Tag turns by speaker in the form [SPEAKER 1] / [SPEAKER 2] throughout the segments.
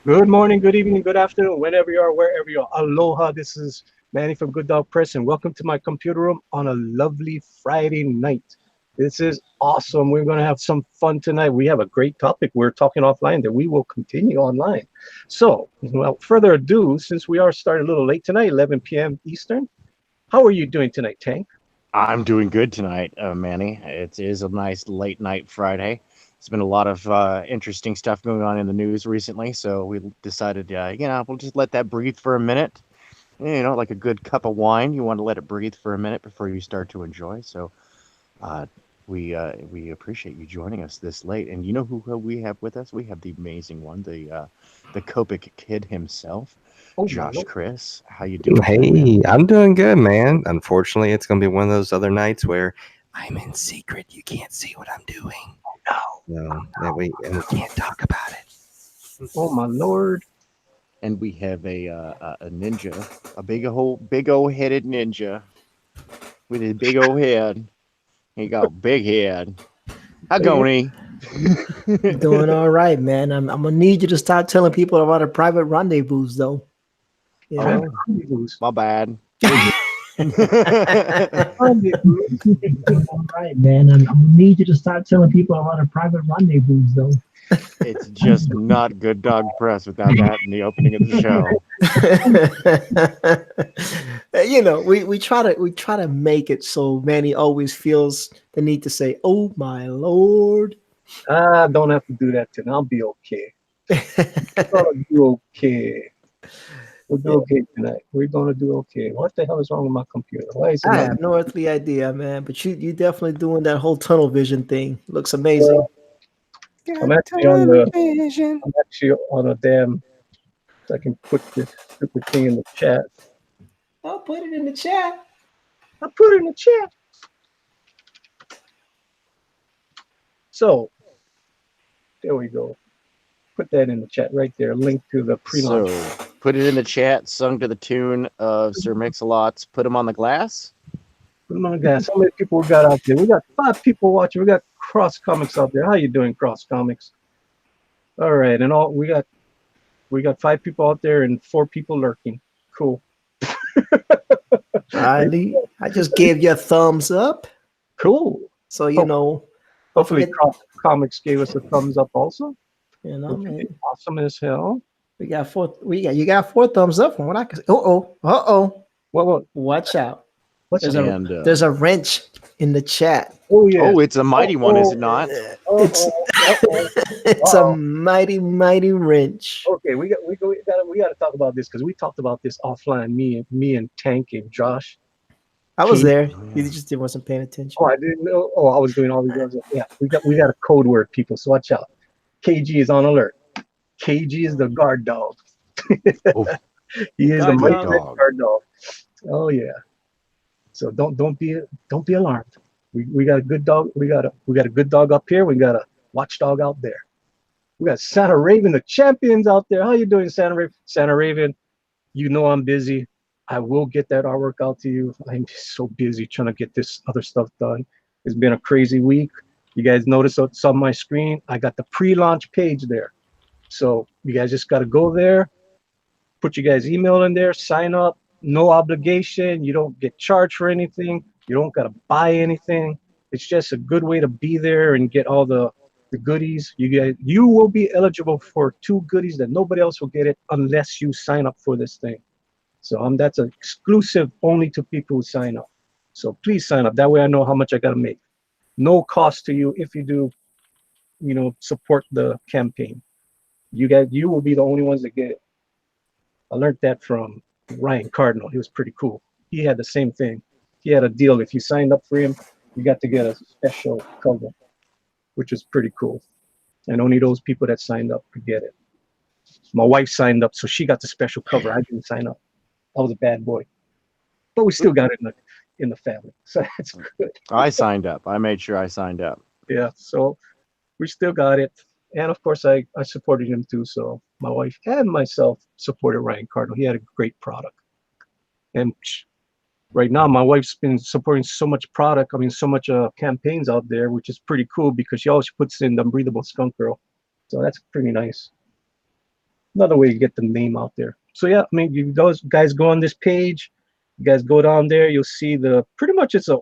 [SPEAKER 1] Good morning, good evening, good afternoon, whenever you are, wherever you are. Aloha, this is Manny from Good Dog Press, and welcome to my computer room on a lovely Friday night. This is awesome. We're going to have some fun tonight. We have a great topic. We're talking offline that we will continue online. So, without further ado, since we are starting a little late tonight, 11 p.m. Eastern, how are you doing tonight, Tank?
[SPEAKER 2] I'm doing good tonight, Manny. It is a nice late night Friday. There's been a lot of interesting stuff going on in the news recently, so we decided, we'll just let that breathe for a minute. Like a good cup of wine, you want to let it breathe for a minute before you start to enjoy. So uh, we appreciate you joining us this late. And you know who we have with us? We have the amazing one, the Copic kid himself,
[SPEAKER 1] Oh, my
[SPEAKER 2] Josh
[SPEAKER 1] Lord.
[SPEAKER 2] Chris. How you doing tonight, man?
[SPEAKER 3] Hey, I'm doing good, man. Unfortunately, it's going to be one of those other nights where I'm in secret. You can't see what I'm doing.
[SPEAKER 1] No.
[SPEAKER 3] No, and we can't talk about it.
[SPEAKER 1] Oh, my Lord.
[SPEAKER 2] And we have a ninja, a big old headed ninja with his big old head. He got big head. How
[SPEAKER 1] Hey,
[SPEAKER 2] going?
[SPEAKER 4] Doing all right, man. I'm gonna need you to stop telling people about our private rendezvous, though. You
[SPEAKER 1] private
[SPEAKER 2] Oh,
[SPEAKER 4] know.
[SPEAKER 1] rendezvous.
[SPEAKER 2] my bad.
[SPEAKER 1] Rendezvous.
[SPEAKER 4] Doing all right, man. I'm gonna need you to stop telling people about our private rendezvous, though.
[SPEAKER 2] It's just not good dog press without that in the opening of the show.
[SPEAKER 4] we try to make it so Manny always feels the need to say, "Oh my lord."
[SPEAKER 1] Don't have to do that tonight. I'll be okay. We're gonna do okay. We'll do okay tonight. We're gonna do okay. What the hell is wrong with my computer? Why is it
[SPEAKER 4] I
[SPEAKER 1] not?
[SPEAKER 4] have no earthly idea, man. But you definitely doing that whole tunnel vision thing. Looks amazing.
[SPEAKER 1] Well, I'm
[SPEAKER 3] Got
[SPEAKER 1] actually on
[SPEAKER 3] tunnel
[SPEAKER 1] the.
[SPEAKER 3] vision.
[SPEAKER 1] I'm actually on a damn. So I can put this stupid thing in the chat.
[SPEAKER 4] I'll put it in the chat.
[SPEAKER 1] I put it in the chat. So there we go. Put that in the chat right there. Link to the pre-launch.
[SPEAKER 2] So put it in the chat, sung to the tune of Sir Mix-a-Lot's Put 'em on the Glass.
[SPEAKER 1] Put them on gas. How many people we got out there? We got 5 people watching. We got Cross Comics out there. How you doing, Cross Comics? All right, and all we got 5 people out there and 4 people lurking. Cool.
[SPEAKER 4] Ali, I just gave you a thumbs up.
[SPEAKER 1] Cool.
[SPEAKER 4] So,
[SPEAKER 1] Hope,
[SPEAKER 4] don't
[SPEAKER 1] hopefully,
[SPEAKER 4] forget,
[SPEAKER 1] Cross Comics gave us a thumbs up also, which would be
[SPEAKER 4] man,
[SPEAKER 1] awesome as hell.
[SPEAKER 4] you got four thumbs up from what I can see. Uh oh.
[SPEAKER 1] What?
[SPEAKER 4] Watch out.
[SPEAKER 1] What's
[SPEAKER 4] There's
[SPEAKER 1] up?
[SPEAKER 4] a
[SPEAKER 2] And
[SPEAKER 4] there's a wrench in the chat.
[SPEAKER 1] Oh yeah.
[SPEAKER 2] oh, it's a
[SPEAKER 1] Oh
[SPEAKER 2] mighty one, is
[SPEAKER 1] oh
[SPEAKER 2] it not?
[SPEAKER 4] It's
[SPEAKER 1] oh oh.
[SPEAKER 4] it's a
[SPEAKER 1] Wow.
[SPEAKER 4] mighty wrench.
[SPEAKER 1] Okay, we got to talk about this because we talked about this offline. Me and Tank and Josh.
[SPEAKER 4] I was
[SPEAKER 1] Kate.
[SPEAKER 4] there.
[SPEAKER 2] Oh,
[SPEAKER 4] You
[SPEAKER 2] yeah.
[SPEAKER 4] just wasn't paying
[SPEAKER 1] Oh,
[SPEAKER 4] attention.
[SPEAKER 1] I didn't know. Oh, I was doing all these ones. Yeah, we got a code word, people. So watch out. KG is on alert. KG is the guard dog.
[SPEAKER 2] Oh,
[SPEAKER 1] He is the
[SPEAKER 4] Guard
[SPEAKER 1] mighty
[SPEAKER 2] good
[SPEAKER 4] dog.
[SPEAKER 1] red
[SPEAKER 2] dog.
[SPEAKER 1] guard dog. Oh yeah. So don't be alarmed. We got a good dog. We got a good dog up here. We got a watchdog out there. We got Santa Raven, the champions out there. How you doing, Santa Raven? Santa Raven, you know I'm busy. I will get that artwork out to you. I'm just so busy trying to get this other stuff done. It's been a crazy week. You guys notice it's on my screen. I got the pre-launch page there. So you guys just got to go there, put your guys' email in there, sign up. No obligation. You don't get charged for anything. You don't got to buy anything. It's just a good way to be there and get all the goodies. You will be eligible for 2 goodies that nobody else will get it unless you sign up for this thing. So that's exclusive only to people who sign up. So please sign up. That way I know how much I gotta make. No cost to you if you do, support the campaign. You will be the only ones that get it. I learned that from Ryan Cardinal. He was pretty cool. He had the same thing. He had a deal. If you signed up for him, you got to get a special cover, which was pretty cool. And only those people that signed up could get it. My wife signed up, so she got the special cover. I didn't sign up. I was a bad boy, but we still got it in the family, so that's good.
[SPEAKER 2] I signed up. I made sure I signed up.
[SPEAKER 1] Yeah, so we still got it, and of course I supported him too. So my wife and myself supported Ryan Cardinal. He had a great product, and right now my wife's been supporting so much product. I mean, so much campaigns out there, which is pretty cool because she always puts in the unbreathable skunk girl. So that's pretty nice. another way to get the name out there. So yeah, I mean, you guys go on this page, you guys go down there, you'll see the pretty much it's a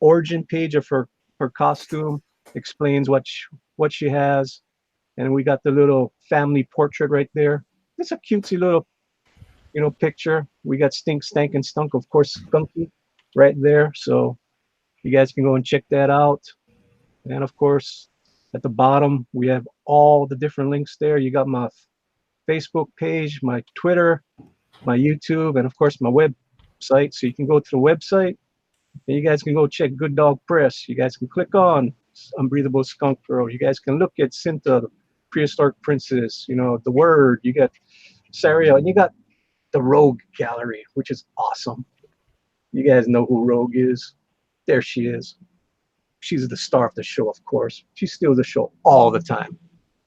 [SPEAKER 1] origin page of her costume, explains what she has, and we got the little family portrait right there. It's a cutesy little picture. We got Stink, Stank, and Stunk, of course, Skunky, right there. So you guys can go and check that out. And of course, at the bottom we have all the different links there. You got my Facebook page, my Twitter, my YouTube, and of course my website. So you can go to the website and you guys can go check Good Dog Press. You guys can click on Unbreathable Skunk Girl. You guys can look at Cinta, the Prehistoric Princess, the Word. You got Sario, and you got the Rogue Gallery, which is awesome. You guys know who Rogue is. There she is. She's the star of the show, of course. She steals the show all the time.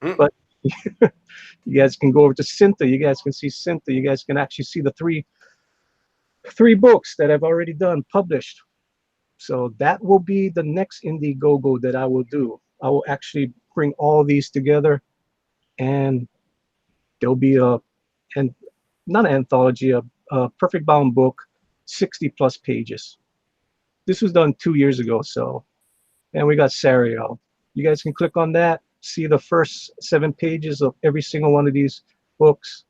[SPEAKER 1] But you guys can go over to Cinta. You guys can see Cinta. You guys can actually see the three books that I've already done, published. So that will be the next Indiegogo that I will do. I will actually bring all these together, and there'll be and not an anthology, a perfect bound book, 60 plus pages. This was done 2 years ago, so, and we got Sario. You guys can click on that, see the first 7 pages of every single one of these books.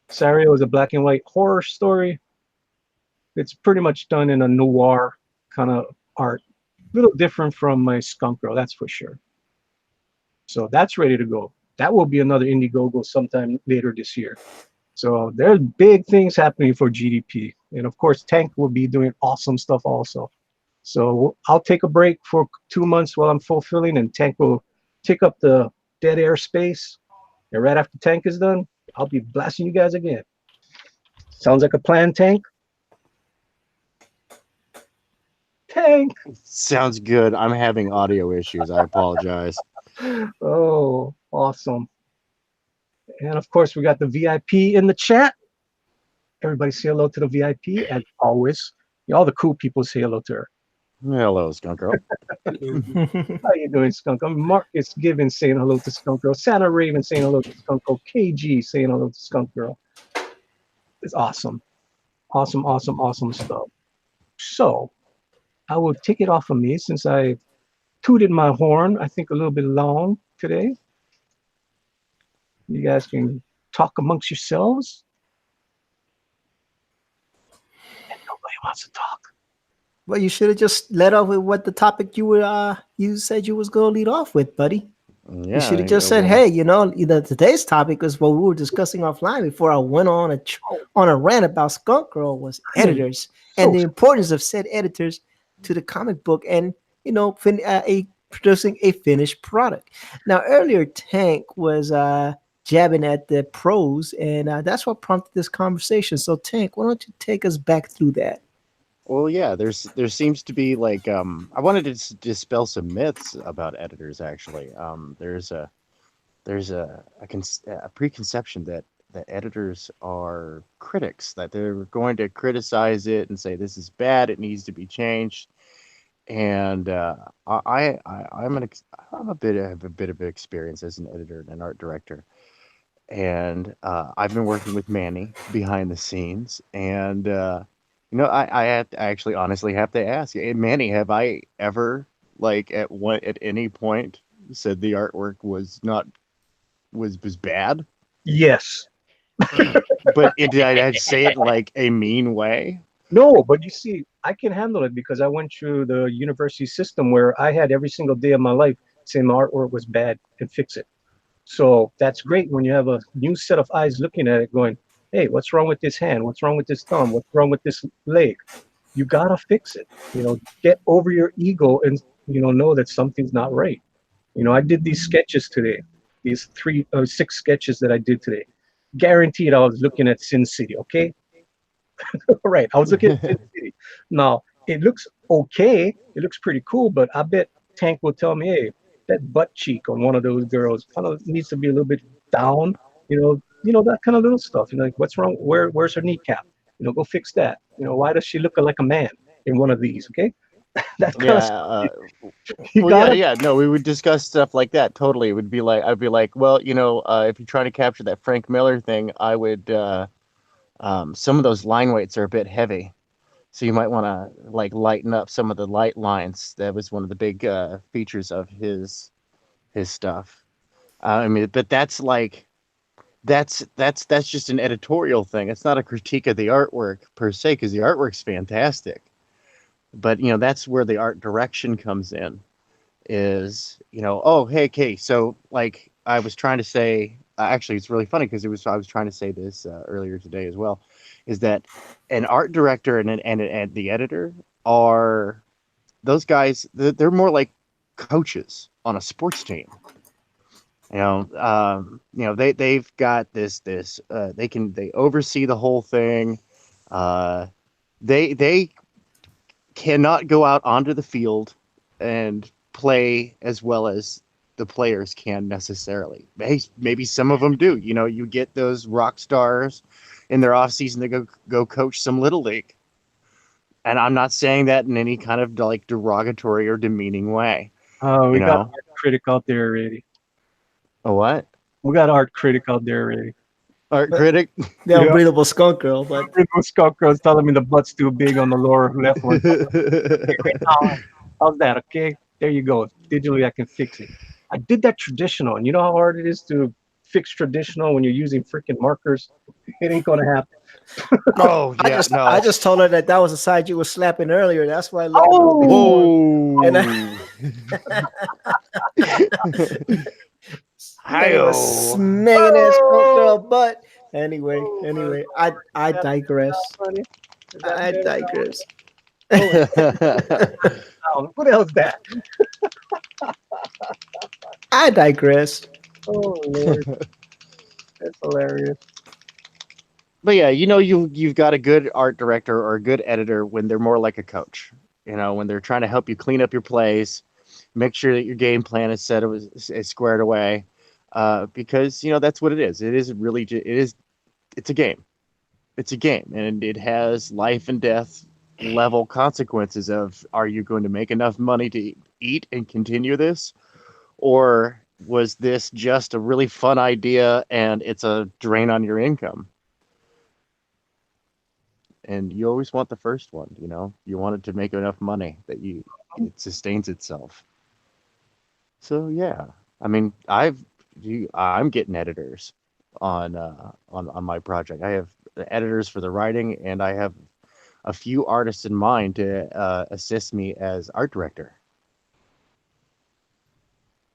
[SPEAKER 1] Sario is a black and white horror story. It's pretty much done in a noir kind of art. A little different from my Skunk Girl, that's for sure. So that's ready to go. That will be another Indiegogo sometime later this year. So there's big things happening for GDP. And of course, Tank will be doing awesome stuff also. So I'll take a break for 2 months while I'm fulfilling, and Tank will take up the dead air space. And right after Tank is done, I'll be blasting you guys again. Sounds like a plan, Tank? Tank!
[SPEAKER 2] Sounds good. I'm having audio issues. I apologize.
[SPEAKER 1] Oh, awesome. And of course, we got the VIP in the chat. Everybody say hello to the VIP, as always. All the cool people say hello to her.
[SPEAKER 2] Hello, Skunk Girl.
[SPEAKER 1] How you doing, Skunk? I'm Marcus Gibbons saying hello to Skunk Girl. Santa Raven saying hello to Skunk Girl. KG saying hello to Skunk Girl. It's awesome. Awesome, awesome, awesome stuff. So I will take it off of me since I tooted my horn, I think a little bit long today. You guys can talk amongst yourselves. And nobody wants to talk.
[SPEAKER 4] Well, you should have just led off with what the topic you said you was gonna lead off with, buddy.
[SPEAKER 2] Yeah,
[SPEAKER 4] You should have just said, "Hey, today's topic is what we were discussing offline before I went on a rant about Skunk Girl was editors and the importance of said editors to the comic book and producing a finished product." Now, earlier Tank was jabbing at the pros, and that's what prompted this conversation. So, Tank, why don't you take us back through that?
[SPEAKER 2] Well, yeah, there seems to be like I wanted to dispel some myths about editors. Actually, there's a preconception that editors are critics, that they're going to criticize it and say this is bad, it needs to be changed. And I'm a bit of experience as an editor and an art director, and I've been working with Manny behind the scenes, and I actually honestly have to ask, Manny, have I ever at any point said the artwork was bad?
[SPEAKER 1] Yes.
[SPEAKER 2] But did I say it like a mean way?
[SPEAKER 1] No, but you see, I can handle it because I went through the university system where I had every single day of my life saying my artwork was bad and fix it. So that's great when you have a new set of eyes looking at it going, hey, what's wrong with this hand? What's wrong with this thumb? What's wrong with this leg? You gotta fix it. Get over your ego and know that something's not right. I did these sketches today, these 6 sketches that I did today. Guaranteed I was looking at Sin City, okay? Right, I was looking at Sin City. Now, it looks okay. It looks pretty cool, but I bet Tank will tell me, hey, that butt cheek on one of those girls kind of needs to be a little bit down, that kind of little stuff. Like, what's wrong? Where's her kneecap? Go fix that. Why does she look like a man in one of these? Okay. That kind of
[SPEAKER 2] Yeah.
[SPEAKER 1] stuff. You
[SPEAKER 2] Well, yeah,
[SPEAKER 1] gotta.
[SPEAKER 2] yeah. No, we would discuss stuff like that. Totally. It would be like, I'd be like, well, if you're trying to capture that Frank Miller thing, I would, some of those line weights are a bit heavy. So you might want to like lighten up some of the light lines. That was one of the big features of his stuff. I mean, but that's like that's just an editorial thing. It's not a critique of the artwork per se, because the artwork's fantastic. But that's where the art direction comes in. Is oh hey okay, so like I was trying to say, actually it's really funny because it was I was trying to say this earlier today as well, is that an art director and the editor are those guys. They're more like coaches on a sports team. They've got this they oversee the whole thing. They cannot go out onto the field and play as well as the players can necessarily. Maybe some of them do. You get those rock stars in their off season to go coach some little league. And I'm not saying that in any kind of like derogatory or demeaning way.
[SPEAKER 1] Oh,
[SPEAKER 2] You
[SPEAKER 1] we got
[SPEAKER 2] know,
[SPEAKER 1] art critic out there already.
[SPEAKER 2] a what?
[SPEAKER 1] We got art critic out there already.
[SPEAKER 2] Art critic?
[SPEAKER 4] The
[SPEAKER 1] Yeah.
[SPEAKER 4] unbreathable skunk girl, but
[SPEAKER 1] Skunk Girl's telling me the butt's too big on the lower left one. How's that? Okay, there you go. Digitally, I can fix it. I did that traditional, and you know how hard it is to fix traditional when you're using freaking markers. It ain't gonna happen.
[SPEAKER 2] Oh
[SPEAKER 4] I
[SPEAKER 2] yeah,
[SPEAKER 4] just
[SPEAKER 2] no.
[SPEAKER 4] I just told her that was the side you were slapping earlier. That's why I looked a little bit more.
[SPEAKER 2] Whoa.
[SPEAKER 4] And I was
[SPEAKER 2] Hi-yo.
[SPEAKER 4] smacking that skunk girl butt. Anyway, I digress.
[SPEAKER 1] Funny. Is that
[SPEAKER 4] I
[SPEAKER 1] better?
[SPEAKER 4] digress.
[SPEAKER 1] What else that?
[SPEAKER 4] I digress.
[SPEAKER 1] Oh Lord, that's hilarious.
[SPEAKER 2] But yeah, you've got a good art director or a good editor when they're more like a coach. When they're trying to help you clean up your plays, make sure that your game plan is squared away, because that's what it is. It is really it's a game. It's a game, and it has life and death level consequences of, are you going to make enough money to eat and continue this, or was this just a really fun idea and it's a drain on your income? And you always want the first one. You want it to make enough money that it sustains itself. So yeah, I mean, I'm getting editors on my project. I have editors for the writing, and I have a few artists in mind to assist me as art director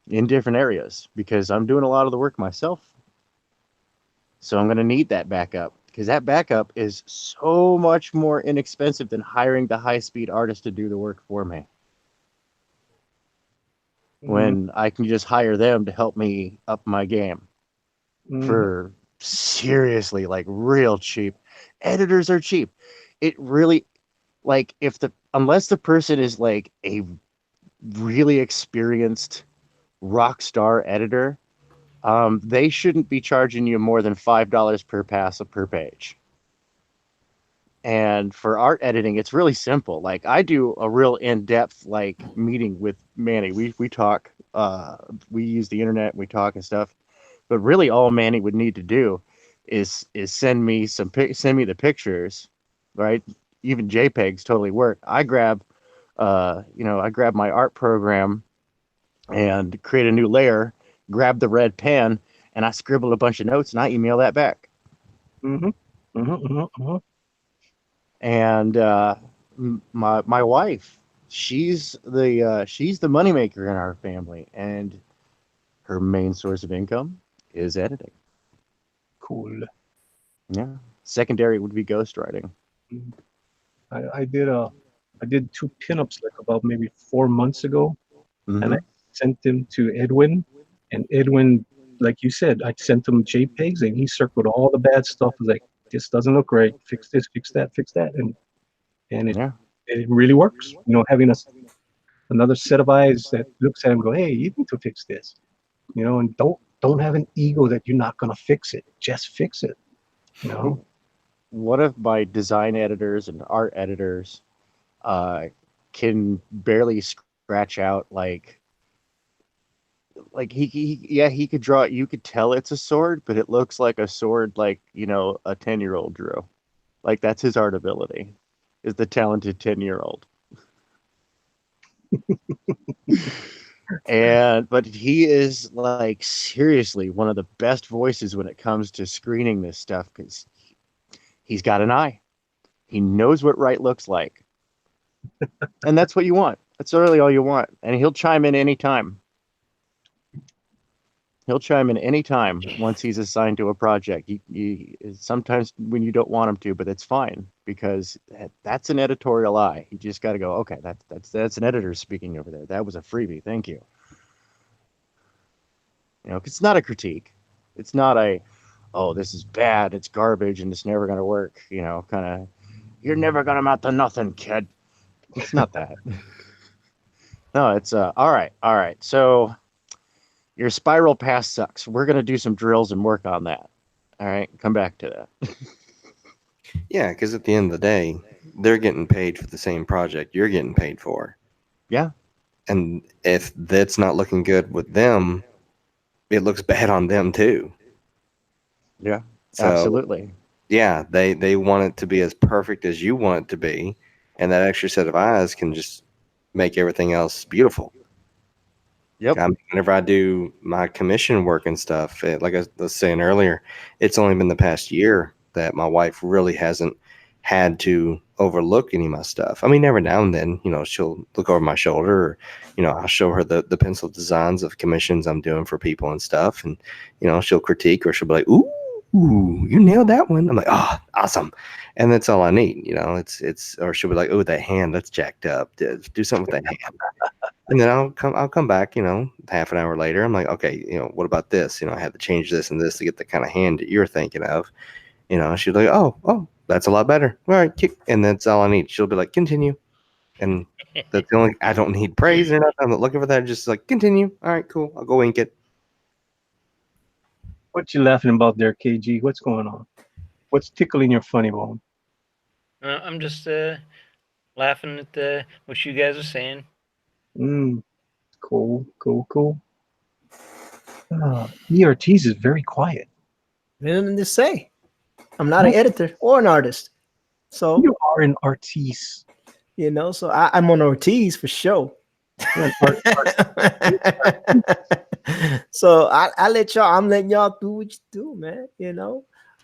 [SPEAKER 2] in different areas, because I'm doing a lot of the work myself. So I'm going to need that backup, because that backup is so much more inexpensive than hiring the high-speed artist to do the work for me. When I can just hire them to help me up my game for seriously, like, real cheap. Editors are cheap. It really, like, unless the person is like a really experienced rock star editor, they shouldn't be charging you more than $5 per pass per page. And for art editing, it's really simple. Like, I do a real in-depth like meeting with Manny. We talk. We use the internet. We talk and stuff. But really, all Manny would need to do is send me the pictures, right? Even JPEGs totally work. I grab my art program and create a new layer, grab the red pen, and I scribble a bunch of notes and I email that back. And my wife, she's the moneymaker in our family, and her main source of income is editing.
[SPEAKER 1] Cool.
[SPEAKER 2] Yeah. Secondary would be ghostwriting.
[SPEAKER 1] I did 2 pinups like about maybe 4 months ago, and I sent them to Edwin, and Edwin, like you said, I sent him JPEGs, and he circled all the bad stuff. Was like, this doesn't look right. Fix this, fix that, and it really works. Having another set of eyes that looks at him, and go, hey, you need to fix this. And don't have an ego that you're not gonna fix it. Just fix it.
[SPEAKER 2] One of my design editors and art editors can barely scratch out he could draw it. You could tell it's a sword, but it looks like a sword like, a 10-year-old drew. Like that's his art ability. Is the talented 10-year-old. But he is like seriously one of the best voices when it comes to screening this stuff because he's got an eye. He knows what right looks like. And that's what you want. That's really all you want. And he'll chime in anytime. He'll chime in anytime once he's assigned to a project. He sometimes when you don't want him to, but it's fine because that's an editorial eye. You just got to go, okay, that's an editor speaking over there. That was a freebie. Thank you. 'Cause it's not a critique. It's not oh, this is bad. It's garbage and it's never going to work. Kind of, you're never going to amount to nothing, kid. It's not that. No, it's all right. So your spiral pass sucks. We're going to do some drills and work on that. All right, come back to that.
[SPEAKER 3] Yeah, because at the end of the day, they're getting paid for the same project you're getting paid for.
[SPEAKER 2] Yeah.
[SPEAKER 3] And if that's not looking good with them, it looks bad on them too.
[SPEAKER 2] Yeah,
[SPEAKER 3] So,
[SPEAKER 2] absolutely.
[SPEAKER 3] Yeah, they want it to be as perfect as you want it to be, and that extra set of eyes can just make everything else beautiful.
[SPEAKER 2] Yep.
[SPEAKER 3] Whenever I do my commission work and stuff, like I was saying earlier, it's only been the past year that my wife really hasn't had to overlook any of my stuff. I mean, every now and then, she'll look over my shoulder, or, I'll show her the pencil designs of commissions I'm doing for people and stuff, and she'll critique, or she'll be like, "Ooh, you nailed that one." I'm like, "Oh, awesome," and that's all I need. It's or she'll be like, "Oh, that hand, that's jacked up. Do something with that hand." And then I'll come back, half an hour later. I'm like, okay, what about this? I had to change this and this to get the kind of hand that you're thinking of. She's like, oh, that's a lot better. All right, kick, and that's all I need. She'll be like, continue, and that's the only. I don't need praise or nothing. I'm not looking for that. Just like continue. All right, cool. I'll go ink it.
[SPEAKER 1] What you laughing about there, KG? What's going on? What's tickling your funny bone?
[SPEAKER 5] I'm just laughing at what you guys are saying.
[SPEAKER 1] Cool. ERTs is very quiet.
[SPEAKER 4] Didn't just say. I'm not an editor or an artist. So
[SPEAKER 1] You are an artiste.
[SPEAKER 4] so I'm on Ortiz for sure. So I let y'all. I'm letting y'all do what you do, man.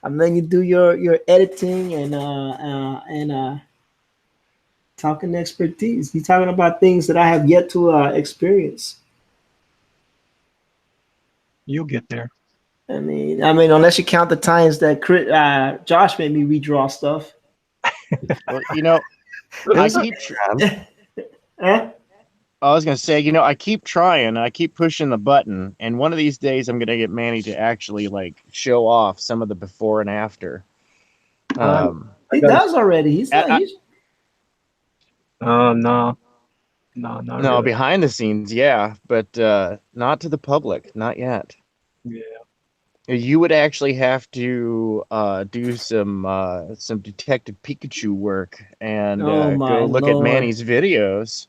[SPEAKER 4] I'm letting you do your editing and talking expertise. You're talking about things that I have yet to experience.
[SPEAKER 1] You'll get there.
[SPEAKER 4] I mean, unless you count the times that Josh made me redraw stuff.
[SPEAKER 2] Well, I keep.
[SPEAKER 4] Huh?
[SPEAKER 2] I was gonna say, I keep trying. I keep pushing the button, and one of these days, I'm gonna get Manny to actually show off some of the before and after.
[SPEAKER 4] He does already. He's not.
[SPEAKER 1] No, not really.
[SPEAKER 2] Behind the scenes, yeah, but not to the public, not yet.
[SPEAKER 1] Yeah.
[SPEAKER 2] You would actually have to do some Detective Pikachu work and go look at Manny's videos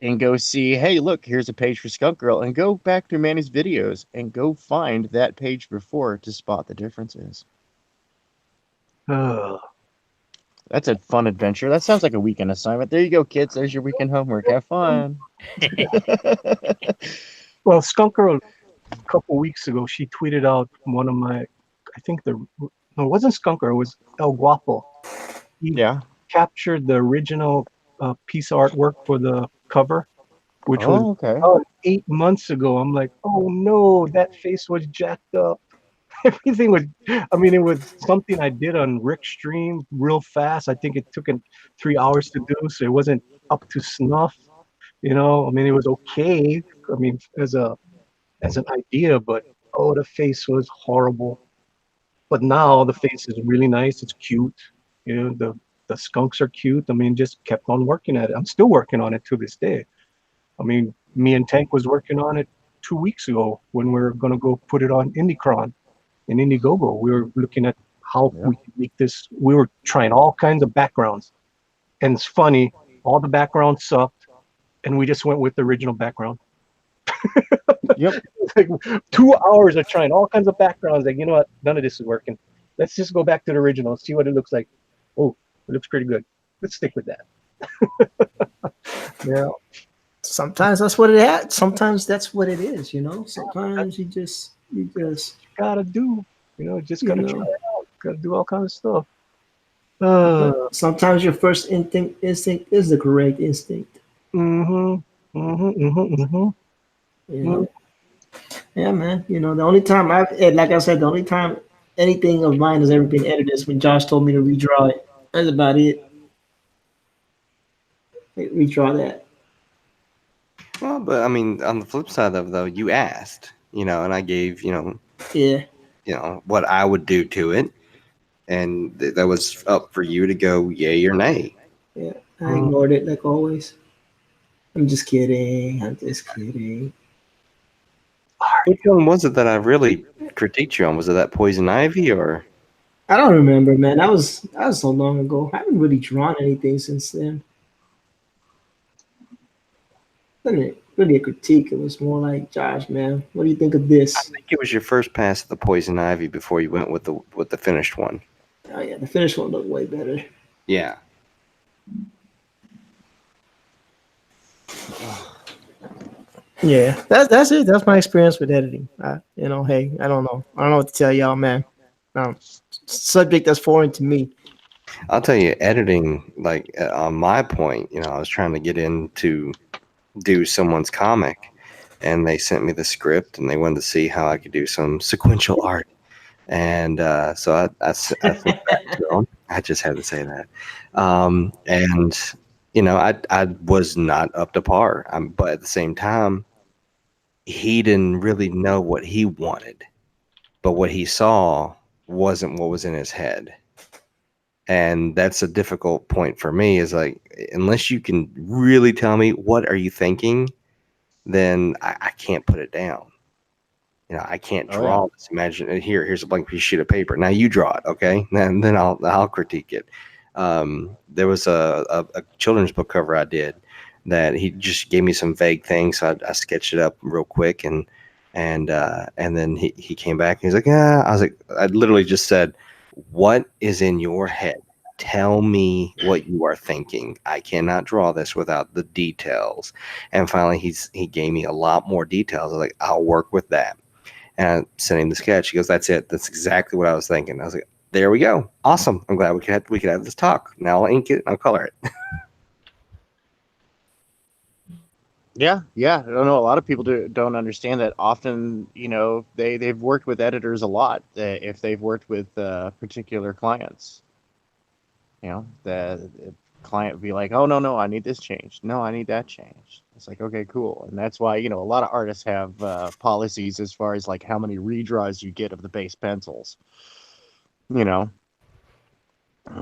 [SPEAKER 2] and go see, hey, look, here's a page for Skunk Girl, and go back to Manny's videos and go find that page before to spot the differences. That's a fun adventure. That sounds like a weekend assignment. There you go, kids. There's your weekend homework. Have fun.
[SPEAKER 1] Well, Skunk Girl, a couple weeks ago, she tweeted out one of my, I think no, it wasn't Skunk Girl, it was El Guapo. He captured the original piece of artwork for the cover, which was 8 months ago. I'm like, oh no, that face was jacked up. Everything was, it was something I did on Rick's stream real fast. I think it took 3 hours to do, so it wasn't up to snuff. It was okay. As an idea, but the face was horrible. But now the face is really nice. It's cute. The skunks are cute. Just kept on working at it. I'm still working on it to this day. Me and Tank was working on it 2 weeks ago when we were gonna go put it on Indicron. In Indiegogo, we were looking at how we could make this. We were trying all kinds of backgrounds, and it's funny. all the background sucked, and we just went with the original background.
[SPEAKER 2] Yep.
[SPEAKER 1] Like 2 hours of trying all kinds of backgrounds. Like, you know what? None of this is working. Let's just go back to the original, see what it looks like. Oh, it looks pretty good. Let's stick with that. Yeah,
[SPEAKER 4] Sometimes that's what it had. Sometimes that's what it is, you know. Sometimes you just
[SPEAKER 1] gotta do. Just
[SPEAKER 4] you
[SPEAKER 1] gotta try
[SPEAKER 4] know.
[SPEAKER 1] it out. Gotta do all kinds of stuff. Uh,
[SPEAKER 4] Sometimes your first instinct is the correct instinct.
[SPEAKER 1] mhm, mhm, mhm, mhm.
[SPEAKER 4] You
[SPEAKER 1] Mhm.
[SPEAKER 4] know. Yeah, man. You know, the only time like I said, the only time anything of mine has ever been edited is when Josh told me to redraw it. That's about it. Like, redraw that.
[SPEAKER 3] Well, but I mean, on the flip side of though, you asked, and I gave,
[SPEAKER 4] Yeah,
[SPEAKER 3] what I would do to it, and that was up for you to go yay or nay.
[SPEAKER 4] yeah. I ignored it like always. I'm just kidding. I'm just kidding.
[SPEAKER 3] Which one was it that I really critiqued you on? Was it that poison ivy or?
[SPEAKER 4] I don't remember, man. That was so long ago. I haven't really drawn anything since then. Wasn't really a critique. It was more like, Josh, man, what do you think of
[SPEAKER 3] I
[SPEAKER 4] this?
[SPEAKER 3] think it was your first pass of the poison ivy before you went with the finished one.
[SPEAKER 4] Oh yeah, the finished one looked way better.
[SPEAKER 3] Yeah.
[SPEAKER 4] Yeah, that's it. That's my experience with editing. Hey, I don't know. I don't know what to tell y'all, man. Subject that's foreign to me.
[SPEAKER 3] I'll tell you, editing, like on my point, I was trying to get into do someone's comic, and they sent me the script, and they wanted to see how I could do some sequential art. And so I sent that to them. I just had to say that. And, I was not up to par. But at the same time, he didn't really know what he wanted. But what he saw wasn't what was in his head. And that's a difficult point for me is like, unless you can really tell me what are you thinking, then I can't put it down. I can't
[SPEAKER 2] Oh, yeah.
[SPEAKER 3] draw this. Imagine here's a blank piece sheet of paper. Now you draw it, okay? And then I'll critique it. There was a children's book cover I did that he just gave me some vague things, so I sketched it up real quick, and then he came back and he's like, yeah. I was like, I literally just said, what is in your head? Tell me what you are thinking. I cannot draw this without the details. And finally, he gave me a lot more details. I was like, I'll work with that. And I sent him the sketch. He goes, "That's it. That's exactly what I was thinking." I was like, "There we go. Awesome. I'm glad we could have this talk. Now I'll ink it. I'll color it."
[SPEAKER 2] Yeah, yeah. I don't know. A lot of people don't understand that. Often, they've worked with editors a lot. If they've worked with particular clients, the client would be like, "Oh no, I need this changed. No, I need that changed." It's like, okay, cool. And that's why a lot of artists have policies as far as like how many redraws you get of the base pencils. You know,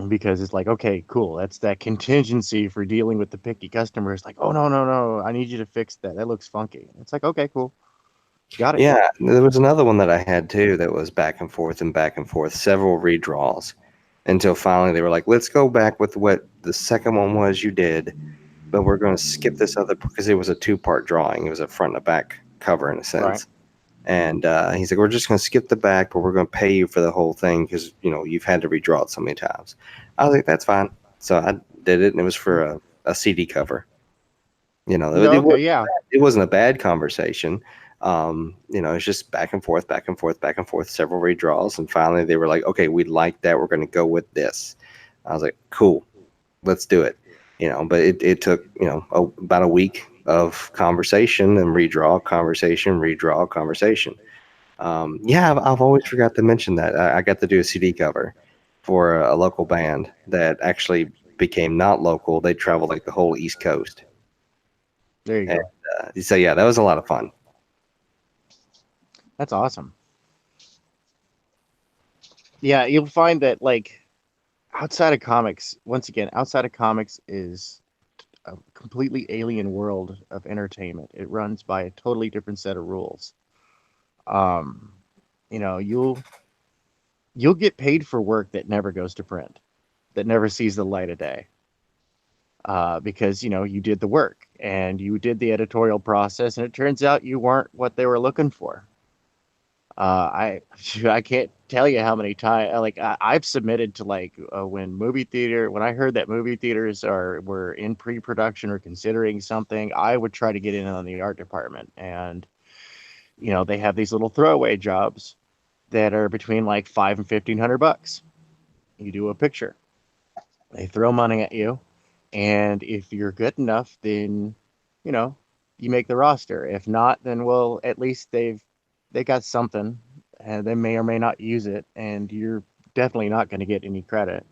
[SPEAKER 2] because it's like, okay, cool. That's that contingency for dealing with the picky customers. Like, oh no, I need you to fix that. That looks funky. It's like, okay, cool, got it.
[SPEAKER 3] Yeah, there was another one that I had too that was back and forth, several redraws, until finally they were like, "Let's go back with what the second one was you did, but we're going to skip this other because it was a two-part drawing. It was a front and a back cover in a
[SPEAKER 2] Right.
[SPEAKER 3] sense." And he's like, "We're just going to skip the back, but we're going to pay you for the whole thing because you've had to redraw it so many times." I was like, "That's fine." So I did it, and it was for a CD cover.
[SPEAKER 2] No, okay, yeah.
[SPEAKER 3] It wasn't a bad conversation. It's just back and forth, several redraws, and finally they were like, "Okay, we like that. We're going to go with this." I was like, "Cool, let's do it." But it took about a week of conversation and redraw, conversation, redraw, conversation. Yeah, I've always forgot to mention that I got to do a CD cover for a local band that actually became not local. They traveled like the whole East Coast.
[SPEAKER 2] There you
[SPEAKER 3] And,
[SPEAKER 2] go.
[SPEAKER 3] so yeah, that was a lot of fun.
[SPEAKER 2] That's awesome. Yeah, you'll find that like outside of comics, once again, outside of comics is a completely alien world of entertainment. It runs by a totally different set of rules. Um, you'll get paid for work that never goes to print, that never sees the light of day. because you did the work and you did the editorial process, and it turns out you weren't what they were looking for. I can't tell you how many times like I've submitted to when I heard that movie theaters were in pre-production or considering something, I would try to get in on the art department, and they have these little throwaway jobs that are between like $500 and $1,500. You do a picture, they throw money at you, and if you're good enough, then you know you make the roster. If not, then well, at least they got something, and they may or may not use it, and you're definitely not going to get any credit.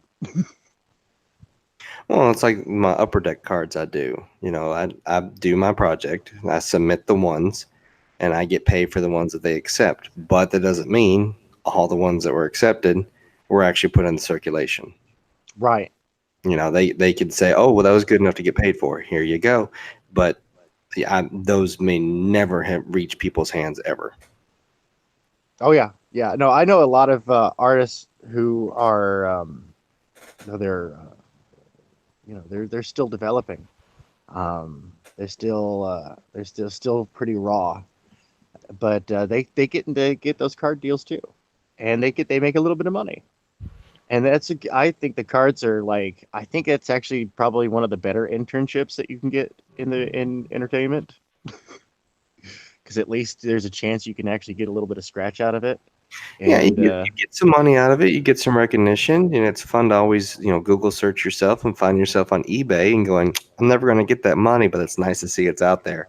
[SPEAKER 3] Well, it's like my upper deck cards I do. I do my project, I submit the ones, and I get paid for the ones that they accept. But that doesn't mean all the ones that were accepted were actually put in circulation.
[SPEAKER 2] Right.
[SPEAKER 3] They could say, "Oh, well, that was good enough to get paid for. Here you go," but those may never have reached people's hands ever.
[SPEAKER 2] Oh yeah, yeah. No, I know a lot of artists who are, they're, they're still developing. They're still pretty raw, but they get those card deals too, and they make a little bit of money. And I think the cards are like, I think it's actually probably one of the better internships that you can get in entertainment, because at least there's a chance you can actually get a little bit of scratch out of it.
[SPEAKER 3] Yeah,
[SPEAKER 2] And
[SPEAKER 3] you get some money out of it. You get some recognition, and it's fun to always, Google search yourself and find yourself on eBay and going, "I'm never going to get that money, but it's nice to see it's out there."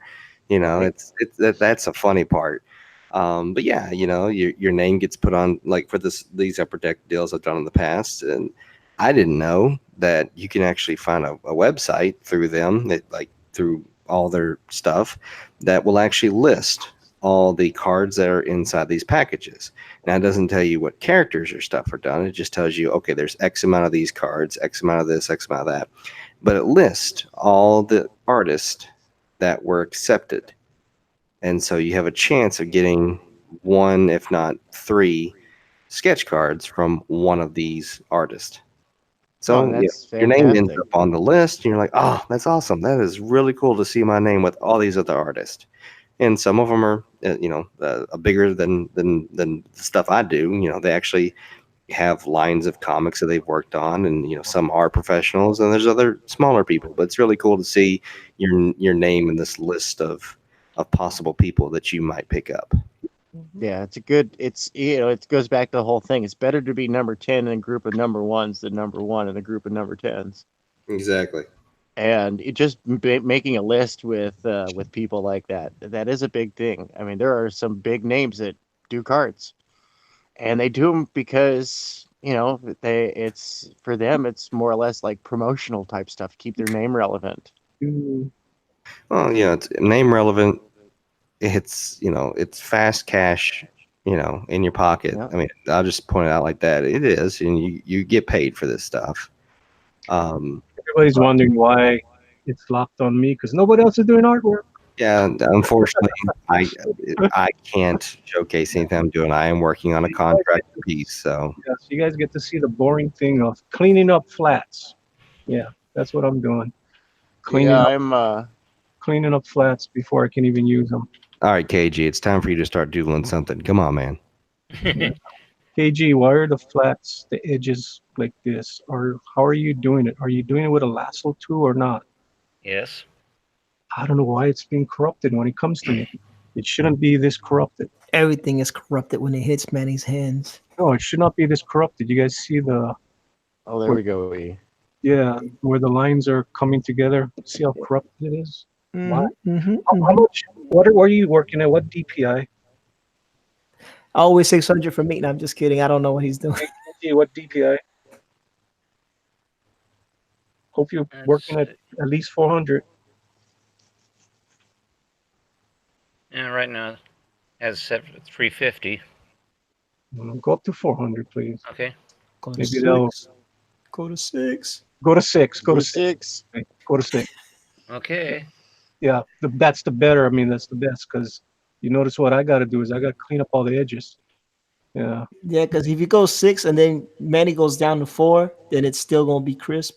[SPEAKER 2] right,
[SPEAKER 3] That's a funny part. But yeah, your name gets put on like for these upper deck deals I've done in the past, and I didn't know that you can actually find a website through them that like through all their stuff that will actually list all the cards that are inside these packages. Now, it doesn't tell you what characters or stuff are done. It just tells you, okay, there's X amount of these cards, X amount of this, X amount of that. But it lists all the artists that were accepted. And so you have a chance of getting one, if not three, sketch cards from one of these artists.
[SPEAKER 2] oh,
[SPEAKER 3] So
[SPEAKER 2] that's
[SPEAKER 3] your name ends
[SPEAKER 2] fantastic.
[SPEAKER 3] up on the list, and you're like, oh, that's awesome. That is really cool to see my name with all these other artists. And some of them are, bigger than the stuff I do. They actually have lines of comics that they've worked on, and some are professionals, and there's other smaller people. But it's really cool to see your name in this list of possible people that you might pick up.
[SPEAKER 2] Yeah, it goes back to the whole thing. It's better to be number 10 in a group of number ones than number one in a group of number 10s.
[SPEAKER 3] Exactly.
[SPEAKER 2] And it just making a list with people like that is a big thing. I mean, there are some big names that do cards, and they do them because it's for them, it's more or less like promotional type stuff, keep their name relevant.
[SPEAKER 1] Mm,
[SPEAKER 3] Well, it's name relevant. It's fast cash, in your pocket.
[SPEAKER 2] Yeah.
[SPEAKER 3] I mean, I'll just point it out like that. It is, and you get paid for this stuff.
[SPEAKER 1] Everybody's
[SPEAKER 3] But
[SPEAKER 1] wondering why it's locked on me because nobody else is doing artwork.
[SPEAKER 3] yeah, unfortunately, I can't showcase anything I'm doing. I am working on a
[SPEAKER 1] You guys
[SPEAKER 3] contract
[SPEAKER 1] get to,
[SPEAKER 3] piece, so
[SPEAKER 1] yes, you guys get to see the boring thing of cleaning up flats. Yeah, that's what I'm doing.
[SPEAKER 2] Yeah,
[SPEAKER 1] Cleaning up,
[SPEAKER 2] I'm
[SPEAKER 1] cleaning up flats before I can even use them.
[SPEAKER 3] all right, KG, it's time for you to start doodling something. Come on, man.
[SPEAKER 1] Yeah. KG, why are the flats, the edges like this? Or how are you doing it? Are you doing it with a lasso too or not?
[SPEAKER 5] Yes.
[SPEAKER 1] I don't know why it's being corrupted when it comes to me. It shouldn't be this corrupted.
[SPEAKER 4] Everything is corrupted when it hits Manny's hands.
[SPEAKER 1] No, it should not be this corrupted. You guys see
[SPEAKER 2] oh, there
[SPEAKER 1] where,
[SPEAKER 2] we go.
[SPEAKER 1] yeah, where the lines are coming together. See how corrupted it is? Why? How
[SPEAKER 4] Mm-hmm.
[SPEAKER 1] much? What are you working at? What DPI?
[SPEAKER 4] Always 600 for me. No, I'm just kidding. I don't know what he's doing.
[SPEAKER 1] Hey, KG, what DPI? Hope you're
[SPEAKER 5] That's
[SPEAKER 1] working at least 400.
[SPEAKER 5] yeah. Right now, as set for 350.
[SPEAKER 1] Go up to 400, please.
[SPEAKER 5] Okay.
[SPEAKER 4] Go to
[SPEAKER 1] Maybe they'll
[SPEAKER 4] six. Go to six.
[SPEAKER 1] go to six. Go
[SPEAKER 2] Go
[SPEAKER 1] to
[SPEAKER 2] to
[SPEAKER 1] six.
[SPEAKER 2] 6.
[SPEAKER 1] Okay, go to six.
[SPEAKER 5] Okay.
[SPEAKER 1] Yeah, that's the better. I mean, that's the best because you notice what I got to do is I got to clean up all the edges. Yeah,
[SPEAKER 4] Yeah, because if you go six and then Manny goes down to four, then it's still gonna be crisp.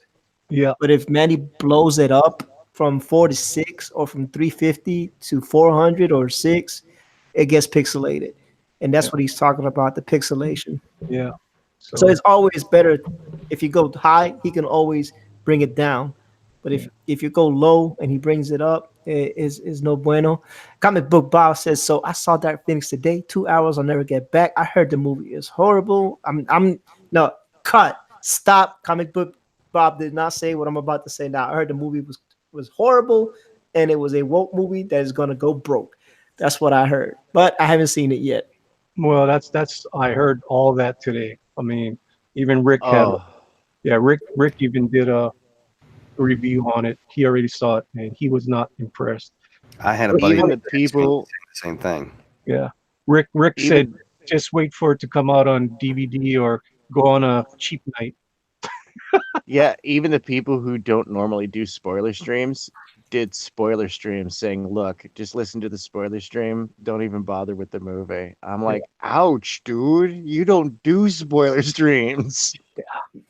[SPEAKER 1] Yeah,
[SPEAKER 4] But if Manny blows it up from 4 to 6 or from 350 to 400 or 6, it gets pixelated. And
[SPEAKER 1] yeah,
[SPEAKER 4] that's what he's talking about, the pixelation.
[SPEAKER 1] yeah.
[SPEAKER 4] So
[SPEAKER 1] So
[SPEAKER 4] it's always better if you go high, he can always bring it down. But
[SPEAKER 1] yeah.
[SPEAKER 4] if you go low and he brings it up, it is no bueno. Comic Book Bob says, so I saw Dark Phoenix today. 2 hours, I'll never get back. I heard the movie is horrible. I'm no cut. Stop. Comic Book Bob did not say what I'm about to say now. I heard the movie was horrible and it was a woke movie that is gonna go broke. That's what I heard. But I haven't seen it yet.
[SPEAKER 1] Well, that's I heard all that today. I mean, even Rick had
[SPEAKER 2] Oh,
[SPEAKER 1] yeah, Rick even did a review on it. He already saw it and he was not impressed.
[SPEAKER 3] I had a
[SPEAKER 1] Rick,
[SPEAKER 3] buddy
[SPEAKER 2] even
[SPEAKER 3] that
[SPEAKER 2] the
[SPEAKER 3] texted me
[SPEAKER 2] people,
[SPEAKER 3] saying the same thing.
[SPEAKER 1] yeah. Rick said
[SPEAKER 2] even
[SPEAKER 1] just wait for it to come out on DVD or go on a cheap night.
[SPEAKER 2] yeah, even the people who don't normally do spoiler streams did spoiler streams saying, "Look, just listen to the spoiler stream. Don't even bother with the movie." I'm
[SPEAKER 1] Yeah.
[SPEAKER 2] like, "Ouch, dude! You don't do spoiler streams."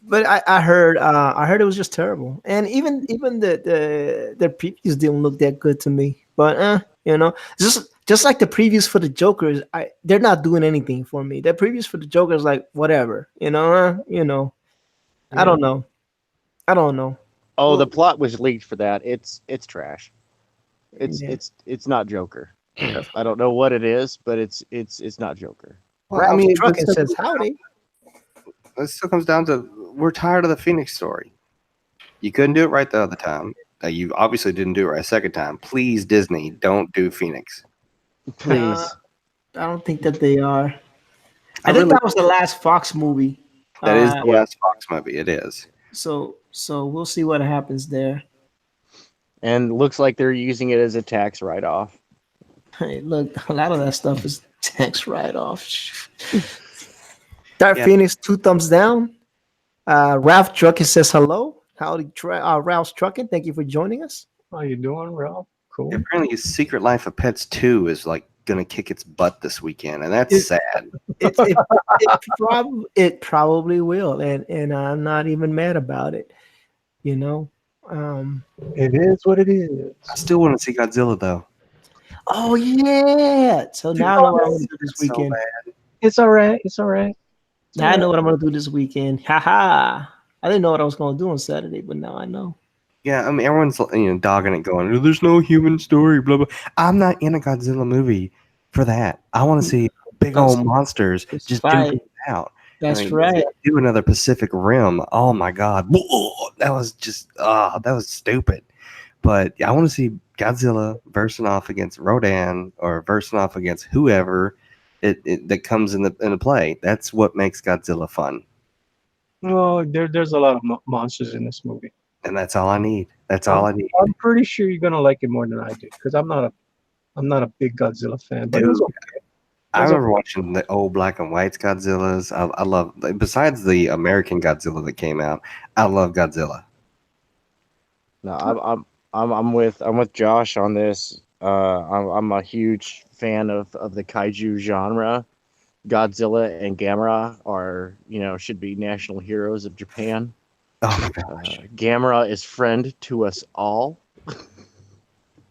[SPEAKER 4] But I heard it was just terrible, and even the previews didn't look that good to me. But just like the previews for the Jokers, they're not doing anything for me. The previews for the Jokers, like whatever, I
[SPEAKER 1] Yeah.
[SPEAKER 4] don't know, I don't know.
[SPEAKER 2] Oh, the
[SPEAKER 4] Well,
[SPEAKER 2] plot was leaked for that. It's trash. It's
[SPEAKER 4] yeah.
[SPEAKER 2] it's it's not Joker. I don't know what it is, but it's not Joker.
[SPEAKER 3] Well, I
[SPEAKER 4] Ralph
[SPEAKER 3] mean,
[SPEAKER 4] Truckin says howdy.
[SPEAKER 3] it still comes down to we're tired of the Phoenix story. You couldn't do it right the other time. You obviously didn't do it right a second time. Please, Disney, don't do Phoenix.
[SPEAKER 2] Please.
[SPEAKER 4] I don't think that they are. I
[SPEAKER 3] I
[SPEAKER 4] think
[SPEAKER 3] really,
[SPEAKER 4] that was the last Fox movie.
[SPEAKER 3] that is the
[SPEAKER 2] Yeah.
[SPEAKER 3] last Fox movie. It is.
[SPEAKER 4] So we'll see what happens there.
[SPEAKER 2] And looks like they're using it as a tax write-off.
[SPEAKER 4] Hey, look, a lot of that stuff is tax write off. Dark
[SPEAKER 3] Yeah.
[SPEAKER 4] Phoenix, 2 thumbs down. Ralph Truckin says hello. Howdy, Ralph's Truckin. Thank you for joining us.
[SPEAKER 1] How you doing, Ralph? Cool.
[SPEAKER 3] Apparently, Secret Life of Pets 2 is like gonna kick its butt this weekend, and that's
[SPEAKER 4] It-
[SPEAKER 3] sad.
[SPEAKER 4] It probably will, and I'm not even mad about it. You know.
[SPEAKER 1] It is what it is.
[SPEAKER 3] I still want to see Godzilla though.
[SPEAKER 4] Oh yeah. So now I know what I'm gonna do this
[SPEAKER 3] It's so
[SPEAKER 4] weekend.
[SPEAKER 3] bad.
[SPEAKER 1] It's all right. It's all right.
[SPEAKER 4] Now I know what I'm gonna do this weekend. Haha. I didn't know what I was gonna do on Saturday, but now I know.
[SPEAKER 3] Yeah, I mean everyone's dogging it, going, "Oh, there's no human story." Blah blah. I'm not in a Godzilla movie for that. I want to see big old monsters
[SPEAKER 4] That's
[SPEAKER 3] just
[SPEAKER 4] right.
[SPEAKER 3] duke it out.
[SPEAKER 4] That's
[SPEAKER 3] I mean,
[SPEAKER 4] right.
[SPEAKER 3] Do another Pacific Rim. Oh my God, that was just that was stupid. But I want to see Godzilla versing off against Rodan or versing off against whoever that comes in the play. That's what makes Godzilla fun,
[SPEAKER 1] No, there's a lot of monsters in this movie.
[SPEAKER 3] and that's all I need. That's all I need.
[SPEAKER 1] I'm pretty sure you're gonna like it more than I did because I'm not a big Godzilla fan, but it was
[SPEAKER 3] Dude,
[SPEAKER 1] okay.
[SPEAKER 3] I
[SPEAKER 1] Those are-
[SPEAKER 3] remember watching the old black and white Godzillas. I love, besides the American Godzilla that came out, I love Godzilla.
[SPEAKER 2] No, I'm with Josh on this. I'm a huge fan of the kaiju genre. Godzilla and Gamera are, should be national heroes of Japan.
[SPEAKER 3] Oh my gosh.
[SPEAKER 2] Gamera is friend to us all.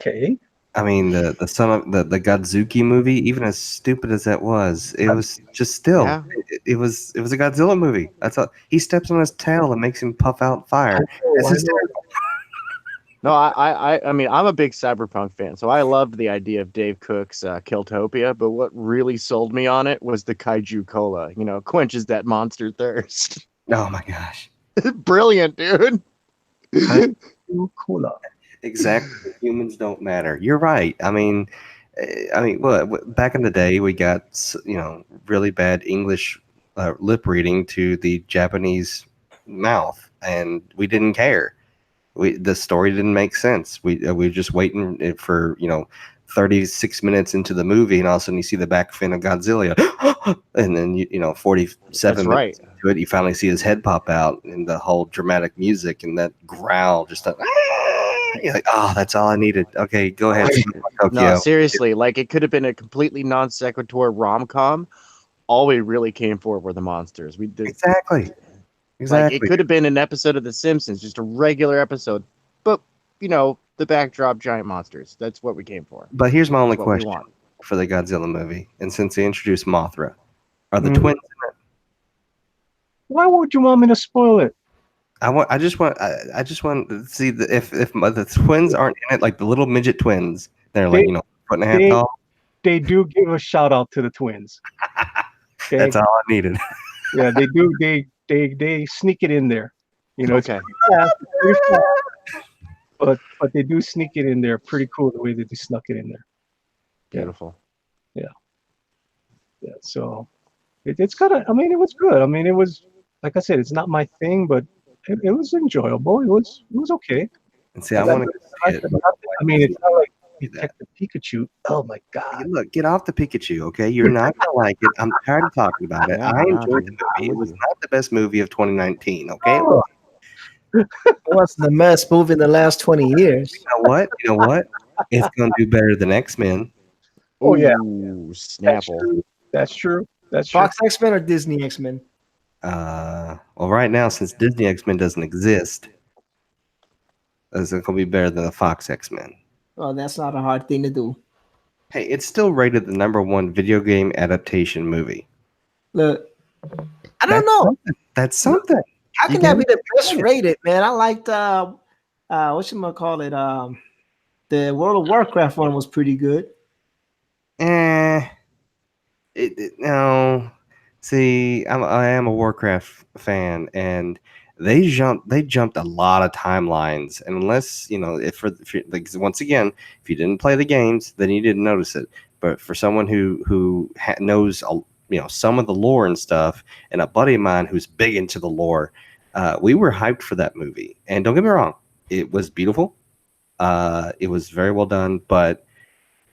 [SPEAKER 1] Okay.
[SPEAKER 3] I mean, the son of the Godzuki movie, even as stupid as that was, it was just still,
[SPEAKER 2] Yeah.
[SPEAKER 3] it was a Godzilla movie. That's all. He steps on his tail and makes him puff out fire. It's
[SPEAKER 1] I know.
[SPEAKER 3] hysterical.
[SPEAKER 2] No, I mean, I'm a big cyberpunk fan, so I loved the idea of Dave Cook's Killtopia, but what really sold me on it was the kaiju cola. Quenches that monster thirst.
[SPEAKER 3] Oh my gosh.
[SPEAKER 2] Brilliant, dude.
[SPEAKER 1] Ooh, Cola.
[SPEAKER 3] Exactly. Humans don't matter. You're right. I mean, what back in the day we got really bad English lip reading to the Japanese mouth, and we didn't care. The story didn't make sense. We were just waiting for 36 minutes into the movie, and all of a sudden you see the back fin of Godzilla, and then 47
[SPEAKER 2] That's right.
[SPEAKER 3] minutes into it, you finally see his head pop out, and the whole dramatic music and that growl, just that. You're like, oh, that's all I needed. Okay, go ahead.
[SPEAKER 2] No,
[SPEAKER 3] Tokyo.
[SPEAKER 2] seriously, like it could have been a completely non sequitur rom com. All we really came for were the monsters. We did
[SPEAKER 3] Exactly.
[SPEAKER 2] Like it
[SPEAKER 3] Exactly.
[SPEAKER 2] could have been an episode of The Simpsons, just a regular episode, but the backdrop giant monsters. That's what we came for.
[SPEAKER 3] But here's my only
[SPEAKER 2] That's what we
[SPEAKER 3] question
[SPEAKER 2] want.
[SPEAKER 3] for the Godzilla movie. And since they introduced Mothra, are the
[SPEAKER 1] Mhm.
[SPEAKER 3] twins?
[SPEAKER 1] Why would you want me to spoil it?
[SPEAKER 3] I just want to see if the twins aren't in it, like the little midget twins. They're like
[SPEAKER 1] They
[SPEAKER 3] foot and a half
[SPEAKER 1] they
[SPEAKER 3] tall.
[SPEAKER 1] they do give a shout out to the twins. Okay.
[SPEAKER 3] That's all I needed.
[SPEAKER 1] Yeah, they do. They sneak it in there. It's
[SPEAKER 2] Okay.
[SPEAKER 1] pretty fast, but they do sneak it in there. Pretty cool the way that they snuck it in there.
[SPEAKER 2] Beautiful.
[SPEAKER 1] Yeah. So it's kind of. I mean, it was good. I mean, it was like I said, it's not my thing, but it was enjoyable. It was okay.
[SPEAKER 3] And see, I
[SPEAKER 1] Like,
[SPEAKER 3] want to see it.
[SPEAKER 1] I mean, it's not like
[SPEAKER 3] Do that.
[SPEAKER 1] Detective Pikachu. Oh my God.
[SPEAKER 3] Look, get off the Pikachu, okay? You're not gonna like it. I'm tired of talking about it.
[SPEAKER 2] Yeah,
[SPEAKER 3] I
[SPEAKER 2] no,
[SPEAKER 3] enjoyed
[SPEAKER 2] dude.
[SPEAKER 3] the movie.
[SPEAKER 2] I'm
[SPEAKER 3] It
[SPEAKER 2] with
[SPEAKER 3] was
[SPEAKER 2] you.
[SPEAKER 3] not the best movie of 2019, okay?
[SPEAKER 1] Oh,
[SPEAKER 4] What's the best movie in the last 20 years?
[SPEAKER 3] You know what? You know what? It's gonna do better than X-Men.
[SPEAKER 1] Oh, yeah.
[SPEAKER 2] Ooh,
[SPEAKER 1] that's
[SPEAKER 2] Snapple.
[SPEAKER 1] true. That's true. That's true.
[SPEAKER 4] Fox X-Men or Disney X-Men?
[SPEAKER 3] Well, right now, since Disney X-Men doesn't exist, it's gonna be better than the Fox X-Men.
[SPEAKER 4] Oh, that's not a hard thing to do.
[SPEAKER 3] Hey, it's still rated the #1 video game adaptation movie.
[SPEAKER 4] Look, I don't know.
[SPEAKER 3] That's something.
[SPEAKER 4] How
[SPEAKER 3] You
[SPEAKER 4] can that
[SPEAKER 3] gotta
[SPEAKER 4] be the best
[SPEAKER 3] get it.
[SPEAKER 4] rated, man? I liked what you call it? The World of Warcraft one was pretty good.
[SPEAKER 3] No. See, I am a Warcraft fan, and they jumped a lot of timelines. And unless like, once again, if you didn't play the games, then you didn't notice it. But for someone who knows some of the lore and stuff, and a buddy of mine who's big into the lore, we were hyped for that movie. And don't get me wrong, it was beautiful. It was very well done, but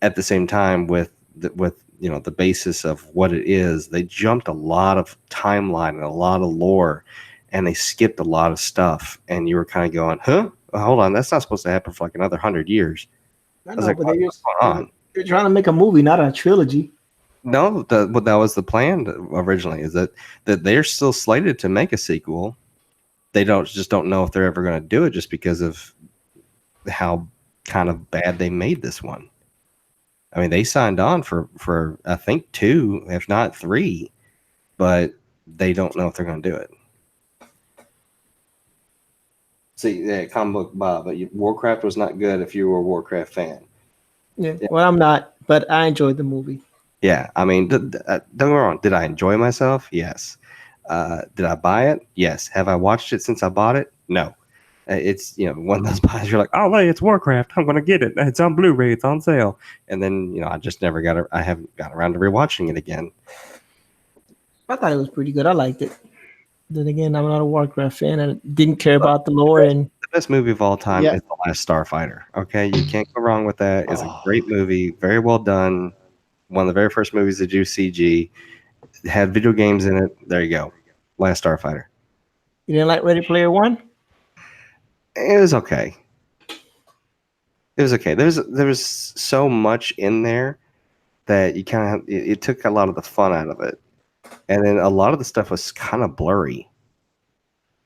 [SPEAKER 3] at the same time, with the basis of what it is, they jumped a lot of timeline and a lot of lore, and they skipped a lot of stuff, and you were kind of going, huh, well, hold on, that's not supposed to happen for like another 100 years.
[SPEAKER 4] I
[SPEAKER 3] I was
[SPEAKER 4] know,
[SPEAKER 3] like,
[SPEAKER 4] but
[SPEAKER 3] what's going on?
[SPEAKER 4] they're trying to make a movie, not a trilogy.
[SPEAKER 3] No, that was the plan originally, is that they're still slated to make a sequel. They don't know if they're ever going to do it, just because of how kind of bad they made this one. I mean, they signed on for I think 2, if not 3, but they don't know if they're going to do it. See, yeah, comic book Bob, but Warcraft was not good if you were a Warcraft fan.
[SPEAKER 4] Yeah. Well, I'm not, but I enjoyed the movie.
[SPEAKER 3] Yeah, I mean, don't get me wrong. Did I enjoy myself? Yes. Did I buy it? Yes. Have I watched it since I bought it? No. It's one of those buys you're like, oh hey, it's Warcraft, I'm gonna get it. It's on Blu-ray, it's on sale, and then I just never I haven't got around to rewatching it again.
[SPEAKER 4] I thought it was pretty good. I liked it. Then again, I'm not a Warcraft fan and didn't care about the lore. And
[SPEAKER 3] The best movie of all time
[SPEAKER 2] Yeah.
[SPEAKER 3] is The Last Starfighter. Okay, you can't go wrong with that. It's a
[SPEAKER 2] Oh.
[SPEAKER 3] great movie, very well done. One of the very first movies to do CG. It had video games in it. There you go. Last Starfighter.
[SPEAKER 4] you didn't like Ready Player One?
[SPEAKER 3] It was okay. It was okay. There was so much in there that you kind of it took a lot of the fun out of it, and then a lot of the stuff was kind of blurry.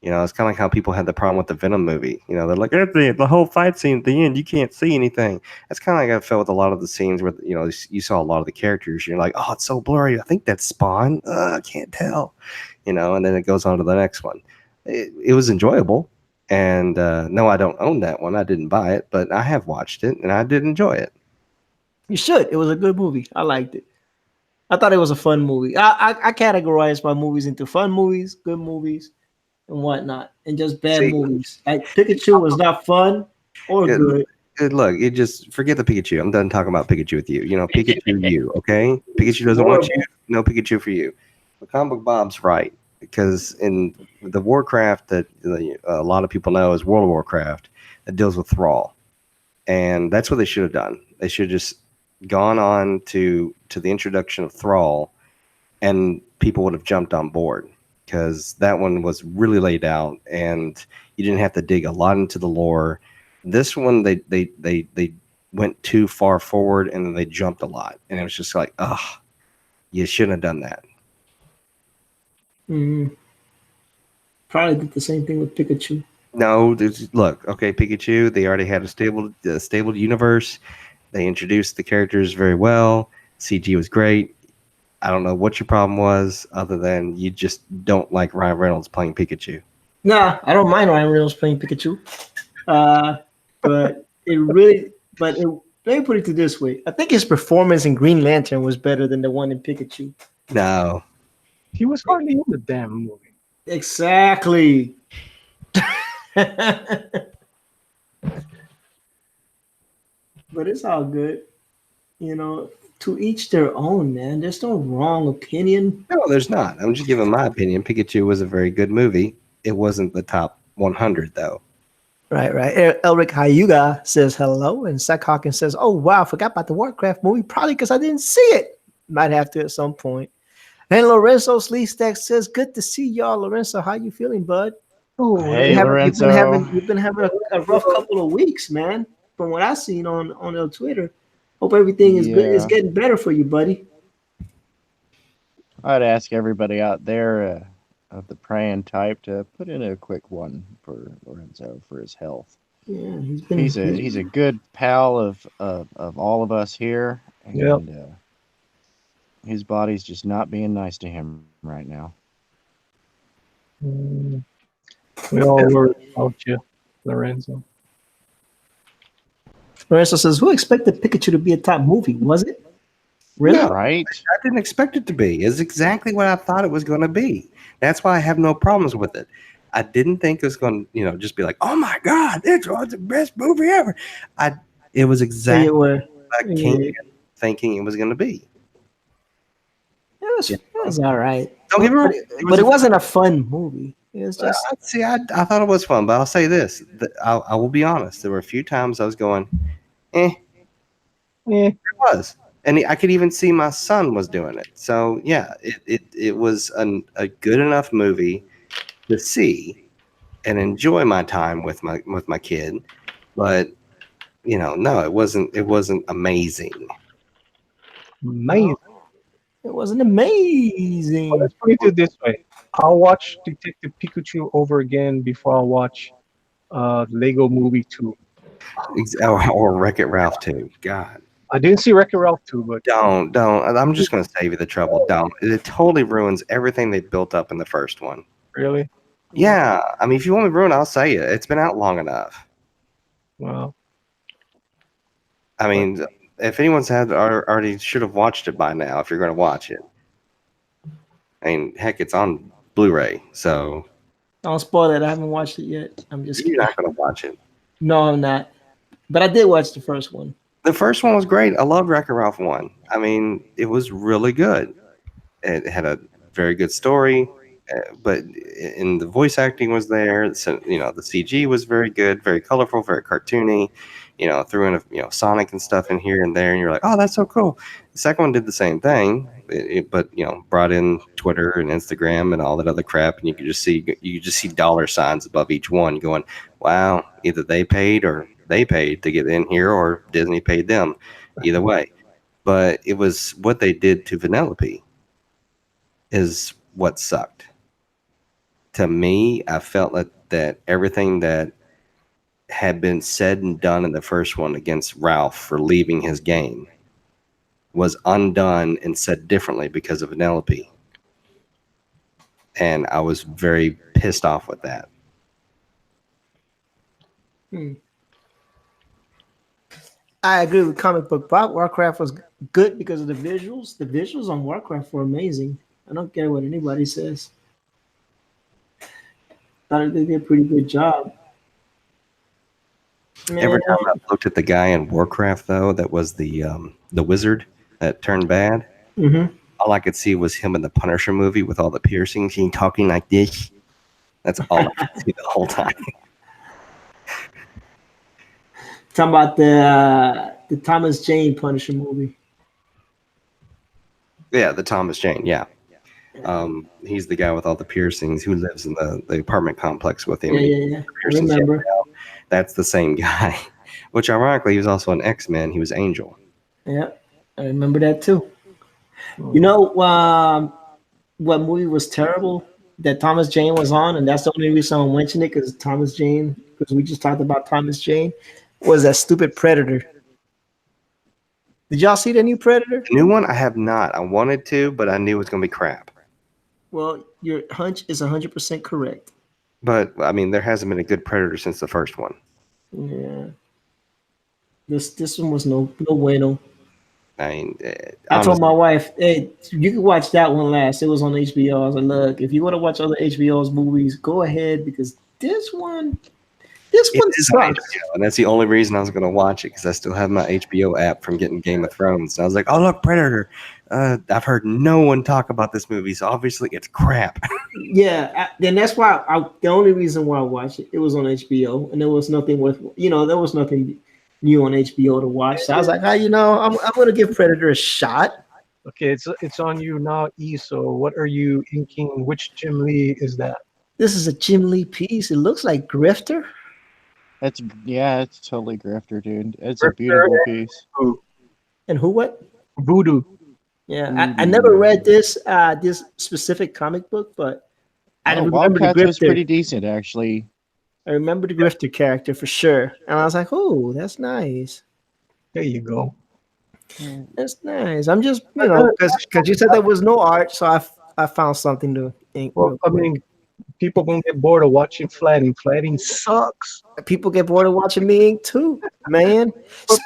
[SPEAKER 3] It's kind of like how people had the problem with the Venom movie. They're like, at the whole fight scene at the end, you can't see anything. That's kind of like I felt with a lot of the scenes where you saw a lot of the characters. You're like, oh, it's so blurry. I think that's Spawn. I can't tell. And then it goes on to the next one. It was enjoyable. And no, I don't own that one. I didn't buy it, but I have watched it, and I did enjoy it.
[SPEAKER 4] You should. It was a good movie. I liked it. I thought it was a fun movie. I categorize my movies into fun movies, good movies, and whatnot, and just bad
[SPEAKER 3] See-
[SPEAKER 4] movies. Like Pikachu was not fun or
[SPEAKER 3] Yeah,
[SPEAKER 4] good.
[SPEAKER 3] Look, it just forget the Pikachu. I'm done talking about Pikachu with you. Pikachu, you okay? Pikachu doesn't want you. No Pikachu for you. But Comic Book Bob's right, because in the Warcraft that a lot of people know is World of Warcraft that deals with Thrall, and that's what they should have done. They should have just gone on to the introduction of Thrall, and people would have jumped on board, because that one was really laid out, and you didn't have to dig a lot into the lore. This one, they went too far forward, and then they jumped a lot, and it was just like, ugh, you shouldn't have done that.
[SPEAKER 4] Mhm. Probably did the same thing with Pikachu.
[SPEAKER 3] No, look, okay, Pikachu. They already had a stable universe. They introduced the characters very well. CG was great. I don't know what your problem was, other than you just don't like Ryan Reynolds playing Pikachu.
[SPEAKER 4] Nah, I don't mind Ryan Reynolds playing Pikachu. Uh, but it really, but it, let me put it to this way. I think his performance in Green Lantern was better than the one in Pikachu.
[SPEAKER 3] No,
[SPEAKER 1] He was hardly in the damn movie.
[SPEAKER 4] Exactly. But it's all good. You know, to each their own, man. There's no wrong opinion.
[SPEAKER 3] no, there's not. I'm just giving my opinion. Pikachu was a very good movie. It wasn't the top 100 though.
[SPEAKER 4] Right, right. Elric Hyuga says hello, and Zach Hawkins says, "Oh wow, I forgot about the Warcraft movie. Probably because I didn't see it. Might have to at some point." And Lorenzo Sleestack says, "Good to see y'all, Lorenzo. How you feeling, bud?
[SPEAKER 1] Oh,
[SPEAKER 2] Hey,
[SPEAKER 4] You've been having
[SPEAKER 2] Lorenzo.
[SPEAKER 4] you've been having a rough couple of weeks, man. From what I've seen on El Twitter. Hope everything is good. It's
[SPEAKER 2] Yeah,
[SPEAKER 4] getting better for you, buddy.
[SPEAKER 2] I'd ask everybody out there of the praying type to put in a quick one for Lorenzo for his health.
[SPEAKER 4] Yeah,
[SPEAKER 2] He's a good pal of all of us here,
[SPEAKER 1] yep.
[SPEAKER 2] and his body's just not being nice to him right now.
[SPEAKER 1] Mm, we all worry about you, Lorenzo.
[SPEAKER 4] Lorenzo says, "Who expected Pikachu to be a top movie? Was it really?"
[SPEAKER 3] No,
[SPEAKER 2] Right?
[SPEAKER 3] I didn't expect it to be. It's exactly what I thought it was going to be. That's why I have no problems with it. I didn't think it was going to, just be like, oh my God, this was the best movie ever. I It was
[SPEAKER 4] So you
[SPEAKER 3] exactly
[SPEAKER 4] were.
[SPEAKER 3] what I came in thinking it was going to be.
[SPEAKER 4] It was all right.
[SPEAKER 3] Don't get me wrong.
[SPEAKER 4] But it wasn't a fun movie. It was just
[SPEAKER 3] See, I thought it was fun, but I'll say this. I will be honest. There were a few times I was going, eh,
[SPEAKER 1] Eh,
[SPEAKER 3] it was. And I could even see my son was doing it. So, yeah, it was a good enough movie to see and enjoy my time with my kid. But, no, it wasn't amazing.
[SPEAKER 1] amazing.
[SPEAKER 4] it wasn't
[SPEAKER 1] Well,
[SPEAKER 4] amazing.
[SPEAKER 1] let's put it this way. I'll watch Detective Pikachu over again before I watch Lego Movie 2.
[SPEAKER 3] Or Wreck-It Ralph too. God.
[SPEAKER 1] I didn't see Wreck-It Ralph 2, but
[SPEAKER 3] Don't. I'm just going to save you the trouble. Don't. It totally ruins everything they built up in the first one.
[SPEAKER 1] really?
[SPEAKER 3] Yeah. I mean, if you want me to ruin it, I'll say it. It's been out long enough.
[SPEAKER 1] Well,
[SPEAKER 3] I mean, if anyone's already should have watched it by now, if you're going to watch it. I mean, heck, it's on Blu-ray, so
[SPEAKER 4] Don't spoil it. I haven't watched it yet. I'm just
[SPEAKER 3] you're
[SPEAKER 4] kidding.
[SPEAKER 3] not going to watch it.
[SPEAKER 4] No, I'm not. But I did watch the first one.
[SPEAKER 3] The first one was great. I loved Wreck-It Ralph 1. I mean, it was really good. It had a very good story, but in the voice acting was there. So, the CG was very good, very colorful, very cartoony. Threw in Sonic and stuff in here and there, and you're like, oh, that's so cool. The second one did the same thing, but brought in Twitter and Instagram and all that other crap, and you could just see dollar signs above each one, going, wow, either they paid to get in here, or Disney paid them. Either way, but it was what they did to Vanellope is what sucked. To me, I felt that everything that had been said and done in the first one against Ralph for leaving his game was undone and said differently because of Vanellope. And I was very pissed off with that.
[SPEAKER 4] I agree with comic book Bob. Warcraft was good because of the visuals. The visuals on Warcraft were amazing. I don't care what anybody says. Thought they did a pretty good job.
[SPEAKER 3] Every
[SPEAKER 4] Man,
[SPEAKER 3] time I looked at the guy in Warcraft, though, that was the wizard that turned bad, all I could see was him in the Punisher movie with all the piercings and talking like this. That's all I could see the whole time.
[SPEAKER 4] talking about the Thomas Jane Punisher movie.
[SPEAKER 3] Yeah, the Thomas Jane, yeah. He's the guy with all the piercings who lives in the apartment complex with him.
[SPEAKER 4] Yeah. I remember.
[SPEAKER 3] That's the same guy. Which, ironically, he was also an X-Men. He was Angel.
[SPEAKER 4] Yeah, I remember that too. You know what movie was terrible? that Thomas Jane was on, and that's the only reason I'm mentioning it because Thomas Jane, because we just talked about Thomas Jane, was that stupid Predator. Did y'all see the new Predator?
[SPEAKER 3] The new one, I have not. I wanted to, but I knew it was going to be crap.
[SPEAKER 4] Well, your hunch is 100% correct.
[SPEAKER 3] But I mean, there hasn't been a good Predator since the first one.
[SPEAKER 4] Yeah, this one was no bueno.
[SPEAKER 3] I mean,
[SPEAKER 4] I told
[SPEAKER 3] honestly,
[SPEAKER 4] my wife, "Hey, you can watch that one last. It was on HBO." I was like, "Look, if you want to watch other HBO's movies, go ahead because this
[SPEAKER 3] it
[SPEAKER 4] one
[SPEAKER 3] is on
[SPEAKER 4] sucks."
[SPEAKER 3] HBO, and that's the only reason I was going to watch it because I still have my HBO app from getting Game of Thrones. And I was like, "Oh look, Predator." I've heard no one talk about this movie, so obviously it's crap.
[SPEAKER 4] Yeah, then that's why the only reason why I watched it, it was on HBO, and there was nothing there was nothing new on HBO to watch. So I was like, I'm gonna give Predator a shot.
[SPEAKER 1] Okay, it's on you now, E. So what are you inking? Which Jim Lee is that?
[SPEAKER 4] This is a Jim Lee piece. It looks like Grifter.
[SPEAKER 2] It's totally grifter, dude. It's a
[SPEAKER 1] Grifter
[SPEAKER 2] beautiful piece.
[SPEAKER 4] And who what?
[SPEAKER 1] Voodoo.
[SPEAKER 4] Yeah, I never read this specific comic book, but I
[SPEAKER 2] Oh,
[SPEAKER 4] remember the
[SPEAKER 2] Wildcats was pretty
[SPEAKER 4] Grifter.
[SPEAKER 2] decent, actually.
[SPEAKER 4] I remember the Grifter character for sure, and I was like, "Oh, that's nice.
[SPEAKER 1] There you go.
[SPEAKER 4] That's nice." I'm just because you said there was no art, so I found something to ink
[SPEAKER 1] Well,
[SPEAKER 4] real
[SPEAKER 1] I
[SPEAKER 4] quick.
[SPEAKER 1] mean, people gonna get bored of watching flatting. Flatting sucks.
[SPEAKER 4] People get bored of watching me ink too, man.
[SPEAKER 1] But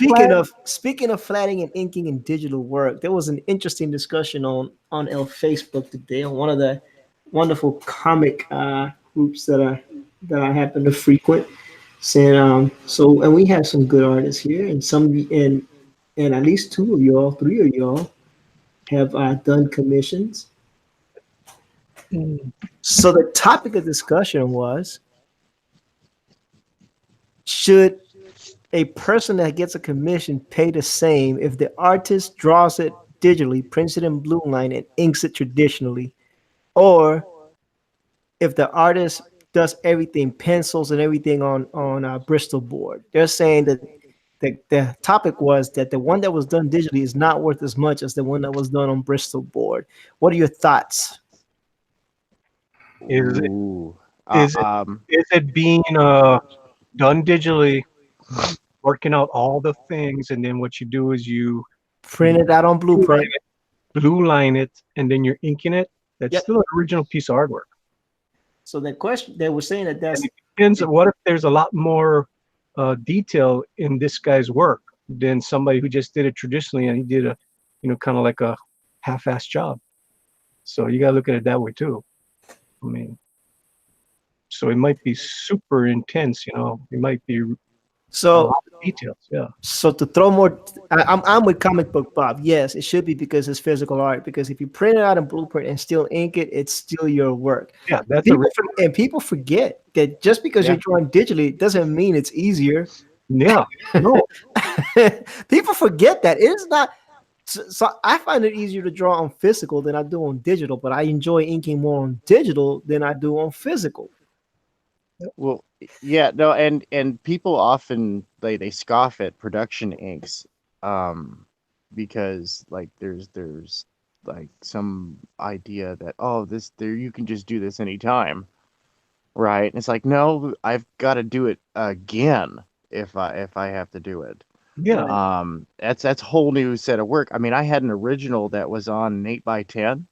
[SPEAKER 4] Speaking of flatting and inking in digital work, there was an interesting discussion on El Facebook today on one of the wonderful comic groups that I happen to frequent. Saying and we have some good artists here, and at least two of y'all, three of y'all have done commissions.
[SPEAKER 1] Mm,
[SPEAKER 4] So the topic of discussion was: should a person that gets a commission pay the same if the artist draws it digitally, prints it in blue line, and inks it traditionally, or if the artist does everything, pencils and everything on a Bristol board? They're saying that the topic was that the one that was done digitally is not worth as much as the one that was done on Bristol board. What are your thoughts?
[SPEAKER 1] Is it
[SPEAKER 2] Ooh.
[SPEAKER 1] is it is it being done digitally, working out all the things, and then what you do is
[SPEAKER 4] Print
[SPEAKER 1] you
[SPEAKER 4] it out on
[SPEAKER 1] blue line
[SPEAKER 4] Blueprint.
[SPEAKER 1] it, blue line it, and then you're inking it. That's
[SPEAKER 4] Yep.
[SPEAKER 1] still an original piece of artwork.
[SPEAKER 4] So the question they were saying that
[SPEAKER 1] And
[SPEAKER 4] that's
[SPEAKER 1] it depends on what if there's a lot more detail in this guy's work than somebody who just did it traditionally and he did a, kind of like a half-assed job. So you gotta look at it that way too. I mean, so it might be super intense, It might be a
[SPEAKER 4] so
[SPEAKER 1] lot of details. Yeah.
[SPEAKER 4] So to throw more, I'm with comic book Bob. Yes, it should be because it's physical art. Because if you print it out in Blueprint and still ink it, it's still your work.
[SPEAKER 1] Yeah, that's a
[SPEAKER 4] And people forget that just because
[SPEAKER 2] Yeah.
[SPEAKER 4] you're drawing digitally doesn't mean it's easier.
[SPEAKER 1] yeah. No.
[SPEAKER 4] People forget that it is not. So I find it easier to draw on physical than I do on digital, but I enjoy inking more on digital than I do on physical.
[SPEAKER 2] Well, yeah, no, and people often they scoff at production inks, um, because like there's like some idea that this there you can just do this anytime, right? And it's like no, I've got to do it again if I have to do it.
[SPEAKER 1] Yeah.
[SPEAKER 2] That's a whole new set of work. I mean, I had an original that was on an 8x10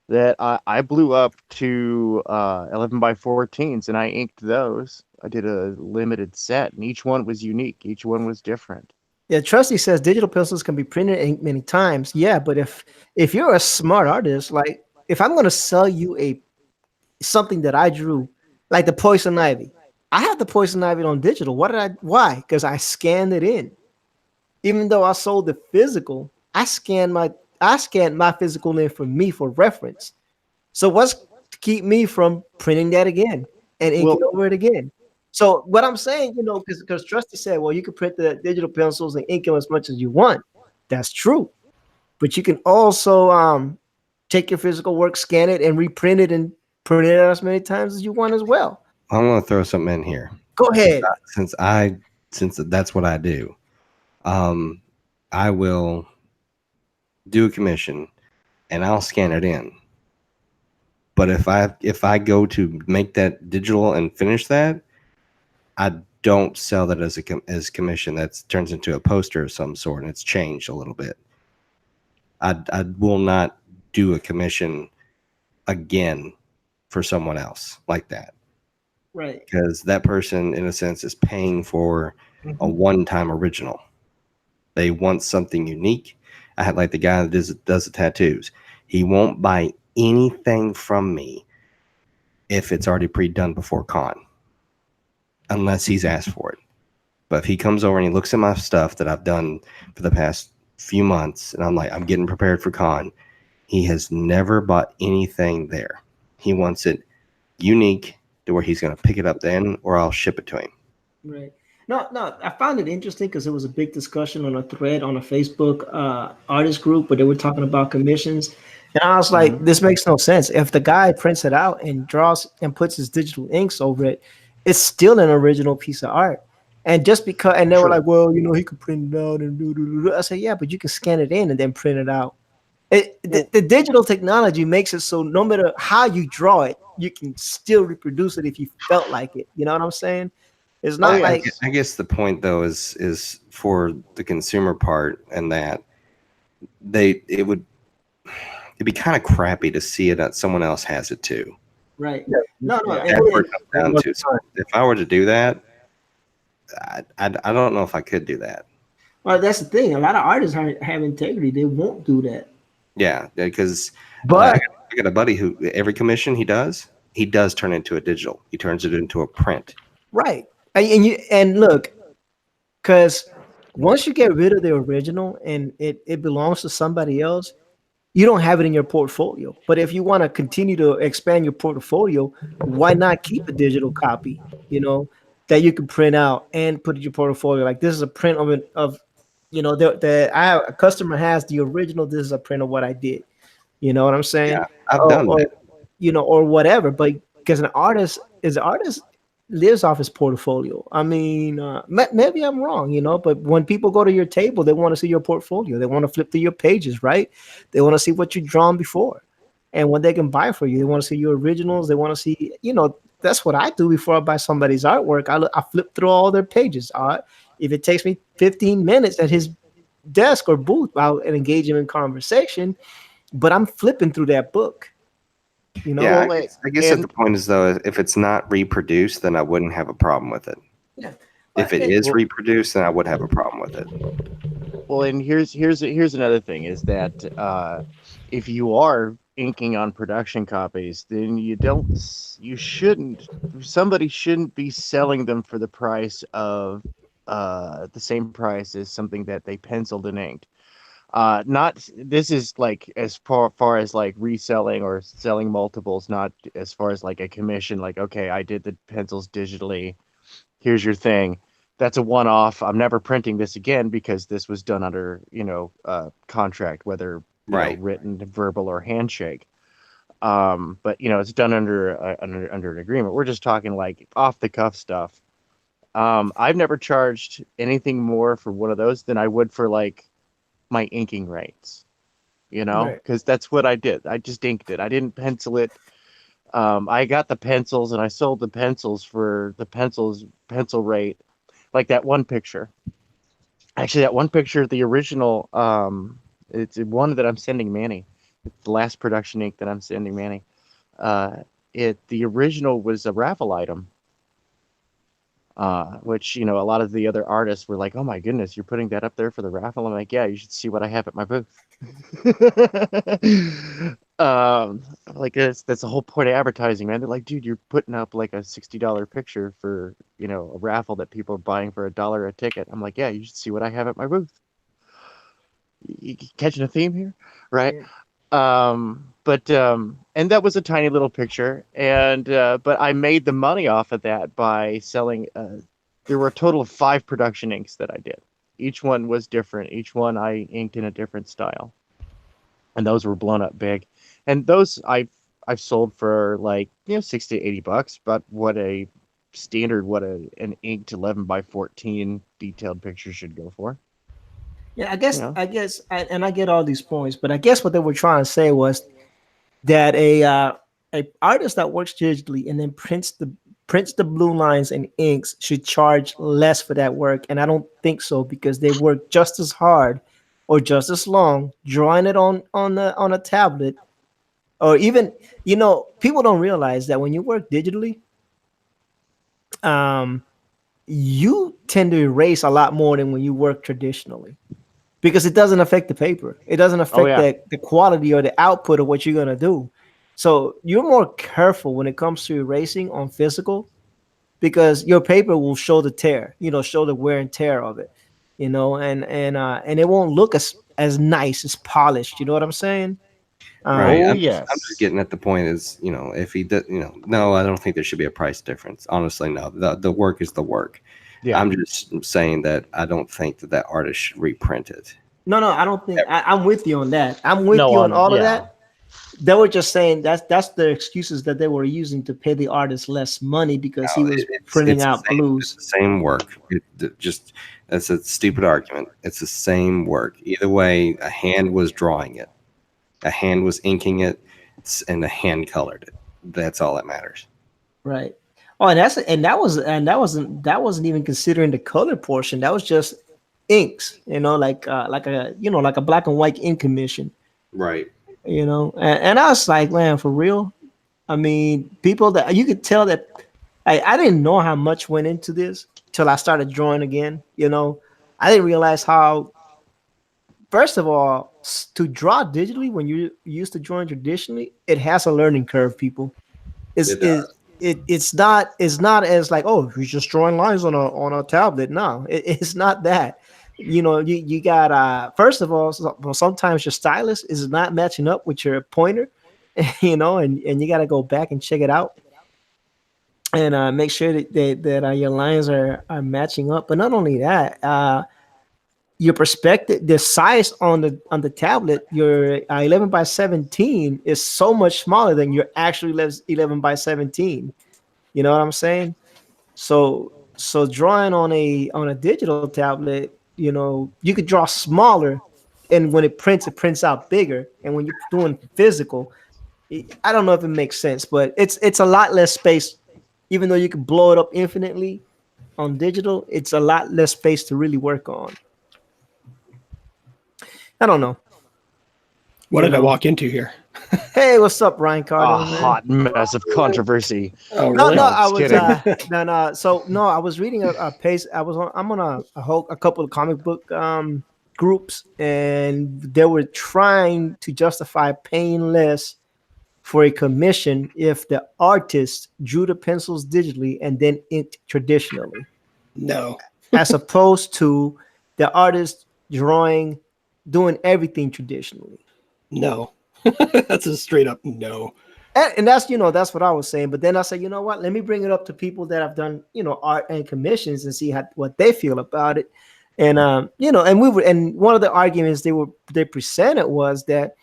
[SPEAKER 2] that I blew up to 11x14s and I inked those. I did a limited set and each one was unique. Each one was different.
[SPEAKER 4] Yeah, Trusty says digital pencils can be printed and inked many times. Yeah, but if you're a smart artist, like if I'm gonna sell you something that I drew, like the poison ivy, I have the poison ivy on digital. Why? Because I scanned it in. Even though I sold the physical, I scanned my physical in for me for reference. So what's to keep me from printing that again and inking over it again? So what I'm saying, because Trusty said, well, you can print the digital pencils and ink them as much as you want. That's true. But you can also take your physical work, scan it, and reprint it and print it out as many times as you want as well.
[SPEAKER 3] I'm going to throw something in here.
[SPEAKER 4] Go ahead.
[SPEAKER 3] Since that's what I do, I will do a commission and I'll scan it in. But if I go to make that digital and finish that, I don't sell that as commission. That turns into a poster of some sort, and it's changed a little bit. I will not do a commission again for someone else like that,
[SPEAKER 4] Right.
[SPEAKER 3] because that person, in a sense, is paying for a one-time original. They want something unique. I had like the guy that does the tattoos. He won't buy anything from me if it's already pre-done before con, unless he's asked for it. But if he comes over and he looks at my stuff that I've done for the past few months, and I'm like, I'm getting prepared for con, he has never bought anything there. He wants it unique to where he's going to pick it up then, or I'll ship it to him.
[SPEAKER 4] Right. No, no, I found it interesting because it was a big discussion on a thread on a Facebook artist group where they were talking about commissions. And I was like, this makes no sense. If the guy prints it out and draws and puts his digital inks over it, it's still an original piece of art. And just because, and they were like, well, he could print it out and do. I said, yeah, but you can scan it in and then print it out. The digital technology makes it so no matter how you draw it, you can still reproduce it if you felt like it. You know what I'm saying? It's not like
[SPEAKER 3] I guess the point though is for the consumer part, and that it'd be kind of crappy to see it that someone else has it too.
[SPEAKER 4] right.
[SPEAKER 1] Yeah.
[SPEAKER 4] No, no.
[SPEAKER 1] Yeah.
[SPEAKER 4] And,
[SPEAKER 3] That's where
[SPEAKER 4] and,
[SPEAKER 3] it comes down to. So if I were to do that, I don't know if I could do that.
[SPEAKER 4] well, that's the thing. A lot of artists have integrity. They won't do that.
[SPEAKER 3] Yeah, because
[SPEAKER 4] But
[SPEAKER 3] I got a buddy who every commission he does turn into a digital. He turns it into a print.
[SPEAKER 4] right. And look, because once you get rid of the original and it belongs to somebody else, you don't have it in your portfolio. But if you want to continue to expand your portfolio, why not keep a digital copy, that you can print out and put in your portfolio? Like this is a print of a customer has the original. This is a print of what I did. You know what I'm saying?
[SPEAKER 3] Yeah, I've done
[SPEAKER 4] Or,
[SPEAKER 3] that.
[SPEAKER 4] or whatever. But because an artist lives off his portfolio. I mean, maybe I'm wrong, but when people go to your table, they want to see your portfolio. They want to flip through your pages, right? They want to see what you've drawn before. And when they can buy for you, they want to see your originals. They want to see, that's what I do before I buy somebody's artwork. I flip through all their pages. If it takes me 15 minutes at his desk or booth, I'll engage him in conversation, but I'm flipping through that book.
[SPEAKER 3] Yeah, I guess that the point is though, if it's not reproduced, then I wouldn't have a problem with it.
[SPEAKER 4] Yeah.
[SPEAKER 3] If it is reproduced, then I would have a problem with it.
[SPEAKER 2] Well, and here's another thing is that if you are inking on production copies, then somebody shouldn't be selling them for the price of the same price as something that they penciled and inked. Not this is like as far as like reselling or selling multiples, not as far as like a commission, like, okay, I did the pencils digitally, here's your thing. That's a one-off. I'm never printing this again because this was done under contract, whether written, verbal, or handshake. But it's done under an agreement. We're just talking like off the cuff stuff. I've never charged anything more for one of those than I would for like my inking rates, because that's what I did. I just inked it. I didn't pencil it. I got the pencils and I sold the pencils for the pencil rate. Like that one picture. Actually, that one picture, the original, it's one that I'm sending Manny. It's the last production ink that I'm sending Manny. The original was a raffle item. Which, a lot of the other artists were like, oh my goodness, you're putting that up there for the raffle? I'm like, yeah, you should see what I have at my booth. Like that's the whole point of advertising, man. They're like, dude, you're putting up like a $60 picture for, a raffle that people are buying for $1 a ticket. I'm like, yeah, you should see what I have at my booth. You catching a theme here, right? Yeah. And that was a tiny little picture, and but I made the money off of that by selling. There were a total of 5 production inks that I did. Each one was different. Each one I inked in a different style, and those were blown up big. And those I've sold for like $60 to $80, but what an inked 11x14 detailed picture should go for.
[SPEAKER 4] Yeah, I guess, and I get all these points, but I guess what they were trying to say was that a artist that works digitally and then prints the blue lines and inks should charge less for that work, and I don't think so because they work just as hard or just as long drawing it on a tablet, or even, people don't realize that when you work digitally, um you tend to erase a lot more than when you work traditionally, because it doesn't affect the paper. It doesn't
[SPEAKER 2] Oh
[SPEAKER 4] affect
[SPEAKER 2] yeah.
[SPEAKER 4] the quality or the output of what you're gonna do. So you're more careful when it comes to erasing on physical, because your paper will show the tear, show the wear and tear of it, and it won't look as nice, as polished. You know what I'm saying?
[SPEAKER 3] Right.
[SPEAKER 4] Um,
[SPEAKER 2] Oh
[SPEAKER 3] I'm just
[SPEAKER 2] yes.
[SPEAKER 3] getting at the point is, if he did, no, I don't think there should be a price difference. Honestly, no. The work is the work.
[SPEAKER 2] Yeah.
[SPEAKER 3] I'm just saying that I don't think that artist should reprint it.
[SPEAKER 4] no, I don't think
[SPEAKER 3] Ever.
[SPEAKER 4] I'm with you on that. I'm with
[SPEAKER 2] No,
[SPEAKER 4] you on
[SPEAKER 2] on
[SPEAKER 4] all of
[SPEAKER 2] yeah.
[SPEAKER 4] that. They were just saying that's the excuses that they were using to pay the artist less money because he
[SPEAKER 3] No,
[SPEAKER 4] was
[SPEAKER 3] it's
[SPEAKER 4] printing
[SPEAKER 3] it's the
[SPEAKER 4] out
[SPEAKER 3] same. It's
[SPEAKER 4] blues.
[SPEAKER 3] the same work. Just that's a stupid argument. It's the same work. Either way, a hand was drawing it, a hand was inking it, and a hand colored it. That's all that matters.
[SPEAKER 4] Right. Oh, and that wasn't even considering the color portion. That was just inks, like a black and white ink commission.
[SPEAKER 3] Right.
[SPEAKER 4] And I was like, man, for real. I mean, people that you could tell that I didn't know how much went into this till I started drawing again. I didn't realize how. First of all, to draw digitally when you're used to drawing traditionally, it has a learning curve. People, is
[SPEAKER 3] It
[SPEAKER 4] is
[SPEAKER 3] does.
[SPEAKER 4] it's not as like, oh, you're just drawing lines on a tablet. No, it's not that. You got first of all, well, sometimes your stylus is not matching up with your pointer, and you got to go back and check it out and make sure that your lines are matching up. But not only that, your perspective, the size on the tablet, your 11 by 17 is so much smaller than your actual 11 by 17. You know what I'm saying? So drawing on a digital tablet, you could draw smaller, and when it prints out bigger. And when you're doing physical, I don't know if it makes sense, but it's a lot less space. Even though you can blow it up infinitely on digital, it's a lot less space to really work on. I don't know.
[SPEAKER 6] What
[SPEAKER 4] You
[SPEAKER 6] did I
[SPEAKER 4] know.
[SPEAKER 6] walk into here?
[SPEAKER 4] Hey, what's up, Ryan
[SPEAKER 2] A
[SPEAKER 4] Cardone, man?
[SPEAKER 2] hot mess of controversy.
[SPEAKER 6] Oh,
[SPEAKER 4] No,
[SPEAKER 6] really?
[SPEAKER 4] no,
[SPEAKER 2] No,
[SPEAKER 4] I
[SPEAKER 2] just
[SPEAKER 4] was
[SPEAKER 2] kidding.
[SPEAKER 4] no. So no, I was reading a page. I'm on a couple of comic book groups, and they were trying to justify paying less for a commission if the artist drew the pencils digitally and then inked traditionally,
[SPEAKER 6] No,
[SPEAKER 4] as opposed to the artist doing everything traditionally.
[SPEAKER 6] no. That's a straight up no.
[SPEAKER 4] And that's what I was saying. But then I said, you know what? Let me bring it up to people that have done art and commissions and see what they feel about it. And and one of the arguments they presented was that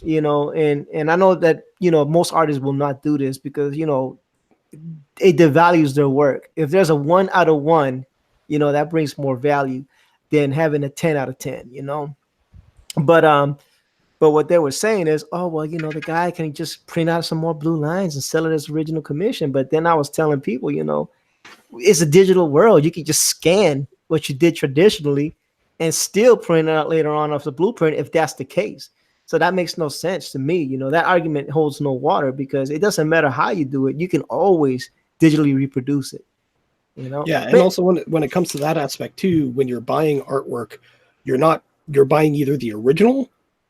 [SPEAKER 4] and I know that most artists will not do this because it devalues their work. If there's a 1 out of 1, that brings more value than having a 10 out of 10. But what they were saying is, oh, well, the guy can just print out some more blue lines and sell it as original commission. But then I was telling people, it's a digital world. You can just scan what you did traditionally and still print it out later on off the blueprint if that's the case. So that makes no sense to me. That argument holds no water because it doesn't matter how you do it. You can always digitally reproduce it.
[SPEAKER 6] Yeah, and
[SPEAKER 4] But
[SPEAKER 6] also when it comes to that aspect too, when you're buying artwork, you're buying either the original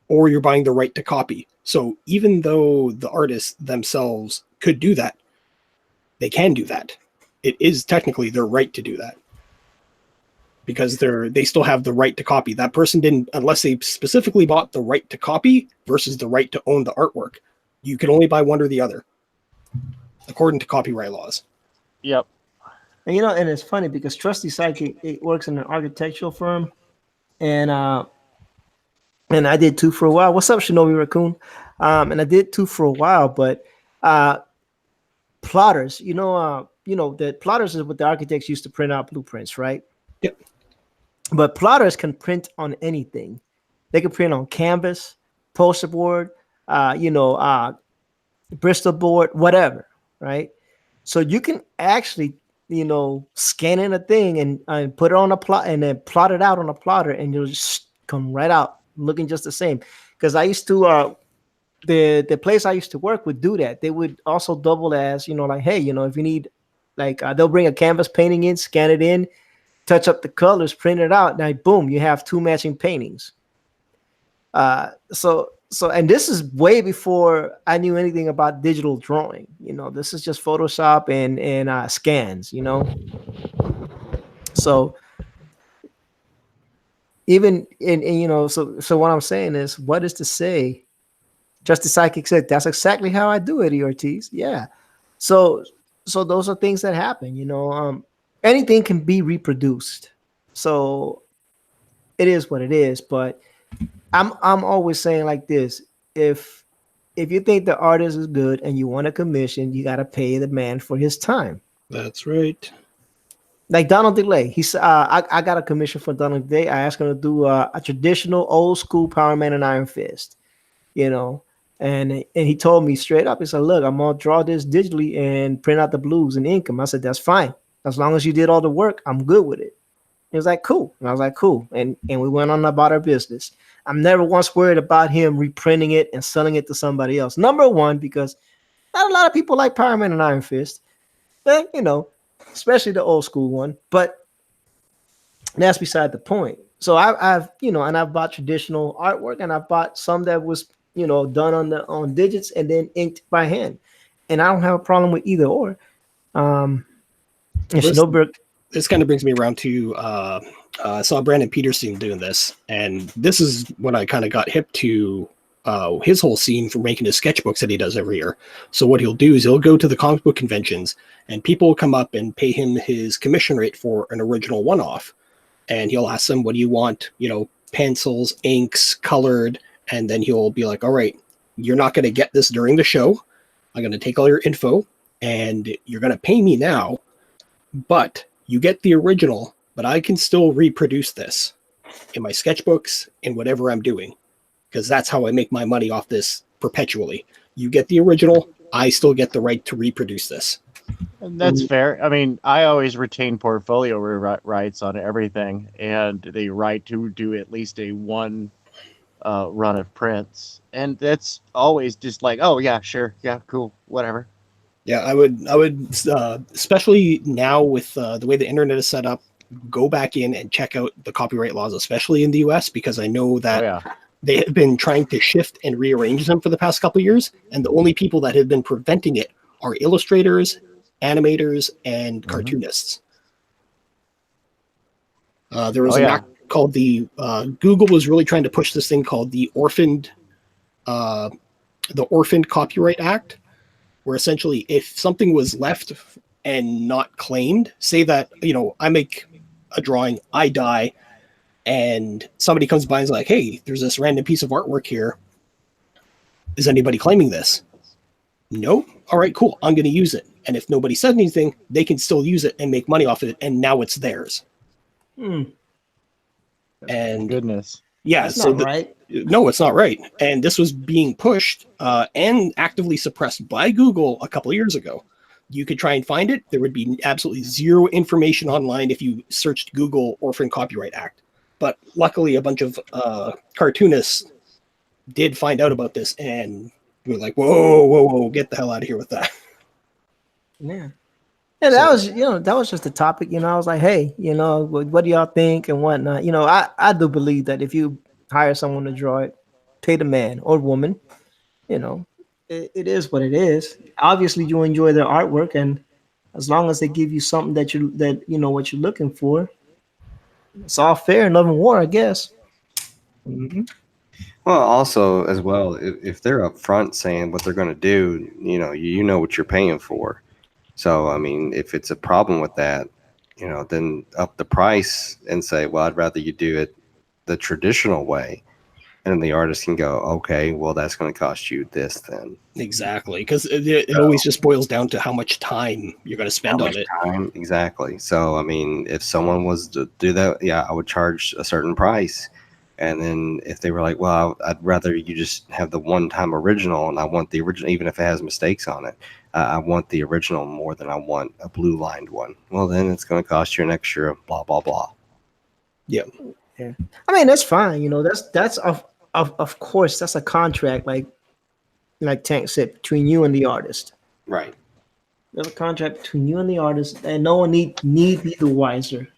[SPEAKER 6] or you're buying the right to copy. So even though the artists themselves could do that, they can do that. It is technically their right to do that because they still have the right to copy. That person didn't, unless they specifically bought the right to copy versus the right to own the artwork. You can only buy one or the other according to copyright laws.
[SPEAKER 2] Yep.
[SPEAKER 4] and it's funny because Trusty Psychic, it works in an architectural firm, and I did too for a while. What's up, Shinobi Raccoon? And I did too for a while, but uh, plotters, the plotters is what the architects used to print out blueprints, right?
[SPEAKER 6] Yep.
[SPEAKER 4] But plotters can print on anything. They can print on canvas, poster board, Bristol board, whatever, right? So you can actually, scan in a thing and put it on a plot and then plot it out on a plotter, and you'll just come right out looking just the same. Because I used to, the place I used to work would do that. They would also double as, like, hey, if you need, like, they'll bring a canvas painting in, scan it in, touch up the colors, print it out. Now, boom, you have 2 matching paintings. So, and this is way before I knew anything about digital drawing. This is just Photoshop and scans. So even in so what I'm saying is, what is to say? Just the Psychic said, that's exactly how I do it, Ortiz. Yeah. So those are things that happen. Anything can be reproduced. So it is what it is. But I'm always saying like this: if you think the artist is good and you want a commission, you got to pay the man for his time.
[SPEAKER 6] That's right.
[SPEAKER 4] Like Donald DeLay, I got a commission for Donald DeLay. I asked him to do a traditional old school Power Man and Iron Fist, and he told me straight up. He said, "Look, I'm gonna draw this digitally and print out the blues and ink them." I said, "That's fine, as long as you did all the work. I'm good with it." He was like, "Cool," and I was like, "Cool," and we went on about our business. I'm never once worried about him reprinting it and selling it to somebody else. Number one, because not a lot of people like Power Man and Iron Fist, but especially the old school one. But that's beside the point. So I've and I've bought traditional artwork, and I've bought some that was done on digits and then inked by hand, and I don't have a problem with either or.
[SPEAKER 6] This kind of brings me around to I saw Brandon Peterson doing this, and this is when I kind of got hip to his whole scene for making his sketchbooks that he does every year. So what he'll do is he'll go to the comic book conventions, and people will come up and pay him his commission rate for an original one-off. And he'll ask them, what do you want? Pencils, inks, colored. And then he'll be like, all right, you're not going to get this during the show. I'm going to take all your info and you're going to pay me now, but you get the original, but I can still reproduce this in my sketchbooks, in whatever I'm doing, because that's how I make my money off this perpetually. You get the original, I still get the right to reproduce this.
[SPEAKER 2] That's fair. I mean, I always retain portfolio rights on everything, and the right to do at least a one run of prints, and that's always just like, oh yeah, sure, yeah, cool, whatever.
[SPEAKER 6] Yeah, I would, especially now with the way the internet is set up, go back in and check out the copyright laws, especially in the US, because I know that they have been trying to shift and rearrange them for the past couple of years, and the only people that have been preventing it are illustrators, animators, and cartoonists. There was an act called the Google was really trying to push this thing called the Orphaned Copyright Act, where essentially if something was left and not claimed, say that I make a drawing, I die, and somebody comes by and is like, hey, there's this random piece of artwork here, is anybody claiming this? Nope. All right, cool, I'm going to use it. And if nobody said anything, they can still use it and make money off of it, and now it's theirs. And
[SPEAKER 2] goodness,
[SPEAKER 6] yeah,
[SPEAKER 4] that's not right.
[SPEAKER 6] No, it's not right. And this was being pushed and actively suppressed by Google a couple of years ago. You could try and find it. There would be absolutely zero information online if you searched Google Orphan Copyright Act. But luckily, a bunch of cartoonists did find out about this, and we were like, whoa, get the hell out of here with that.
[SPEAKER 4] Yeah. And that was just the topic. I was like, hey, what do y'all think and whatnot? I do believe that if you hire someone to draw it, pay the man or woman, it is what it is. Obviously you enjoy their artwork, and as long as they give you something that what you're looking for, it's all fair in love and war, I guess.
[SPEAKER 6] Mm-hmm.
[SPEAKER 3] Well, also as well, if they're upfront saying what they're going to do, you know what you're paying for. So, I mean, if it's a problem with that, then up the price and say, well, I'd rather you do it the traditional way. And then the artist can go, okay, well, that's going to cost you this then.
[SPEAKER 6] Exactly. Because it always just boils down to how much time you're going to spend on it.
[SPEAKER 3] Time, exactly. So, I mean, if someone was to do that, yeah, I would charge a certain price. And then if they were like, well, I'd rather you just have the one-time original, and I want the original, even if it has mistakes on it, I want the original more than I want a blue-lined one. Well, then it's going to cost you an extra blah, blah, blah.
[SPEAKER 6] Yeah.
[SPEAKER 4] Yeah. I mean, that's fine. You know, that's of course that's a contract, like Tank said, between you and the artist.
[SPEAKER 3] Right.
[SPEAKER 4] There's a contract between you and the artist, and no one need be the wiser.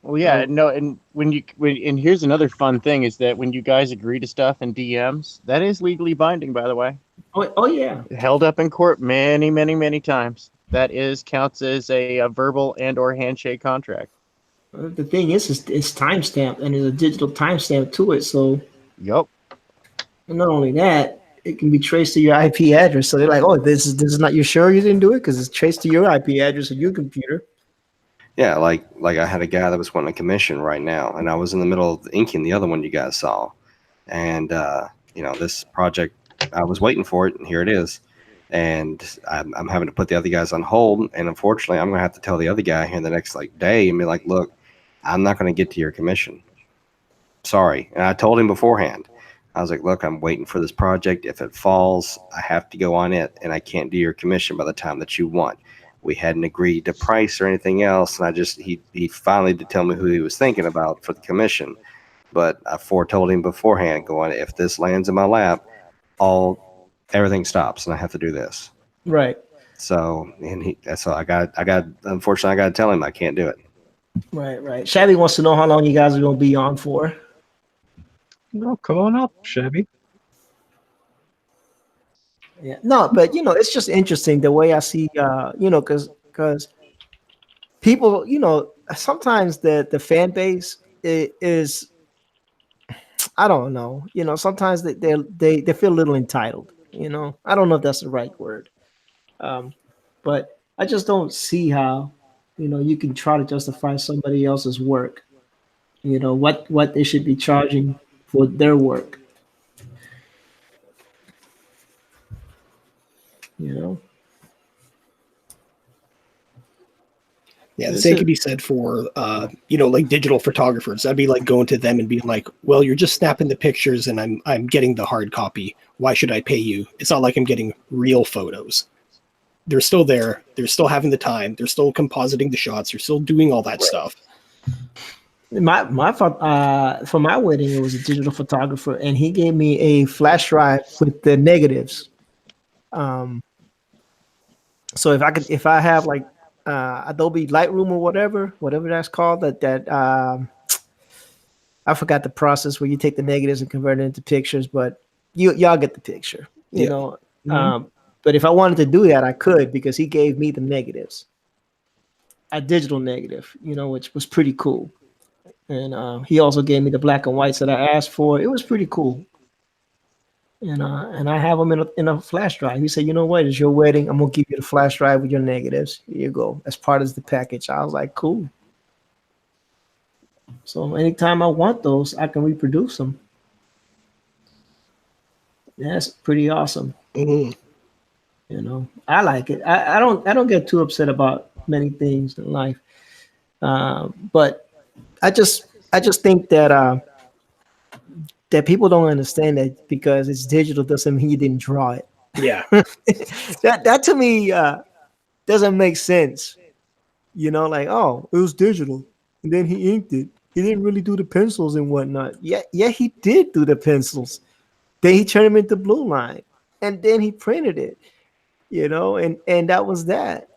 [SPEAKER 2] Well, yeah, no, and and here's another fun thing is that when you guys agree to stuff in DMs, that is legally binding, by the way.
[SPEAKER 4] Oh yeah.
[SPEAKER 2] Held up in court many, many, many times. That counts as a verbal and or handshake contract.
[SPEAKER 4] The thing is it's timestamped, and there's a digital timestamp to it. So
[SPEAKER 2] Yup.
[SPEAKER 4] not only that, it can be traced to your IP address. So they're like, oh, this is not. You're sure you didn't do it because it's traced to your IP address of your computer.
[SPEAKER 3] Yeah, like I had a guy that was wanting a commission right now, and I was in the middle of inking the other one you guys saw, and this project, I was waiting for it, and here it is, and I'm having to put the other guys on hold, and unfortunately, I'm gonna have to tell the other guy here the next day and be like, look, I'm not gonna get to your commission. Sorry, and I told him beforehand. I was like, look, I'm waiting for this project. If it falls, I have to go on it, and I can't do your commission by the time that you want. We hadn't agreed to price or anything else, and he finally did tell me who he was thinking about for the commission. But I foretold him beforehand, going, if this lands in my lap, everything stops, and I have to do this.
[SPEAKER 4] Right.
[SPEAKER 3] So I got unfortunately I got to tell him I can't do it.
[SPEAKER 4] Right. Shabby wants to know how long you guys are going to be on for.
[SPEAKER 1] No, come on up, Shabby.
[SPEAKER 4] Yeah, no, but it's just interesting the way I see, because people, sometimes the fan base is, I don't know, sometimes they feel a little entitled. I don't know if that's the right word, but I just don't see how, you can try to justify somebody else's work, what they should be charging for their work.
[SPEAKER 6] Yeah, the same could be said for, like digital photographers. That'd be like going to them and being like, well, you're just snapping the pictures and I'm getting the hard copy. Why should I pay you? It's not like I'm getting real photos. They're still there. They're still having the time. They're still compositing the shots. They're still doing all that stuff.
[SPEAKER 4] For my wedding, it was a digital photographer, and he gave me a flash drive with the negatives. So if I have like Adobe Lightroom or whatever that's called, I forgot the process where you take the negatives and convert it into pictures, but y'all get the picture, you know. Mm-hmm. But if I wanted to do that, I could, because he gave me the negatives, a digital negative, which was pretty cool. And he also gave me the black and whites that I asked for. It was pretty cool. And I have them in a flash drive. He said, you know what? It's your wedding. I'm going to give you the flash drive with your negatives. Here you go. As part of the package. I was like, cool. So anytime I want those, I can reproduce them. That's pretty awesome.
[SPEAKER 6] Mm-hmm.
[SPEAKER 4] I like it. I don't get too upset about many things in life. But I just think that people don't understand that because it's digital doesn't mean you didn't draw it.
[SPEAKER 6] Yeah.
[SPEAKER 4] that to me doesn't make sense. Like, oh, it was digital and then he inked it. He didn't really do the pencils and whatnot. Yeah, he did do the pencils. Then he turned them into blue line and then he printed it, and that was that.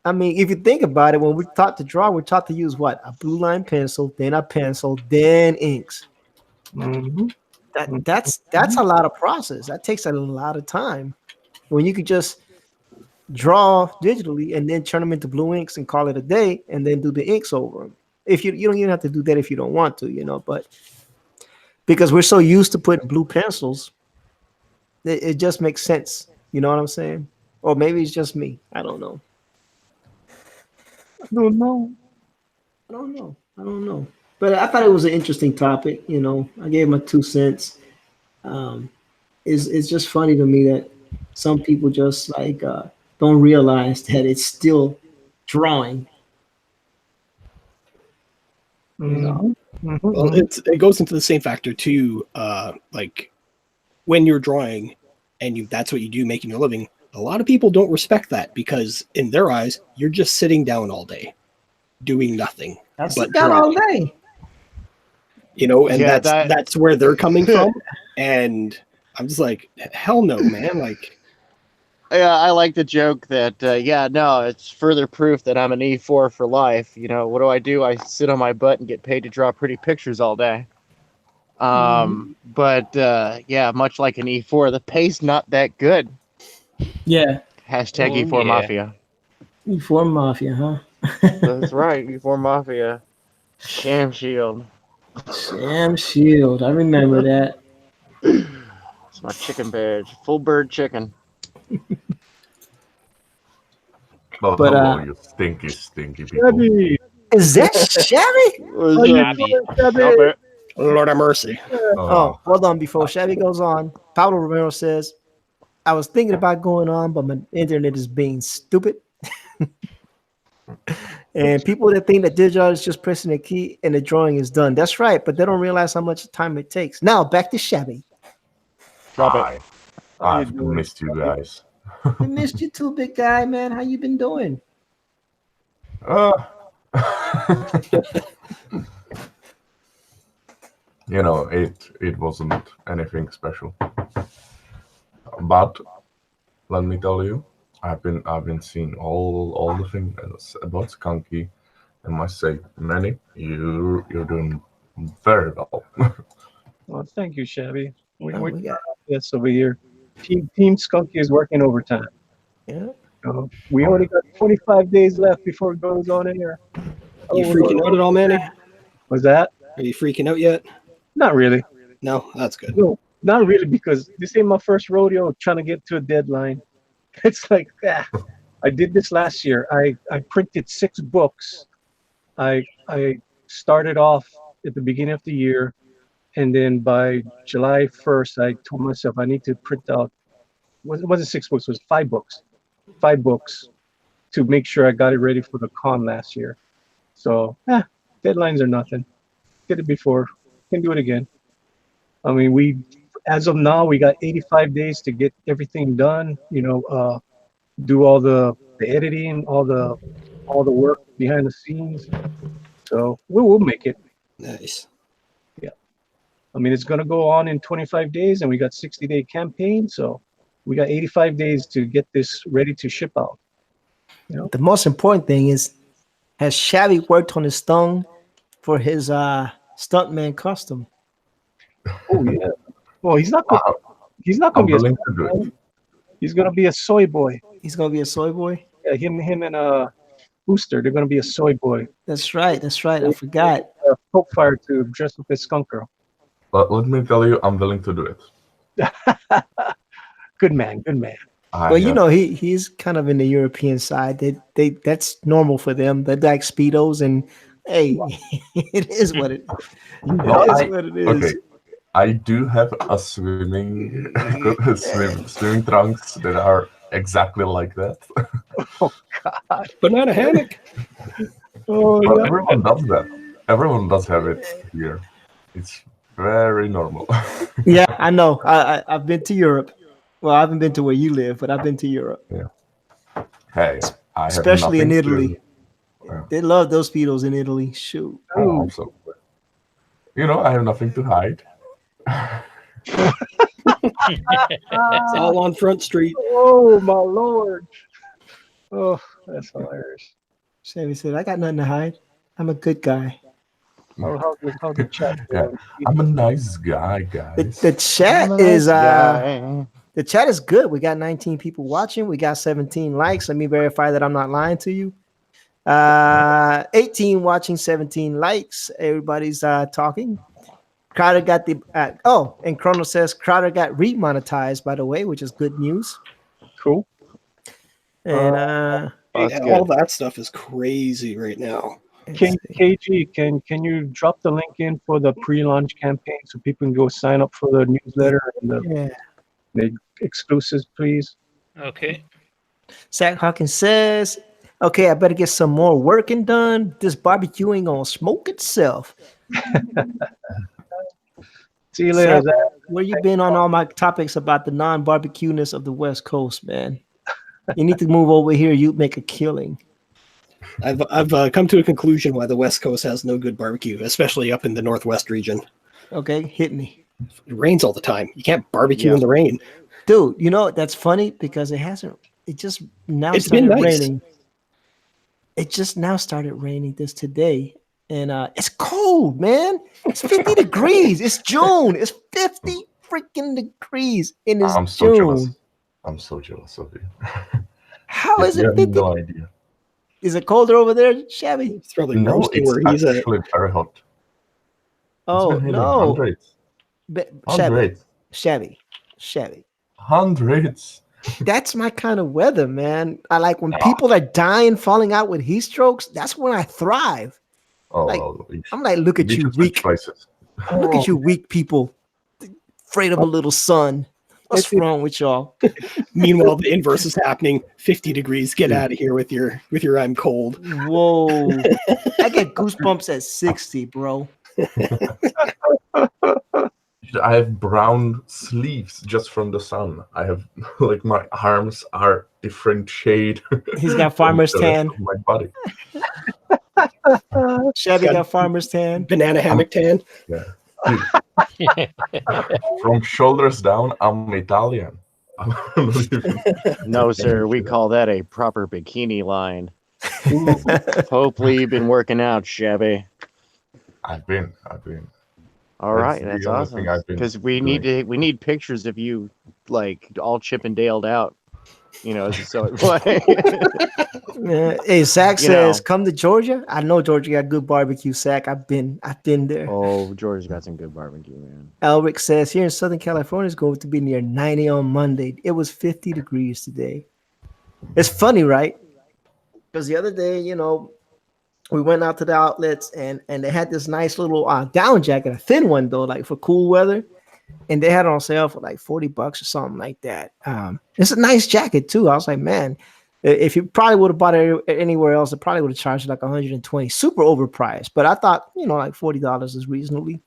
[SPEAKER 4] I mean, if you think about it, when we're taught to draw, we're taught to use what? A blue line pencil, then a pencil, then inks.
[SPEAKER 1] Mm-hmm.
[SPEAKER 4] That's a lot of process. That takes a lot of time. When you could just draw digitally and then turn them into blue inks and call it a day, and then do the inks over them. If you don't even have to do that if you don't want to, but because we're so used to putting blue pencils, it just makes sense. You know what I'm saying? Or maybe it's just me. I don't know.
[SPEAKER 1] I don't
[SPEAKER 4] know. But I thought it was an interesting topic. I gave my 2 cents. It's just funny to me that some people just like don't realize that it's still drawing.
[SPEAKER 1] Mm-hmm.
[SPEAKER 6] Well, it goes into the same factor too. Like when you're drawing, and that's what you do, making your living. A lot of people don't respect that because in their eyes, you're just sitting down all day, doing nothing.
[SPEAKER 4] I
[SPEAKER 6] but
[SPEAKER 4] sit down all
[SPEAKER 6] drawing.
[SPEAKER 4] day.
[SPEAKER 6] And
[SPEAKER 2] Yeah,
[SPEAKER 6] that's where they're coming from. And I'm just like, hell no, man. Like,
[SPEAKER 2] Yeah, I like the joke that, no, it's further proof that I'm an E4 for life. What do? I sit on my butt and get paid to draw pretty pictures all day. But much like an E4, the pay's not that good.
[SPEAKER 4] Yeah.
[SPEAKER 2] Hashtag
[SPEAKER 5] Oh,
[SPEAKER 2] E4
[SPEAKER 5] yeah.
[SPEAKER 2] Mafia.
[SPEAKER 4] E4 Mafia, huh?
[SPEAKER 2] That's right, E4 Mafia. Sham Shield.
[SPEAKER 4] Sham Shield. I remember that.
[SPEAKER 2] It's my chicken badge. Full bird chicken.
[SPEAKER 7] Well,
[SPEAKER 4] But,
[SPEAKER 7] hello, you stinky people.
[SPEAKER 1] Shabby.
[SPEAKER 4] is that Shabby?
[SPEAKER 1] How you
[SPEAKER 5] Shabby.
[SPEAKER 1] doing, Shabby?
[SPEAKER 2] Stop it.
[SPEAKER 6] Lord have mercy.
[SPEAKER 4] Oh, hold on. Before Shabby goes on, Pablo Romero says, I was thinking about going on, but my internet is being stupid. And people that think that digital is just pressing a key and the drawing is done. That's right, but they don't realize how much time it takes. Now, back to Shabby.
[SPEAKER 2] Drop it.
[SPEAKER 7] Hi.
[SPEAKER 1] How you
[SPEAKER 7] I've
[SPEAKER 1] doing?
[SPEAKER 7] missed you guys.
[SPEAKER 4] We missed you too, big guy, man. How you been doing?
[SPEAKER 7] Uh, it wasn't anything special. But let me tell you, I've been seeing all the things about Skunky, and must say, Manny, you're doing very well.
[SPEAKER 1] Well, thank you, Shabby.
[SPEAKER 4] We
[SPEAKER 1] We're
[SPEAKER 4] got
[SPEAKER 1] this over here. Team Skunky is working overtime.
[SPEAKER 4] yeah.
[SPEAKER 1] We only got 25 days left before it goes on air.
[SPEAKER 6] You freaking out at all, Manny?
[SPEAKER 1] Was that?
[SPEAKER 6] Are you freaking out yet?
[SPEAKER 1] Not really.
[SPEAKER 6] No, that's good.
[SPEAKER 1] No, not really, because this ain't my first rodeo trying to get to a deadline. It's like, I did this last year. I printed 6 books. I started off at the beginning of the year, and then by July 1st, I told myself I need to print out. It wasn't 6 books. It was 5 books. 5 books to make sure I got it ready for the con last year. So, deadlines are nothing. Did it before. Can do it again. I mean, as of now, we got 85 days to get everything done. Do all the editing, all the work behind the scenes. So we'll make it.
[SPEAKER 6] Nice.
[SPEAKER 1] Yeah. I mean, it's gonna go on in 25 days, and we got 60-day campaign. So we got 85 days to get this ready to ship out.
[SPEAKER 4] The most important thing is, has Shabby worked on his tongue for his stuntman costume?
[SPEAKER 1] Oh yeah. Well, he's not gonna
[SPEAKER 7] I'm
[SPEAKER 1] be a
[SPEAKER 7] willing to do it.
[SPEAKER 1] He's gonna be a soy boy.
[SPEAKER 4] He's gonna be a soy boy.
[SPEAKER 1] Yeah, him and Booster, they're gonna be a soy boy.
[SPEAKER 4] That's right. That's right. I forgot.
[SPEAKER 1] Poke Fire to dress up as Skunk Girl.
[SPEAKER 7] But let me tell you, I'm willing to do it.
[SPEAKER 1] Good man.
[SPEAKER 4] Well, he's kind of in the European side. They that's normal for them. They like speedos, and hey, it is what it. What it is.
[SPEAKER 7] Okay, I do have a swimming trunks that are exactly like that.
[SPEAKER 1] Oh God.
[SPEAKER 6] Banana hammock.
[SPEAKER 1] Oh
[SPEAKER 7] But
[SPEAKER 1] yeah.
[SPEAKER 7] everyone does that. Everyone does have it here. It's very normal.
[SPEAKER 4] Yeah, I know. I've been to Europe. Well, I haven't been to where you live, but I've been to Europe.
[SPEAKER 7] Yeah. Hey, I have
[SPEAKER 4] Especially in
[SPEAKER 7] nothing
[SPEAKER 4] Italy.
[SPEAKER 7] Yeah.
[SPEAKER 4] They love those speedos in Italy. Shoot.
[SPEAKER 7] Oh, so, I have nothing to hide.
[SPEAKER 6] It's all on Front Street.
[SPEAKER 1] Oh my Lord. Oh, that's hilarious.
[SPEAKER 4] Shabby said, "I got nothing to hide. I'm a good guy."
[SPEAKER 1] How the chat?
[SPEAKER 7] Yeah, I'm a nice guy, guys.
[SPEAKER 4] The chat is the chat is good. We got 19 people watching. We got 17 likes. Let me verify that I'm not lying to you. 18 watching, 17 likes. Everybody's talking. Crowder got the and Chrono says Crowder got remonetized, by the way, which is good news.
[SPEAKER 1] Cool.
[SPEAKER 4] And
[SPEAKER 6] All that stuff is crazy right now.
[SPEAKER 1] KG, can you drop the link in for the pre-launch campaign so people can go sign up for the newsletter and the exclusives, please?
[SPEAKER 5] Okay.
[SPEAKER 4] Zach Hawkins says, "Okay, I better get some more working done. This barbecue ain't gonna smoke itself."
[SPEAKER 1] See you later,
[SPEAKER 4] Zach,
[SPEAKER 1] Zach.
[SPEAKER 4] where you been on all my topics about the non-barbecueness of the West Coast, man? You need to move over here. You make a killing.
[SPEAKER 6] I've come to a conclusion why the West Coast has no good barbecue, especially up in the Northwest region.
[SPEAKER 4] Okay, hit me.
[SPEAKER 6] It rains all the time. You can't barbecue
[SPEAKER 2] Yeah.
[SPEAKER 6] in the rain.
[SPEAKER 4] Dude, you know, that's funny because it just now
[SPEAKER 6] It's been
[SPEAKER 4] started
[SPEAKER 6] nice.
[SPEAKER 4] raining. It just now started raining this today. And it's cold, man. It's 50 degrees. It's June. It's 50 freaking degrees and it's
[SPEAKER 7] I'm so jealous.
[SPEAKER 4] June.
[SPEAKER 7] I'm so jealous of you.
[SPEAKER 4] How is
[SPEAKER 7] You
[SPEAKER 4] it
[SPEAKER 7] have
[SPEAKER 4] 50?
[SPEAKER 7] no idea.
[SPEAKER 4] Is it colder over there, Shabby?
[SPEAKER 6] It's probably
[SPEAKER 7] No,
[SPEAKER 6] roasting
[SPEAKER 7] it's
[SPEAKER 6] where he's at.
[SPEAKER 7] actually very hot. It's
[SPEAKER 4] Oh,
[SPEAKER 7] been hitting
[SPEAKER 4] no.
[SPEAKER 7] hundreds.
[SPEAKER 4] Shabby,
[SPEAKER 7] Hundreds.
[SPEAKER 4] Shabby.
[SPEAKER 7] Hundreds.
[SPEAKER 4] That's my kind of weather, man. I like when
[SPEAKER 7] Ah.
[SPEAKER 4] people are dying, falling out with heat strokes. That's when I thrive.
[SPEAKER 7] Oh,
[SPEAKER 4] Like,
[SPEAKER 7] well, you
[SPEAKER 4] I'm like, look at
[SPEAKER 7] need
[SPEAKER 4] you,
[SPEAKER 7] to switch
[SPEAKER 4] weak.
[SPEAKER 7] places.
[SPEAKER 4] Look at you, weak people. Afraid of a little sun. What's
[SPEAKER 1] It's-
[SPEAKER 4] wrong with y'all?
[SPEAKER 6] Meanwhile, the inverse is happening. 50 degrees. Get out of here with your I'm cold.
[SPEAKER 4] Whoa. I get goosebumps at 60, bro.
[SPEAKER 7] I have brown sleeves just from the sun. I have like my arms are different shade.
[SPEAKER 4] He's got
[SPEAKER 7] from
[SPEAKER 4] farmer's
[SPEAKER 7] the rest
[SPEAKER 4] tan.
[SPEAKER 7] of my body.
[SPEAKER 4] Shabby
[SPEAKER 6] Got-
[SPEAKER 4] got farmer's tan.
[SPEAKER 6] Banana hammock tan.
[SPEAKER 7] Yeah. Dude, from shoulders down, I'm Italian. I'm not even-
[SPEAKER 2] No, sir. We call that a proper bikini line. Hopefully, you've been working out, Shabby.
[SPEAKER 7] I've been.
[SPEAKER 2] All
[SPEAKER 7] That's
[SPEAKER 2] right,
[SPEAKER 7] the
[SPEAKER 2] that's
[SPEAKER 7] only
[SPEAKER 2] awesome.
[SPEAKER 7] thing I've been
[SPEAKER 2] Because we need pictures of you, like all chip and daled out. You know, so
[SPEAKER 4] Hey, Zach
[SPEAKER 2] You
[SPEAKER 4] says,
[SPEAKER 2] know.
[SPEAKER 4] come to Georgia. I know Georgia got good barbecue, Zach. I've been there.
[SPEAKER 2] oh, George's got some good barbecue, man.
[SPEAKER 4] Elric says here in Southern California it's going to be near 90 on Monday. It was 50 degrees today. It's funny, right? Because the other day, you know, we went out to the outlets and they had this nice little down jacket, a thin one though, like for cool weather. And they had it on sale for like $40 or something like that. It's a nice jacket too. I was like, man, if you probably would have bought it anywhere else, it probably would have charged like 120, super overpriced. But I thought, you know, like $40 is reasonably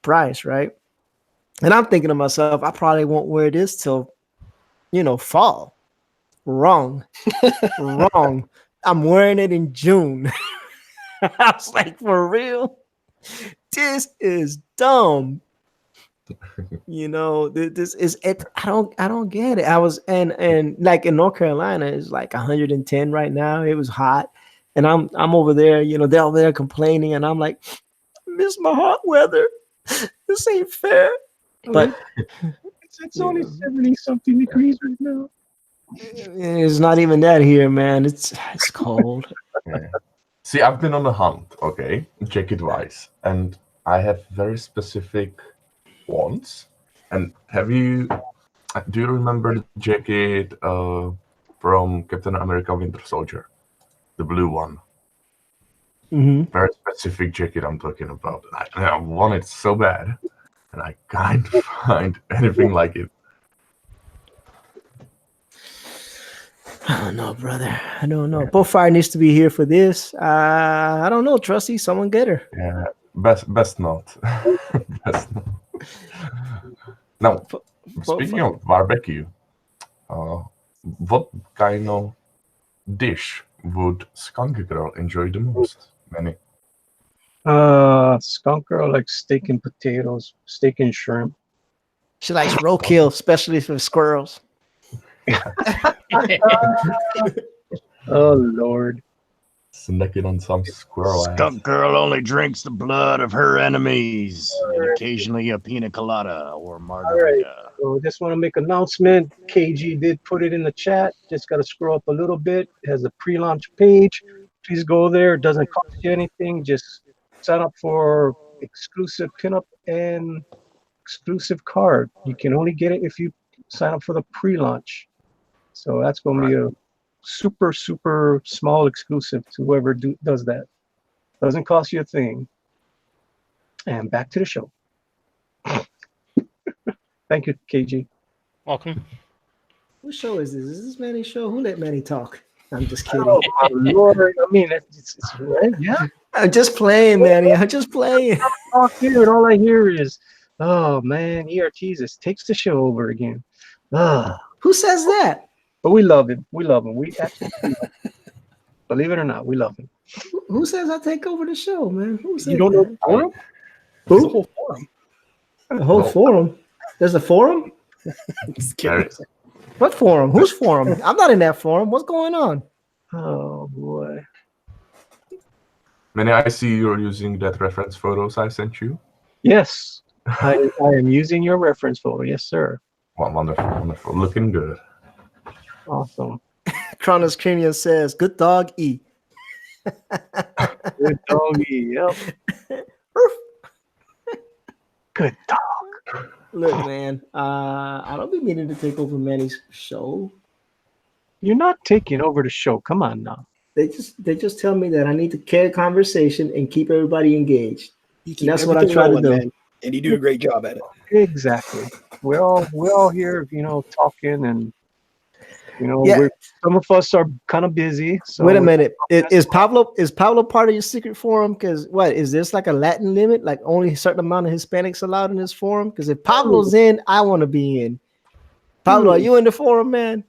[SPEAKER 4] priced, right? And I'm thinking to myself, I probably won't wear this till, you know, fall. Wrong. Wrong. I'm wearing it in June. I was like, for real? This is dumb. You know, this is it. I don't get it. I was and like in North Carolina, it's like 110 right now. It was hot, and I'm over there. You know, they're over there complaining, and I'm like, miss my hot weather. This ain't fair. But
[SPEAKER 1] it's only 70 something degrees right now.
[SPEAKER 4] it's not even that here, man. It's cold.
[SPEAKER 7] Yeah. See, I've been on a hunt, okay, jacket wise, and I have very specific wants. And do you remember the jacket from Captain America Winter Soldier? The blue one.
[SPEAKER 4] Mm-hmm.
[SPEAKER 7] Very specific jacket I'm talking about. I want it so bad, and I can't find anything like it.
[SPEAKER 4] I don't know, brother. I don't know. Bullfire needs to be here for this. I don't know, Trusty. Someone get her.
[SPEAKER 7] Yeah, best not. Best not. Now, speaking of barbecue, what kind of dish would Skunk Girl enjoy the most? Many.
[SPEAKER 1] Skunk Girl likes steak and potatoes, steak and shrimp.
[SPEAKER 4] She likes roadkill, especially for squirrels.
[SPEAKER 1] Oh Lord.
[SPEAKER 7] Snacking on some squirrel ass.
[SPEAKER 2] Skunk Girl only drinks the blood of her enemies, and occasionally a pina colada or margarita.
[SPEAKER 1] So just want to make an announcement. KG did put it in the chat. Just got to scroll up a little bit. It has a pre-launch page. Please go there. It doesn't cost you anything. Just sign up for exclusive pinup and exclusive card. You can only get it if you sign up for the pre-launch. So that's going to be a super, super small exclusive to whoever does that. Doesn't cost you a thing. And back to the show. Thank you, KG.
[SPEAKER 5] Welcome.
[SPEAKER 4] Whose show is this? Is this Manny's show? Who let Manny talk? I'm just kidding.
[SPEAKER 1] Oh, my Lord. I mean, it's right. Yeah.
[SPEAKER 4] I'm just playing, Manny. I'm just playing.
[SPEAKER 1] Talk here, and all I hear is, "Oh man, ERT just takes the show over again." Ah,
[SPEAKER 4] Who says that?
[SPEAKER 1] but we love him. We love him. We absolutely love him. Believe it or not, we love him.
[SPEAKER 4] Who says I take over the show, man? Who
[SPEAKER 1] You
[SPEAKER 4] says
[SPEAKER 1] don't know
[SPEAKER 4] that?
[SPEAKER 1] the forum?
[SPEAKER 6] There's a
[SPEAKER 4] Who?
[SPEAKER 6] whole forum.
[SPEAKER 4] The whole forum. There's a forum?
[SPEAKER 6] Just kidding.
[SPEAKER 4] What forum? Whose forum? I'm not in that forum. What's going on?
[SPEAKER 1] Oh boy.
[SPEAKER 7] Manny, I see you're using that reference photos I sent you.
[SPEAKER 1] Yes, I am using your reference photo. Yes, sir.
[SPEAKER 7] Well, wonderful, wonderful. Looking good.
[SPEAKER 1] Awesome.
[SPEAKER 4] Kronos Cranium says, good dog, E.
[SPEAKER 1] Good doggy. Yep. Good dog.
[SPEAKER 4] Look, man, I don't be meaning to take over Manny's show.
[SPEAKER 1] You're not taking over the show. Come on now.
[SPEAKER 4] They just tell me that I need to carry conversation and keep everybody engaged.
[SPEAKER 6] You
[SPEAKER 4] And that's what I try to do.
[SPEAKER 6] man, and you do a great job at it.
[SPEAKER 1] Exactly. We're all here, talking, and
[SPEAKER 4] Yeah.
[SPEAKER 1] some of us are kind of busy. So
[SPEAKER 4] Wait a minute. Is Pablo part of your secret forum? Because what is this like a Latin limit? Like only a certain amount of Hispanics allowed in this forum? Because if Pablo's in, I want to be in. Pablo, are you in the forum, man?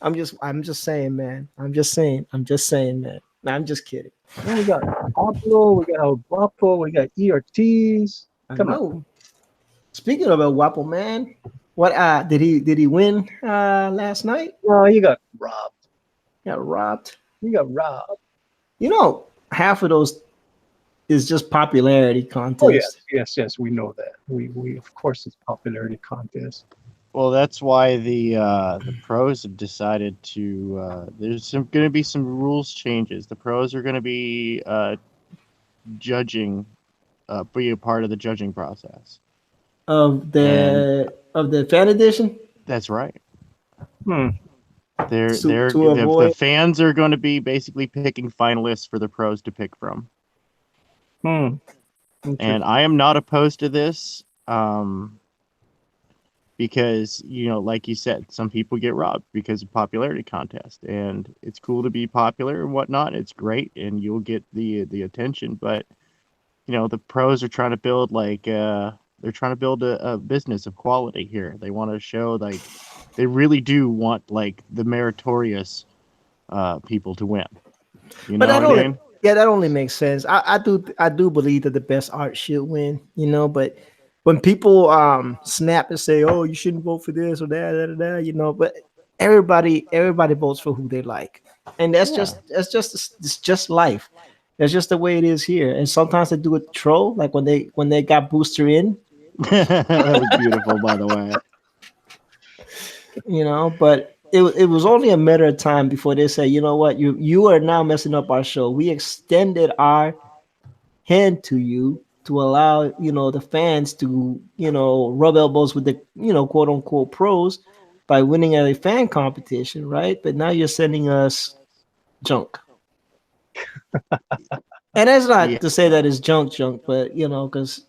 [SPEAKER 4] I'm just saying, man. I'm just saying, man. No, I'm just kidding.
[SPEAKER 1] Well, we got Pablo, we got El Guapo, we got ERTs. Come on.
[SPEAKER 4] Speaking of El Guapo, man, what did he win last night?
[SPEAKER 1] No, you got robbed.
[SPEAKER 4] Got robbed.
[SPEAKER 1] You got robbed.
[SPEAKER 4] Half of those is just popularity contest.
[SPEAKER 1] Oh yes, we know that. We of course it's popularity contest.
[SPEAKER 2] Well, that's why the pros have decided to. There's going to be some rules changes. The pros are going to be judging, be a part of the judging process
[SPEAKER 4] Of the fan edition.
[SPEAKER 2] That's right.
[SPEAKER 1] Hmm.
[SPEAKER 2] The fans are going to be basically picking finalists for the pros to pick from.
[SPEAKER 1] Hmm.
[SPEAKER 2] And I am not opposed to this. Because, like you said, some people get robbed because of popularity contest, and it's cool to be popular and whatnot. It's great, and you'll get the attention. But, the pros are trying to build they're trying to build a business of quality here. They want to show they really do want the meritorious people to win. You know what I mean?
[SPEAKER 4] Yeah, that only makes sense. I do believe that the best art should win. But when people snap and say, "Oh, you shouldn't vote for this or that," but everybody votes for who they like, and it's just life. That's just the way it is here. And sometimes they do it troll, like when they got Booster in.
[SPEAKER 2] That was beautiful, by the way.
[SPEAKER 4] But it was only a matter of time before they say, "You know what? You are now messing up our show. We extended our hand to you to allow the fans to rub elbows with the quote unquote pros by winning at a fan competition, right? But now you're sending us junk." And that's not to say that it's junk, but because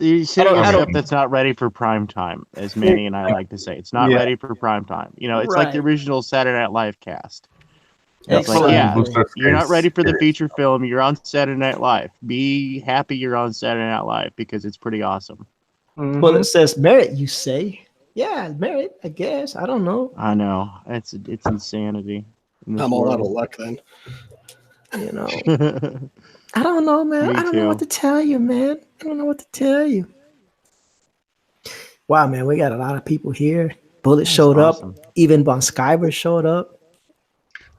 [SPEAKER 2] you're setting stuff that's not ready for prime time, as Manny and I like to say. It's not ready for prime time. It's like the original Saturday Night Live cast. It's you're not ready for the feature film. You're on Saturday Night Live. Be happy you're on Saturday Night Live because it's pretty awesome.
[SPEAKER 1] Mm-hmm.
[SPEAKER 4] Well, it says merit, you say. Yeah, merit, I guess. I don't know.
[SPEAKER 2] I know. It's insanity.
[SPEAKER 6] I'm all out of luck then.
[SPEAKER 4] I don't know, man.
[SPEAKER 2] Me
[SPEAKER 4] I don't know what to tell you, man. I don't know what to tell you. Wow, man, we got a lot of people here. Bullet showed up. Even Bon Skyber showed up.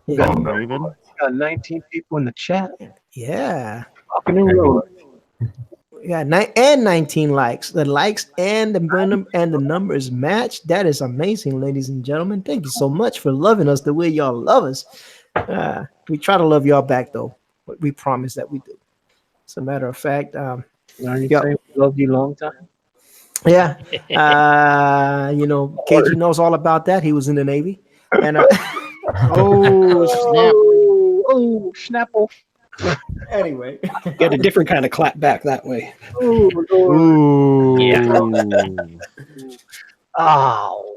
[SPEAKER 1] We got 19 people in the chat.
[SPEAKER 4] Yeah.
[SPEAKER 1] Walking in row.
[SPEAKER 4] We got 19 likes. The likes and the numbers match. That is amazing, ladies and gentlemen. Thank you so much for loving us the way y'all love us. We try to love y'all back, though. We promise that we do. As a matter of fact,
[SPEAKER 1] Are you saying we loved you long time?
[SPEAKER 4] Yeah. KG knows all about that. He was in the Navy. And
[SPEAKER 1] Snapple.
[SPEAKER 4] Anyway,
[SPEAKER 6] get a different kind of clap back that way.
[SPEAKER 2] Ooh.
[SPEAKER 6] Yeah.
[SPEAKER 1] Ow.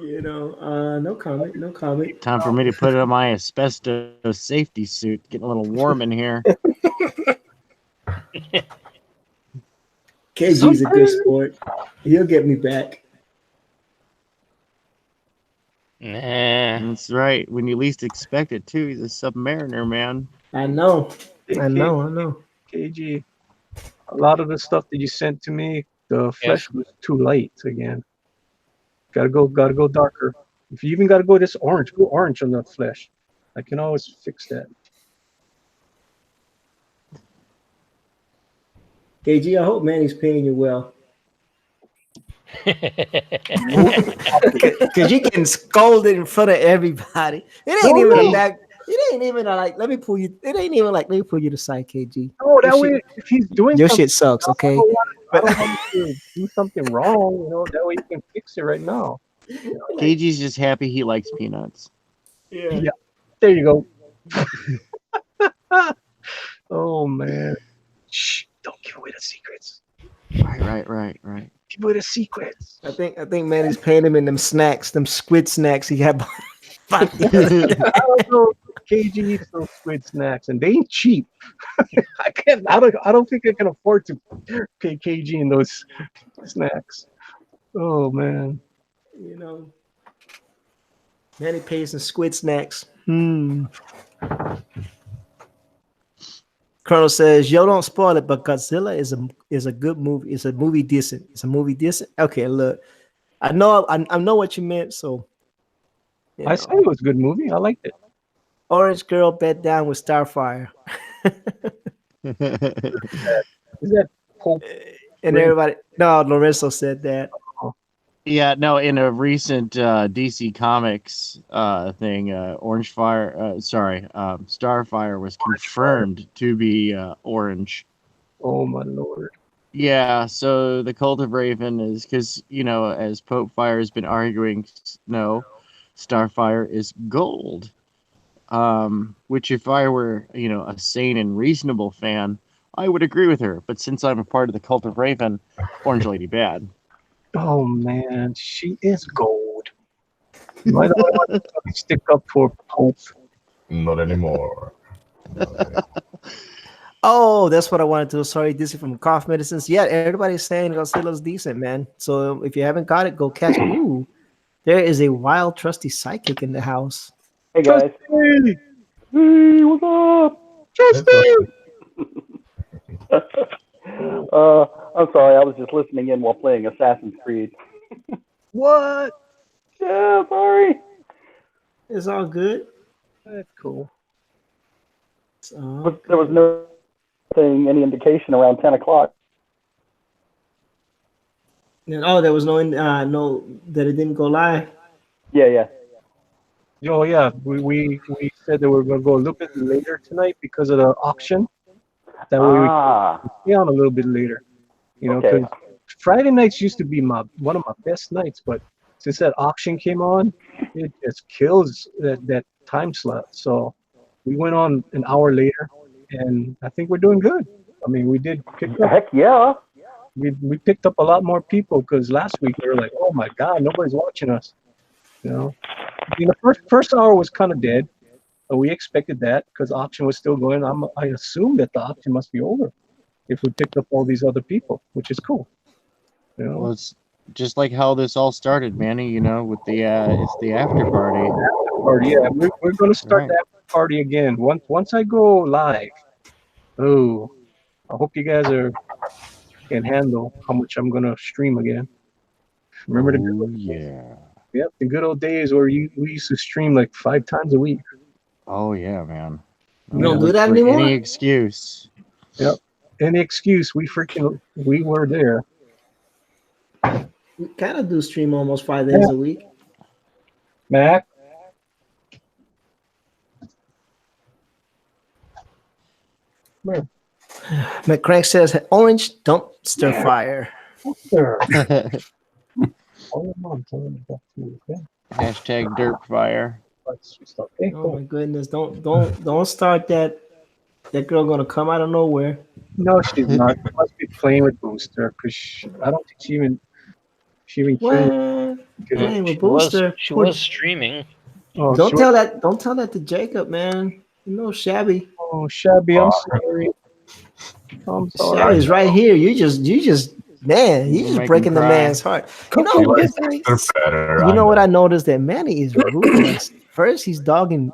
[SPEAKER 4] No comment. No comment.
[SPEAKER 2] Time for me to put on my asbestos safety suit. Getting a little warm in here.
[SPEAKER 4] KG's a good sport. He'll get me back.
[SPEAKER 5] Nah.
[SPEAKER 2] That's right. When you least expect it, too. He's a submariner, man.
[SPEAKER 4] I know.
[SPEAKER 1] Hey,
[SPEAKER 4] I know.
[SPEAKER 1] KG, a lot of the stuff that you sent to me, the flesh was too light again. Gotta go darker. If you even gotta go this orange, go orange on the flesh. I can always fix that.
[SPEAKER 4] KG, I hope Manny's paying you well. Because you're getting scolded in front of everybody. It ain't even that. It ain't even like, let me pull you. It ain't even like, let me pull you to side, KG.
[SPEAKER 1] Oh, that way, if he's doing
[SPEAKER 4] Your
[SPEAKER 1] something,
[SPEAKER 4] shit sucks, okay?
[SPEAKER 1] I don't want you to do something wrong, that way you can fix it right now.
[SPEAKER 2] KG's just happy he likes peanuts.
[SPEAKER 1] Yeah. There you go. Oh, man. Shh, don't give away the secrets.
[SPEAKER 2] Right.
[SPEAKER 1] Give away the secrets.
[SPEAKER 4] I think Manny's paying him in them snacks, them squid snacks he had.
[SPEAKER 1] I don't know. KG eats those squid snacks, and they ain't cheap. I don't think I can afford to pay KG in those snacks. Oh man.
[SPEAKER 4] Manny pays in squid snacks. Colonel says, "Yo, don't spoil it, but Godzilla is a good movie. It's a movie decent. Okay, look, I know what you meant. So,
[SPEAKER 1] I said it was a good movie. I liked it.
[SPEAKER 4] Orange Girl bed down with Starfire.
[SPEAKER 1] Is that Pope?
[SPEAKER 4] And everybody, no, Lorenzo said that.
[SPEAKER 2] Yeah, no, in a recent DC Comics thing, Starfire was confirmed to be orange.
[SPEAKER 1] Oh my lord.
[SPEAKER 2] Yeah, so the Cult of Raven is because, as Pope Fire has been arguing, no, Starfire is gold. Which if I were, a sane and reasonable fan, I would agree with her. But since I'm a part of the Cult of Raven, Orange Lady bad.
[SPEAKER 1] Oh man, she is gold. Am I the only one to stick up for Pope?
[SPEAKER 7] Not anymore.
[SPEAKER 4] Oh, that's what I wanted to. Sorry, this is from Cough Medicines. Yeah, everybody's saying Godzilla's decent, man. So if you haven't got it, go catch it. Ooh, there is a wild, trusty psychic in the house.
[SPEAKER 8] Hey guys.
[SPEAKER 1] Trusty!
[SPEAKER 8] Hey, what's up?
[SPEAKER 1] Trusty!
[SPEAKER 8] I'm sorry, I was just listening in while playing Assassin's Creed.
[SPEAKER 1] What?
[SPEAKER 8] Yeah, sorry.
[SPEAKER 4] It's all good.
[SPEAKER 1] That's cool.
[SPEAKER 8] But there was any indication around 10 o'clock.
[SPEAKER 4] Oh, there was no that it didn't go live.
[SPEAKER 8] Yeah.
[SPEAKER 1] Oh yeah, we said that we were gonna go a little bit later tonight because of the auction. That way we can stay on a little bit later. Because Friday nights used to be one of my best nights, but since that auction came on, it just kills that time slot. So we went on an hour later, and I think we're doing good. I mean, we did pick up.
[SPEAKER 8] Heck yeah.
[SPEAKER 1] We picked up a lot more people because last week we were like, oh my god, nobody's watching us. The first hour was kind of dead, but we expected that because the auction was still going. I assumed that the auction must be over if we picked up all these other people, which is cool.
[SPEAKER 2] Well, it's just like how this all started, Manny. With the it's the after party.
[SPEAKER 1] Yeah, we're going to start that party again once I go live. Oh, I hope you guys can handle how much I'm going to stream again. Remember the good old days where we used to stream like 5 times a week.
[SPEAKER 2] Oh yeah, man.
[SPEAKER 4] You don't do that anymore?
[SPEAKER 2] Any excuse.
[SPEAKER 1] Yep. Any excuse. We were there.
[SPEAKER 4] We kind of do stream almost 5 days a week.
[SPEAKER 1] Mac? Where?
[SPEAKER 4] McCrank says, orange, don't stir fire.
[SPEAKER 2] Hashtag derp fire.
[SPEAKER 4] Oh my goodness! Don't start that. That girl gonna come out of nowhere.
[SPEAKER 1] No, she's not. She must be playing with Booster because I don't think she even
[SPEAKER 4] What? Hey,
[SPEAKER 5] She
[SPEAKER 4] with Booster.
[SPEAKER 5] she was streaming.
[SPEAKER 1] Oh,
[SPEAKER 4] Don't
[SPEAKER 1] sure.
[SPEAKER 4] tell that. Don't tell that to Jacob, man. You know, Shabby.
[SPEAKER 1] Oh, Shabby, I'm sorry. I'm sorry.
[SPEAKER 4] Shabby's right here. Man, you
[SPEAKER 2] You're
[SPEAKER 4] just
[SPEAKER 2] making
[SPEAKER 4] breaking the
[SPEAKER 2] cry.
[SPEAKER 4] man's heart. You
[SPEAKER 6] Cookie
[SPEAKER 4] know,
[SPEAKER 6] with
[SPEAKER 7] They're
[SPEAKER 6] ice.
[SPEAKER 7] better.
[SPEAKER 4] you know what
[SPEAKER 7] know.
[SPEAKER 4] I noticed that Manny is ruthless. First, he's dogging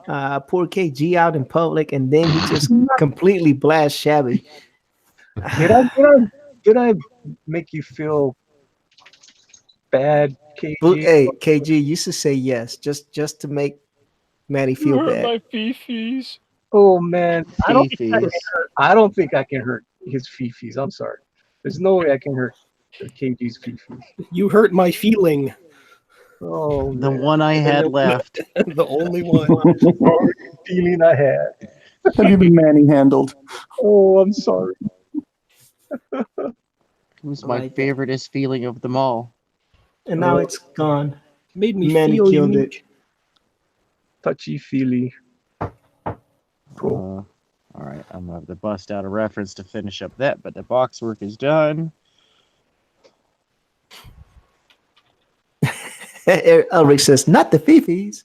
[SPEAKER 4] poor KG out in public, and then he just completely blasts Shabby.
[SPEAKER 1] Did I make you feel bad, KG?
[SPEAKER 4] Hey, KG used to say yes, just to make Manny feel bad.
[SPEAKER 5] fifis.
[SPEAKER 1] Oh man,
[SPEAKER 2] Fifis.
[SPEAKER 1] I don't think I can hurt his fifis. I'm sorry. There's no way I can hurt KG's fifis.
[SPEAKER 6] You hurt my feeling.
[SPEAKER 1] Oh
[SPEAKER 2] The
[SPEAKER 1] man,
[SPEAKER 2] one I had left.
[SPEAKER 6] The only one.
[SPEAKER 1] sorry feeling I had.
[SPEAKER 9] Have you been manhandled?
[SPEAKER 1] Oh, I'm sorry.
[SPEAKER 2] It was
[SPEAKER 4] I
[SPEAKER 2] my
[SPEAKER 4] like that.
[SPEAKER 2] favoriteest feeling of them all.
[SPEAKER 4] And now it's gone.
[SPEAKER 6] Made me
[SPEAKER 4] Manny
[SPEAKER 6] feel
[SPEAKER 4] killed
[SPEAKER 6] unique.
[SPEAKER 1] Touchy feely. Cool.
[SPEAKER 2] All right, I'm gonna have to bust out a reference to finish up that, but the box work is done.
[SPEAKER 4] Ulrich says, "Not the fifis."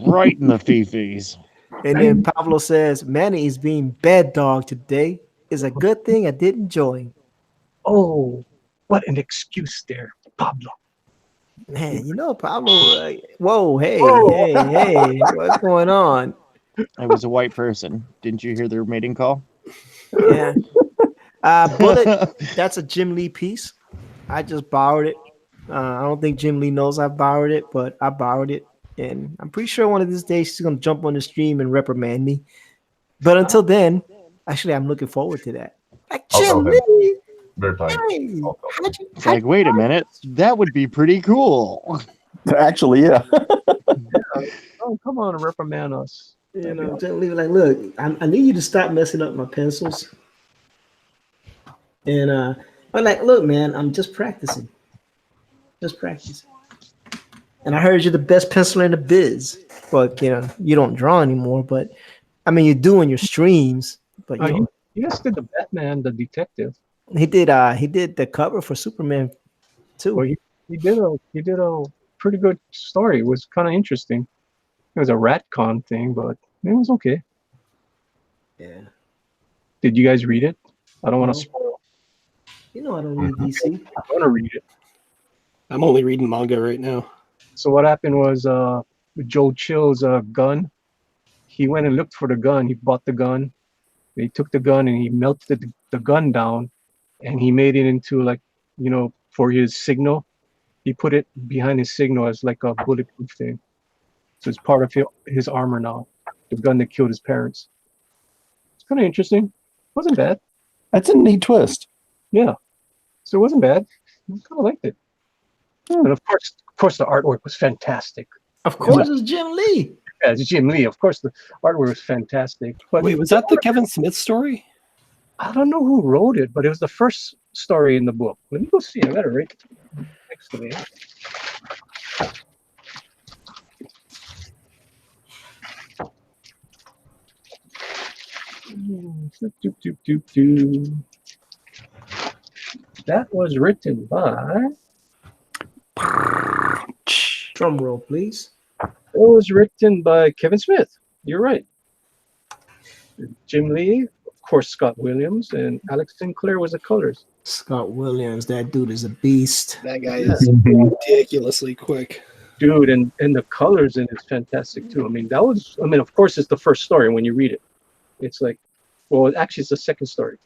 [SPEAKER 2] Right in the fifis.
[SPEAKER 4] And then Pablo says, "Manny is being bad dog today. It's a good thing I didn't join."
[SPEAKER 1] Oh, what an excuse there, Pablo.
[SPEAKER 4] Man, you know Pablo. Whoa, hey,
[SPEAKER 1] Whoa.
[SPEAKER 4] hey, what's going on?
[SPEAKER 2] I was a white person. Didn't you hear their mating call?
[SPEAKER 4] Yeah. Bullet. That's a Jim Lee piece. I just borrowed it. I don't think Jim Lee knows I borrowed it, but I borrowed it, and I'm pretty sure one of these days she's gonna jump on the stream and reprimand me. But until then, actually, I'm looking forward to that. Like
[SPEAKER 7] I'll tell
[SPEAKER 4] Jim
[SPEAKER 7] him.
[SPEAKER 4] Lee,
[SPEAKER 7] Very fine.
[SPEAKER 4] hey,
[SPEAKER 2] It's like, wait a minute, that would be pretty cool.
[SPEAKER 9] Actually, yeah.
[SPEAKER 1] Oh, come on and reprimand us.
[SPEAKER 4] you know, Jim Lee was like, look, I need you to stop messing up my pencils. And I'm like, look, man, I'm just practicing. Just practice. And I heard you're the best penciler in the biz. But you know, you don't draw anymore. But I mean, you're doing your streams. But you know,
[SPEAKER 1] He just did the Batman, the detective.
[SPEAKER 4] he did the cover for Superman too.
[SPEAKER 1] Well, he did a pretty good story. It was kind of interesting. It was a retcon thing, but it was okay.
[SPEAKER 4] Yeah.
[SPEAKER 1] Did you guys read it? I don't want to
[SPEAKER 4] No.
[SPEAKER 1] spoil.
[SPEAKER 4] You know I don't read DC.
[SPEAKER 1] I want to read it.
[SPEAKER 6] I'm only reading manga right now.
[SPEAKER 1] So what happened was Joe Chill's gun. He went and looked for the gun. He bought the gun. He took the gun and he melted the gun down, and he made it into, like, you know, for his signal. He put it behind his signal as like a bulletproof thing. So it's part of his armor now. The gun that killed his parents. It's kind of interesting. Wasn't bad.
[SPEAKER 9] That's a neat twist.
[SPEAKER 1] Yeah. So it wasn't bad. I kind of liked it. And of course, the artwork was fantastic.
[SPEAKER 4] Of course, it's Jim Lee.
[SPEAKER 1] Yeah, it's Jim Lee. Of course, the artwork was fantastic. But
[SPEAKER 6] Wait, was that the Kevin Smith story?
[SPEAKER 1] I don't know who wrote it, but it was the first story in the book. Let me go see. I got it right next to me. That was written by.
[SPEAKER 4] Drum roll, please.
[SPEAKER 1] It was written by Kevin Smith. You're right. Jim Lee, of course, Scott Williams, and Alex Sinclair was the colors.
[SPEAKER 4] Scott Williams, that dude is a beast.
[SPEAKER 6] That guy is ridiculously quick.
[SPEAKER 1] Dude, and the colors in it's fantastic too. I mean, of course, it's the first story when you read it. It's like, well, actually, it's the second story.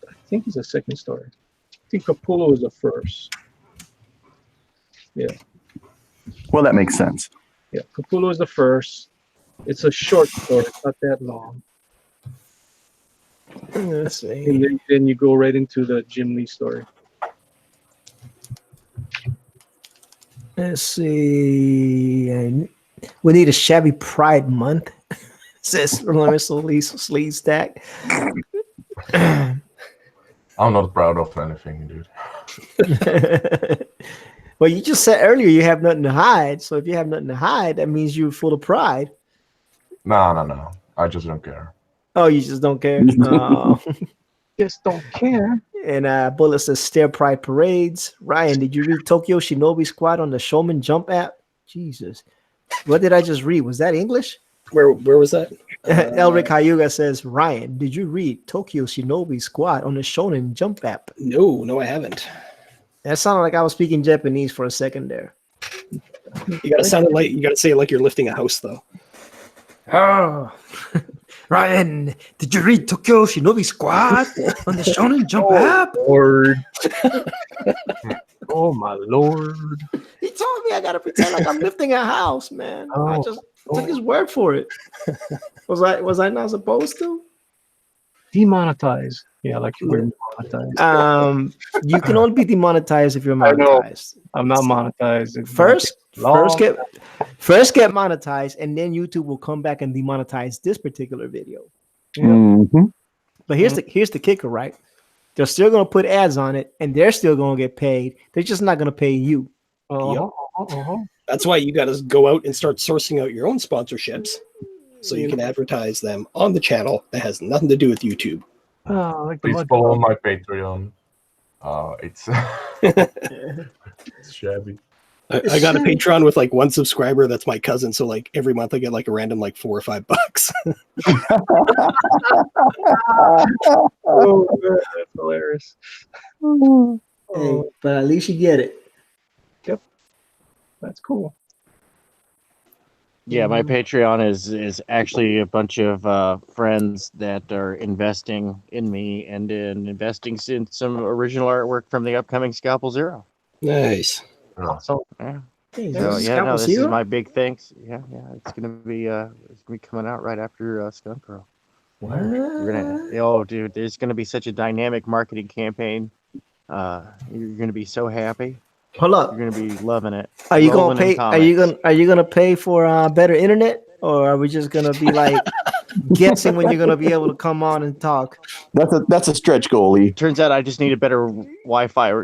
[SPEAKER 1] I think it's the second story. I think Capullo is the first. Yeah.
[SPEAKER 9] Well, that makes sense.
[SPEAKER 1] Yeah, Capullo is the first. It's a short story, it's not that long.
[SPEAKER 4] Let's see.
[SPEAKER 1] And then you go right into the Jim Lee story.
[SPEAKER 4] Let's see. We need a Shabby Pride Month. Says Russell Sleeve Stack.
[SPEAKER 7] I'm not proud of anything, dude.
[SPEAKER 4] Well, you just said earlier you have nothing to hide. So if you have nothing to hide, that means you're full of pride.
[SPEAKER 7] No. I just don't care.
[SPEAKER 4] Oh, you just don't care? Oh.
[SPEAKER 1] Just don't care.
[SPEAKER 4] And Bullet says Stair Pride Parades. Ryan, did you read Tokyo Shinobi Squad on the Showman Jump app? Jesus. What did I just read? Was that English?
[SPEAKER 6] Where was that?
[SPEAKER 4] Elric Hyuga says, Ryan, did you read Tokyo Shinobi Squad on the Shonen Jump app?
[SPEAKER 6] No, I haven't.
[SPEAKER 4] That sounded like I was speaking Japanese for a second there.
[SPEAKER 6] You gotta say it like you're lifting a house, though.
[SPEAKER 4] Oh, Ryan, did you read Tokyo Shinobi Squad on the Shonen Jump app?
[SPEAKER 1] Lord. Oh my Lord.
[SPEAKER 4] He told me I gotta pretend like I'm lifting a house, man. I just took his word for it. Was I not supposed to?
[SPEAKER 1] Demonetize. Yeah, like we're demonetized.
[SPEAKER 4] You can only be demonetized if you're monetized.
[SPEAKER 1] I'm not monetized.
[SPEAKER 4] First get monetized, and then YouTube will come back and demonetize this particular video.
[SPEAKER 9] Mm-hmm.
[SPEAKER 4] But here's the kicker, right? They're still gonna put ads on it, and they're still gonna get paid. They're just not gonna pay you.
[SPEAKER 6] That's why you gotta go out and start sourcing out your own sponsorships, so you can advertise them on the channel that has nothing to do with YouTube.
[SPEAKER 7] Please follow my Patreon. It's it's shabby.
[SPEAKER 6] I got a Patreon with like one subscriber that's my cousin, so like every month I get like a random like $4 or $5.
[SPEAKER 1] Oh, that's hilarious.
[SPEAKER 4] Hey, but at least you get it.
[SPEAKER 1] Yep, that's cool.
[SPEAKER 2] Yeah, my Patreon is actually a bunch of friends that are investing in me and in investing in some original artwork from the upcoming Scalpel Zero.
[SPEAKER 6] Nice.
[SPEAKER 1] Awesome.
[SPEAKER 2] Yeah.
[SPEAKER 4] Hey,
[SPEAKER 2] So
[SPEAKER 4] this
[SPEAKER 2] this
[SPEAKER 4] Zero?
[SPEAKER 2] is my big thanks. Yeah, it's gonna be coming out right after Skunk Girl. Dude, there's gonna be such a dynamic marketing campaign. You're gonna be so happy.
[SPEAKER 4] Hold up.
[SPEAKER 2] You're gonna be loving it.
[SPEAKER 4] Are you gonna
[SPEAKER 2] Rolling in
[SPEAKER 4] pay?
[SPEAKER 2] comics.
[SPEAKER 4] Are you gonna pay for better internet, or are we just gonna be like guessing when you're gonna be able to come on and talk?
[SPEAKER 9] That's a stretch goalie.
[SPEAKER 2] Turns out I just need a better Wi-Fi.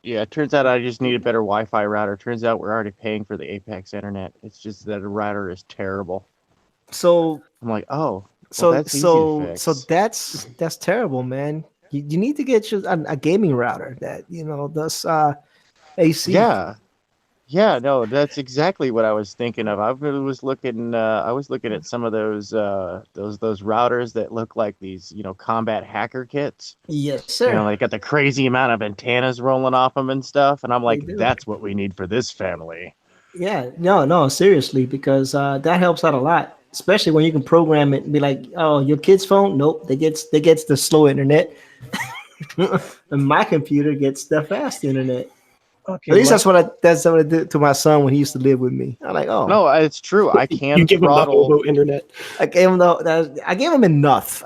[SPEAKER 2] It turns out I just need a better Wi-Fi router. Turns out we're already paying for the Apex internet. It's just that a router is terrible.
[SPEAKER 4] So
[SPEAKER 2] I'm like, oh,
[SPEAKER 4] so
[SPEAKER 2] that's easy to fix.
[SPEAKER 4] so that's terrible, man. You need to get you a gaming router that does AC.
[SPEAKER 2] Yeah, no, that's exactly what I was thinking of. I was looking at some of those routers that look like these, combat hacker kits.
[SPEAKER 4] Yes, sir.
[SPEAKER 2] They got the crazy amount of antennas rolling off them and stuff. And I'm like,
[SPEAKER 4] They do.
[SPEAKER 2] that's what we need for this family.
[SPEAKER 4] Yeah, no, seriously, because that helps out a lot, especially when you can program it and be like, oh, your kid's phone, nope, they gets the slow internet, and my computer gets the fast internet.
[SPEAKER 1] Okay,
[SPEAKER 4] At least that's what I did to my son when he used to live with me. I'm like, oh
[SPEAKER 2] No, it's true. I can
[SPEAKER 6] You give him the
[SPEAKER 2] throttle.
[SPEAKER 6] hobo internet.
[SPEAKER 4] I gave him enough.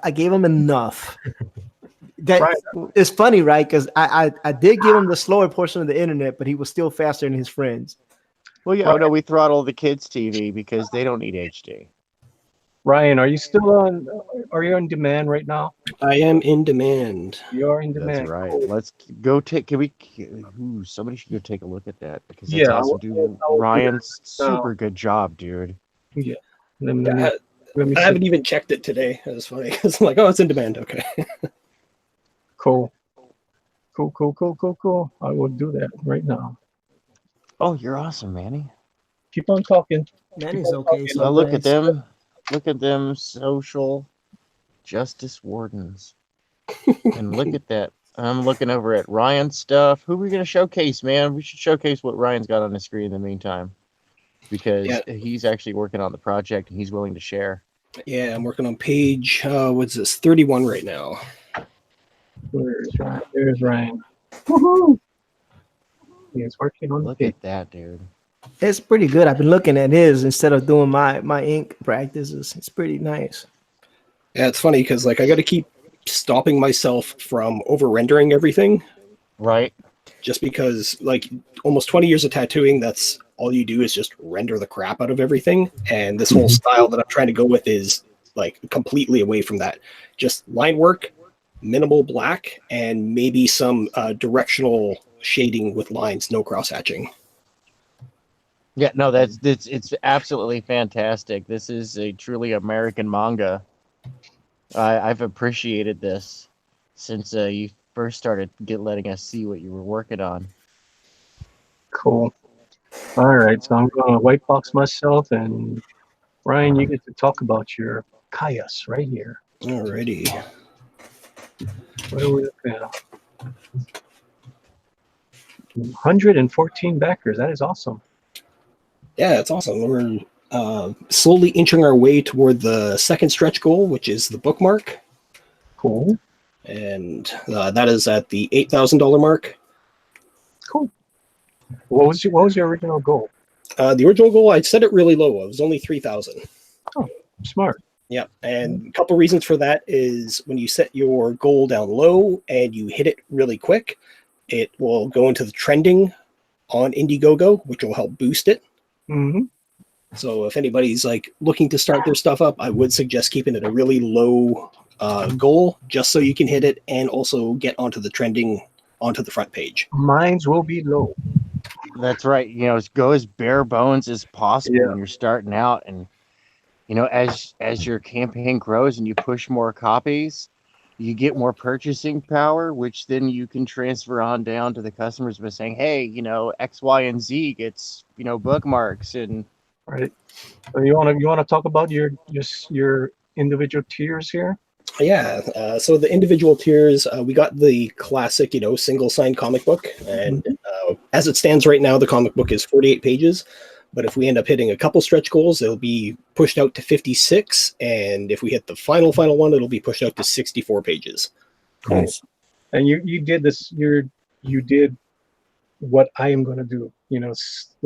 [SPEAKER 4] That
[SPEAKER 1] Right.
[SPEAKER 4] It's funny, right? Because I did give him the slower portion of the internet, but he was still faster than his friends.
[SPEAKER 2] Well, yeah, no, we throttle the kids' TV because they don't need HD.
[SPEAKER 1] Ryan, are you still on? Are you on demand right now?
[SPEAKER 6] I am in demand.
[SPEAKER 1] You are in demand.
[SPEAKER 2] That's right. Let's go take. Somebody should go take a look at that because that's
[SPEAKER 1] Yeah,
[SPEAKER 2] awesome,
[SPEAKER 1] I'll
[SPEAKER 2] dude.
[SPEAKER 1] do
[SPEAKER 2] Ryan's
[SPEAKER 1] that now.
[SPEAKER 2] super good job, dude.
[SPEAKER 1] Yeah.
[SPEAKER 6] I
[SPEAKER 1] Let me see.
[SPEAKER 6] haven't even checked it today. It's funny because I'm like, oh, it's in demand. Okay.
[SPEAKER 1] Cool. I will do that right now.
[SPEAKER 2] Oh, you're awesome, Manny.
[SPEAKER 1] Keep on talking.
[SPEAKER 4] Manny's okay.
[SPEAKER 2] Now look at
[SPEAKER 4] sometimes.
[SPEAKER 2] them. Look at them, social justice wardens. And look at that. I'm looking over at Ryan's stuff. Who are we going to showcase, man? We should showcase what Ryan's got on the screen in the meantime. Because he's actually working on the project and he's willing to share.
[SPEAKER 6] Yeah, I'm working on page, what's this, 31 right now.
[SPEAKER 1] Where's Ryan? There's Ryan. Woohoo! He's working on the
[SPEAKER 2] Look
[SPEAKER 1] page.
[SPEAKER 2] at that, dude.
[SPEAKER 4] It's pretty good. I've been looking at his instead of doing my ink practices. It's pretty nice.
[SPEAKER 6] Yeah, it's funny because like I got to keep stopping myself from over rendering everything.
[SPEAKER 2] Right.
[SPEAKER 6] Just because like almost 20 years of tattooing, that's all you do is just render the crap out of everything. And this whole style that I'm trying to go with is like completely away from that. Just line work, minimal black, and maybe some directional shading with lines, no cross hatching.
[SPEAKER 2] Yeah, no, it's absolutely fantastic. This is a truly American manga. I've appreciated this since you first started letting us see what you were working on.
[SPEAKER 1] Cool. All right, so I'm going to white box myself, and Ryan, you get to talk about your Caius right here.
[SPEAKER 6] Alrighty.
[SPEAKER 1] What are we looking at? 114 backers. That is awesome.
[SPEAKER 6] Yeah, it's awesome. We're slowly inching our way toward the second stretch goal, which is the bookmark.
[SPEAKER 1] Cool.
[SPEAKER 6] And that is at the $8,000 mark.
[SPEAKER 1] Cool. What was your original goal?
[SPEAKER 6] The original goal, I set it really low. It was only 3,000.
[SPEAKER 1] Oh, smart.
[SPEAKER 6] Yeah, and a couple reasons for that is when you set your goal down low and you hit it really quick, it will go into the trending on Indiegogo, which will help boost it.
[SPEAKER 1] Mm-hmm.
[SPEAKER 6] So if anybody's like looking to start their stuff up, I would suggest keeping it a really low goal just so you can hit it and also get onto the trending onto the front page.
[SPEAKER 1] Mines will be low.
[SPEAKER 2] That's right. You know, go as bare bones as possible
[SPEAKER 1] Yeah.
[SPEAKER 2] when you're starting out, and you know, as your campaign grows and you push more copies, you get more purchasing power, which then you can transfer on down to the customers by saying, "Hey, you know, X, Y, and Z gets, you know, bookmarks." And
[SPEAKER 1] Right. So you wanna talk about your individual tiers here?
[SPEAKER 6] Yeah, so the individual tiers, we got the classic, single signed comic book, and as it stands right now, the comic book is 48 pages. But if we end up hitting a couple stretch goals, it'll be pushed out to 56, and if we hit the final one, it'll be pushed out to 64 pages.
[SPEAKER 9] Nice.
[SPEAKER 1] And you did this. You did what I am going to do. The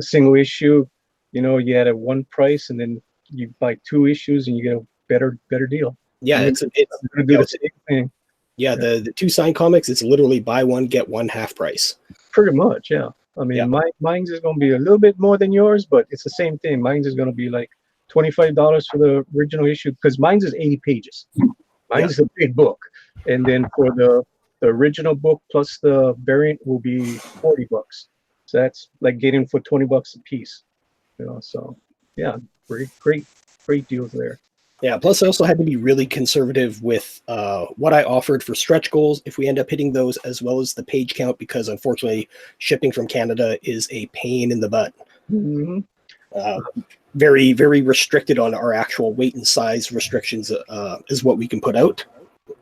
[SPEAKER 1] single issue. You had a one price, and then you buy two issues, and you get a better deal.
[SPEAKER 6] Yeah,
[SPEAKER 1] I'm
[SPEAKER 6] it's
[SPEAKER 1] going to do the same thing.
[SPEAKER 6] Yeah, the two signed comics, it's literally buy one get one half price.
[SPEAKER 1] Pretty much, yeah. I mean, mine's is going to be a little bit more than yours, but it's the same thing. Mine's is going to be like $25 for the original issue because mine's is 80 pages. Mine's is a big book, and then for the original book plus the variant will be $40. So that's like getting for $20 a piece. So yeah, great deals there.
[SPEAKER 6] Yeah, plus I also had to be really conservative with what I offered for stretch goals if we end up hitting those, as well as the page count, because unfortunately shipping from Canada is a pain in the butt.
[SPEAKER 1] Mm-hmm.
[SPEAKER 6] Very, very restricted on our actual weight and size restrictions is what we can put out,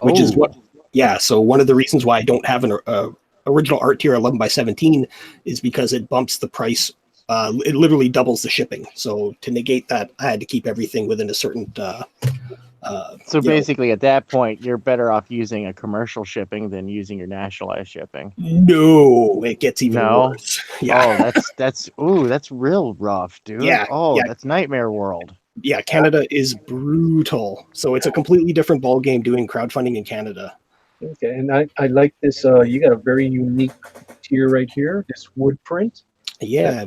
[SPEAKER 6] which is what, so one of the reasons why I don't have an original art tier 11 by 17 is because it bumps the price. It literally doubles the shipping. So to negate that, I had to keep everything within a certain.
[SPEAKER 2] So basically, at that point, you're better off using a commercial shipping than using your nationalized shipping.
[SPEAKER 6] No, it gets even worse. Yeah.
[SPEAKER 2] Oh, that's real rough, dude.
[SPEAKER 6] Yeah.
[SPEAKER 2] Oh, that's nightmare world.
[SPEAKER 6] Yeah, Canada is brutal. So it's a completely different ball game doing crowdfunding in Canada.
[SPEAKER 1] Okay, and I like this. You got a very unique tier right here. This wood print.
[SPEAKER 6] Yeah,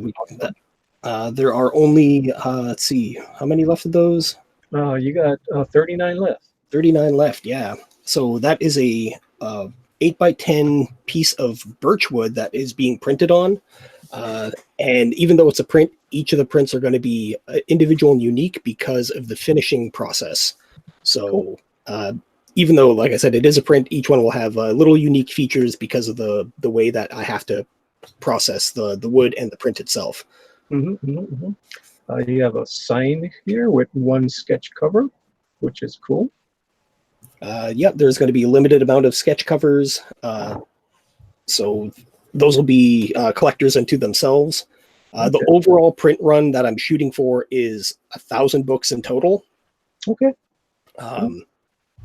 [SPEAKER 6] there are only let's see, how many left of those?
[SPEAKER 1] You got 39 left.
[SPEAKER 6] 39 left, yeah. So that is a 8x10 piece of birch wood that is being printed on. And even though it's a print, each of the prints are going to be individual and unique because of the finishing process. So even though, like I said, it is a print, each one will have little unique features because of the way that I have to process the wood and the print itself.
[SPEAKER 1] You have a sign here with one sketch cover, which is cool.
[SPEAKER 6] There's going to be a limited amount of sketch covers. So those will be collectors unto themselves. The overall print run that I'm shooting for is 1,000 books in total.
[SPEAKER 1] Okay.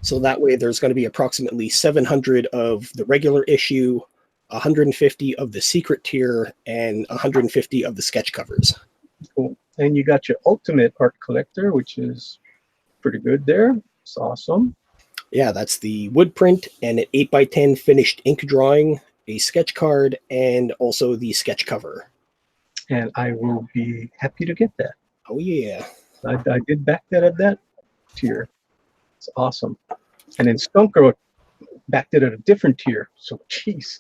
[SPEAKER 6] So that way there's going to be approximately 700 of the regular issue, 150 of the secret tier, and 150 of the sketch covers.
[SPEAKER 1] Cool. And you got your ultimate art collector, which is pretty good there. It's awesome.
[SPEAKER 6] Yeah, that's the wood print and an 8x10 finished ink drawing, a sketch card, and also the sketch cover.
[SPEAKER 1] And I will be happy to get that.
[SPEAKER 6] Oh, yeah.
[SPEAKER 1] I did back that at that tier. It's awesome. And then Skunk Girl backed it at a different tier. So, jeez.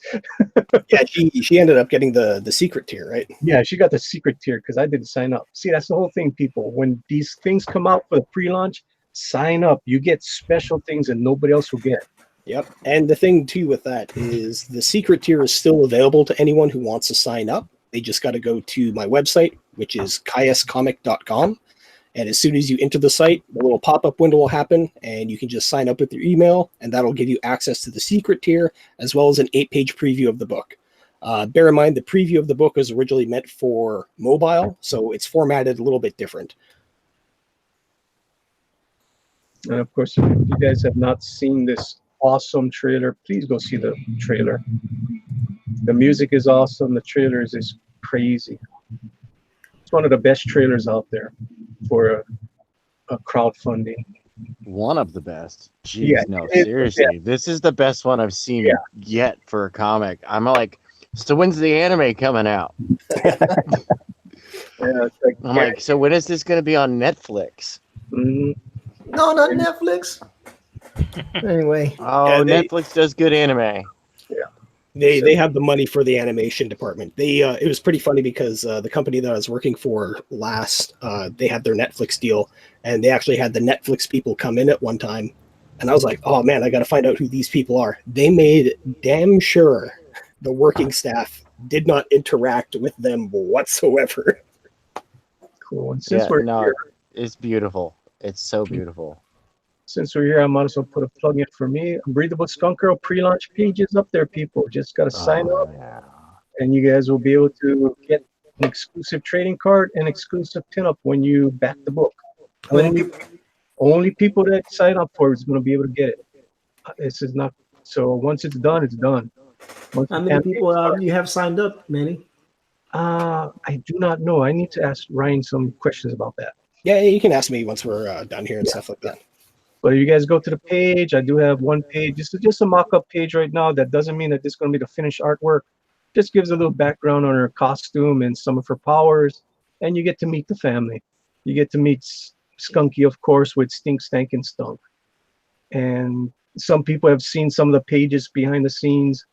[SPEAKER 6] Yeah, she ended up getting the secret tier, right?
[SPEAKER 1] Yeah, she got the secret tier because I didn't sign up. See, that's the whole thing, people. When these things come out for the pre-launch, sign up. You get special things that nobody else will get.
[SPEAKER 6] Yep. And the thing too with that is the secret tier is still available to anyone who wants to sign up. They just got to go to my website, which is kaiascomic.com. And as soon as you enter the site, the little pop-up window will happen, and you can just sign up with your email, and that'll give you access to the secret tier, as well as an 8-page preview of the book. Bear in mind, the preview of the book was originally meant for mobile, so it's formatted a little bit different.
[SPEAKER 1] And of course, if you guys have not seen this awesome trailer, please go see the trailer. The music is awesome. The trailer is just crazy. It's one of the best trailers out there for a crowdfunding.
[SPEAKER 2] One of the best. Jeez,
[SPEAKER 1] Yeah,
[SPEAKER 2] no,
[SPEAKER 1] it is,
[SPEAKER 2] seriously. This is the best one I've seen
[SPEAKER 1] Yeah.
[SPEAKER 2] yet for a comic. I'm like, so when's the anime coming out?
[SPEAKER 1] Yeah, it's like,
[SPEAKER 2] I'm like, so when is this going to be on Netflix?
[SPEAKER 1] mhm.
[SPEAKER 4] No, not Netflix. Anyway,
[SPEAKER 2] Oh,
[SPEAKER 6] Yeah,
[SPEAKER 2] Netflix does good anime.
[SPEAKER 6] They have the money for the animation department. It was pretty funny because the company that I was working for last, they had their Netflix deal, and they actually had the Netflix people come in at one time, and I was like, oh man, I got to find out who these people are. They made damn sure the working staff did not interact with them whatsoever.
[SPEAKER 1] Cool. And since
[SPEAKER 2] Yeah,
[SPEAKER 1] we're
[SPEAKER 2] no,
[SPEAKER 1] here,
[SPEAKER 2] it's beautiful. It's so beautiful.
[SPEAKER 1] I might as well put a plug in for me. Unbreathable Skunk Girl pre-launch page is up there, people. Just gotta sign up,
[SPEAKER 2] Yeah.
[SPEAKER 1] and you guys will be able to get an exclusive trading card and exclusive pinup when you back the book. Only people that sign up for it is going to be able to get it. This is not so. Once it's done, it's done. Once
[SPEAKER 4] how
[SPEAKER 1] the
[SPEAKER 4] many
[SPEAKER 1] campaign
[SPEAKER 4] people
[SPEAKER 1] starts-
[SPEAKER 4] you have signed up, Manny?
[SPEAKER 1] I do not know. I need to ask Ryan some questions about that.
[SPEAKER 6] Yeah, you can ask me once we're done here and stuff like that.
[SPEAKER 1] But if you guys go to the page, I do have one page. This is just a mock-up page right now. That doesn't mean that this is going to be the finished artwork. Just gives a little background on her costume and some of her powers, and you get to meet the family. You get to meet Skunky, of course, with Stink, Stank, and Stunk. And some people have seen some of the pages behind the scenes,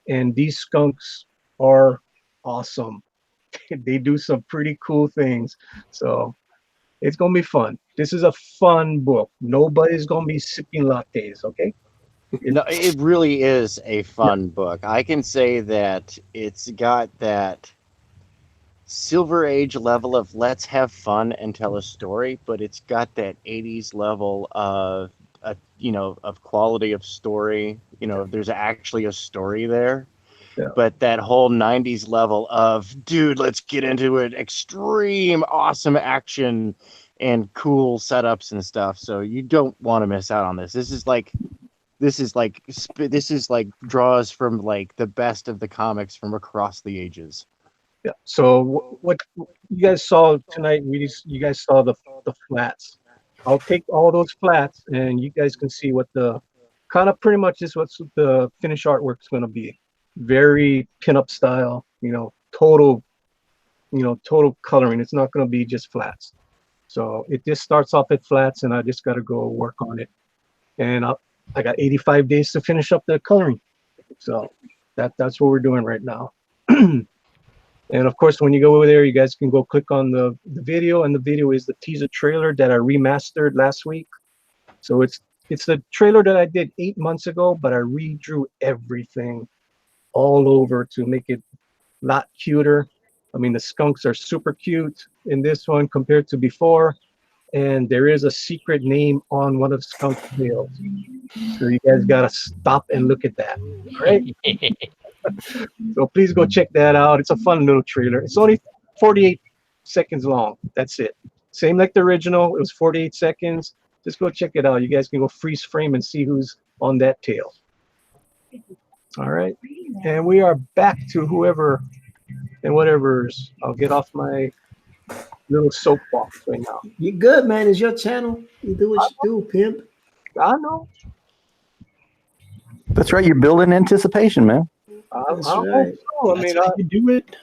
[SPEAKER 1] and these skunks are awesome. They do some pretty cool things. So it's gonna be fun. This is a fun book. Nobody's gonna be sipping lattes, okay?
[SPEAKER 2] No, it really is a fun book. I can say that it's got that Silver Age level of let's have fun and tell a story, but it's got that 80s level of of quality of story. There's actually a story there.
[SPEAKER 1] Yeah.
[SPEAKER 2] But that whole 90s level of, dude, let's get into it, extreme awesome action and cool setups and stuff. So you don't want to miss out on this. This is like draws from like the best of the comics from across the ages.
[SPEAKER 1] Yeah. So what you guys saw tonight? You guys saw the flats. I'll take all those flats, and you guys can see what the kind of pretty much is what the finished artwork is going to be. Very pinup style. Total coloring. It's not going to be just flats. So it just starts off at flats, and I just got to go work on it. And I got 85 days to finish up the coloring. So that's what we're doing right now. And of course, when you go over there, you guys can go click on the video, and the video is the teaser trailer that I remastered last week. So it's the trailer that I did 8 months ago, but I redrew everything all over to make it a lot cuter. I mean, the skunks are super cute in this one compared to before, and there is a secret name on one of the skunk's tails. So you guys gotta stop and look at that. All right? So please go check that out. It's a fun little trailer. It's only 48 seconds long. That's it. Same like the original. It was 48 seconds. Just go check it out. You guys can go freeze frame and see who's on that tail. All right. And we are back to whoever and whatever's. I'll get off my little soapbox right now.
[SPEAKER 4] You good, man? It's your channel. You do what you do, pimp.
[SPEAKER 1] I know.
[SPEAKER 9] That's right. You're building anticipation, man.
[SPEAKER 4] That's
[SPEAKER 1] I
[SPEAKER 4] right.
[SPEAKER 1] hope so. I mean,
[SPEAKER 6] you do it.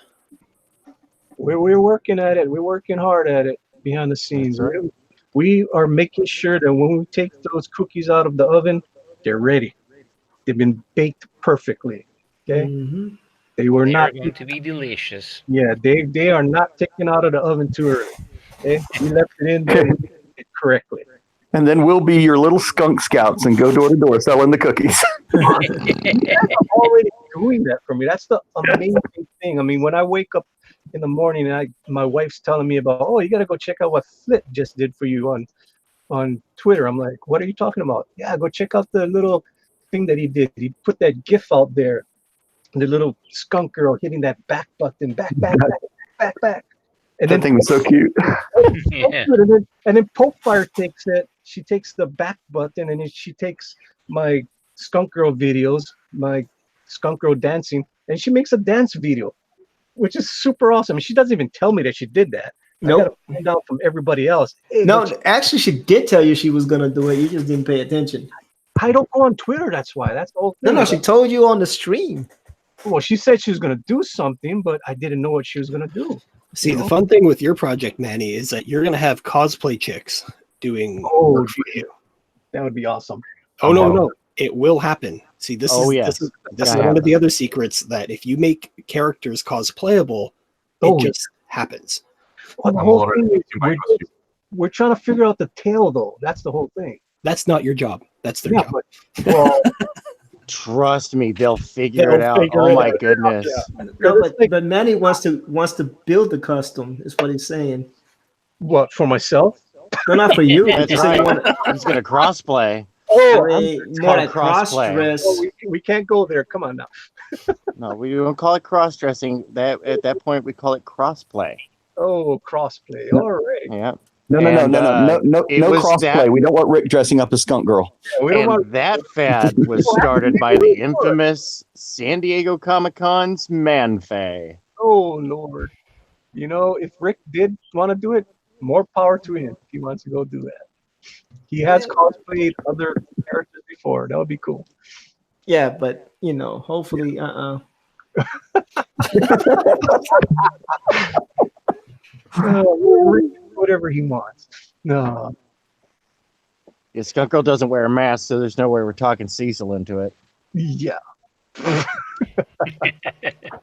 [SPEAKER 1] we're working at it. We're working hard at it behind the scenes.
[SPEAKER 2] That's right.
[SPEAKER 1] We are making sure that when we take those cookies out of the oven, they're ready. They've been baked perfectly. Okay.
[SPEAKER 4] Mm-hmm.
[SPEAKER 1] They were
[SPEAKER 5] They
[SPEAKER 1] not.
[SPEAKER 5] are going to be delicious.
[SPEAKER 1] Yeah, they are not taken out of the oven too early. Okay, we left it in there. We did it correctly.
[SPEAKER 9] And then we'll be your little skunk scouts and go door to door selling the cookies.
[SPEAKER 1] are already doing that for me. That's the amazing thing. I mean, when I wake up in the morning and my wife's telling me about, oh, you got to go check out what Flip just did for you on Twitter. I'm like, what are you talking about? Yeah, go check out the little thing that he did. He put that GIF out there, the little skunk girl hitting that back button, back. And
[SPEAKER 9] That
[SPEAKER 1] then
[SPEAKER 9] thing was so cute.
[SPEAKER 5] Yeah.
[SPEAKER 1] and then Poke Fire takes it. She takes the back button and then she takes my Skunk Girl videos, my Skunk Girl dancing, and she makes a dance video, which is super awesome. She doesn't even tell me that she did that. I gotta
[SPEAKER 4] Nope.
[SPEAKER 1] find out from everybody else. Hey,
[SPEAKER 4] No,
[SPEAKER 1] but
[SPEAKER 4] actually, she did tell you she was gonna do it. You just didn't pay attention.
[SPEAKER 1] I don't go on Twitter. That's why. That's the whole
[SPEAKER 4] No,
[SPEAKER 1] thing.
[SPEAKER 4] no, she told you on the stream.
[SPEAKER 1] Well, she said she was gonna do something, but I didn't know what she was gonna do.
[SPEAKER 6] See,
[SPEAKER 1] You
[SPEAKER 6] the
[SPEAKER 1] know?
[SPEAKER 6] fun thing with your project, Manny, is that you're gonna have cosplay chicks doing
[SPEAKER 1] Oh,
[SPEAKER 6] work for you.
[SPEAKER 1] that would be awesome.
[SPEAKER 6] Oh no, it will happen. See, this
[SPEAKER 2] Oh,
[SPEAKER 6] is
[SPEAKER 2] yes.
[SPEAKER 6] this is
[SPEAKER 2] Gonna
[SPEAKER 6] one of the
[SPEAKER 2] happen.
[SPEAKER 6] other secrets that if you make characters cosplayable,
[SPEAKER 1] Oh,
[SPEAKER 6] it just happens.
[SPEAKER 1] Well, the
[SPEAKER 7] I'm
[SPEAKER 1] whole
[SPEAKER 7] already
[SPEAKER 1] thing is
[SPEAKER 7] thinking my costume.
[SPEAKER 1] we're trying to figure out the tail, though. That's the whole thing.
[SPEAKER 6] That's not your job. That's their
[SPEAKER 1] Yeah,
[SPEAKER 6] job.
[SPEAKER 1] but well,
[SPEAKER 2] Trust me, they'll figure
[SPEAKER 6] They'll
[SPEAKER 2] it out.
[SPEAKER 6] figure
[SPEAKER 2] Oh
[SPEAKER 6] it
[SPEAKER 2] my
[SPEAKER 6] out.
[SPEAKER 2] goodness.
[SPEAKER 4] No,
[SPEAKER 1] it's like,
[SPEAKER 4] but Manny wants to build the custom. Is what he's saying.
[SPEAKER 1] what, for myself?
[SPEAKER 4] No, not for you.
[SPEAKER 2] That's
[SPEAKER 4] You said you
[SPEAKER 2] right.
[SPEAKER 4] want.
[SPEAKER 2] He's gonna crossplay.
[SPEAKER 1] Oh,
[SPEAKER 4] I mean,
[SPEAKER 2] It's
[SPEAKER 4] more
[SPEAKER 2] called
[SPEAKER 4] like cross
[SPEAKER 2] crossplay.
[SPEAKER 4] dress.
[SPEAKER 1] we can't go there. Come on now.
[SPEAKER 2] No, we don't call it cross dressing. That at that point we call it crossplay.
[SPEAKER 1] Oh, crossplay. All right.
[SPEAKER 2] Yeah.
[SPEAKER 9] No
[SPEAKER 2] And,
[SPEAKER 9] no
[SPEAKER 2] it
[SPEAKER 9] no
[SPEAKER 2] was
[SPEAKER 9] crossplay.
[SPEAKER 2] that-
[SPEAKER 9] We don't want Rick dressing up as Skunk Girl.
[SPEAKER 1] Yeah, we don't
[SPEAKER 2] And
[SPEAKER 1] want.
[SPEAKER 2] that fad was started by the infamous San Diego Comic-Con's Man-Fae.
[SPEAKER 1] Oh Lord. You know, if Rick did want to do it, more power to him. If he wants to go do that, he has cosplayed other characters before. That would be cool.
[SPEAKER 4] Yeah, but hopefully,
[SPEAKER 1] Rick, whatever he wants. No.
[SPEAKER 2] Yeah, Skunk Girl doesn't wear a mask, so there's no way we're talking Cecil into it.
[SPEAKER 1] Yeah.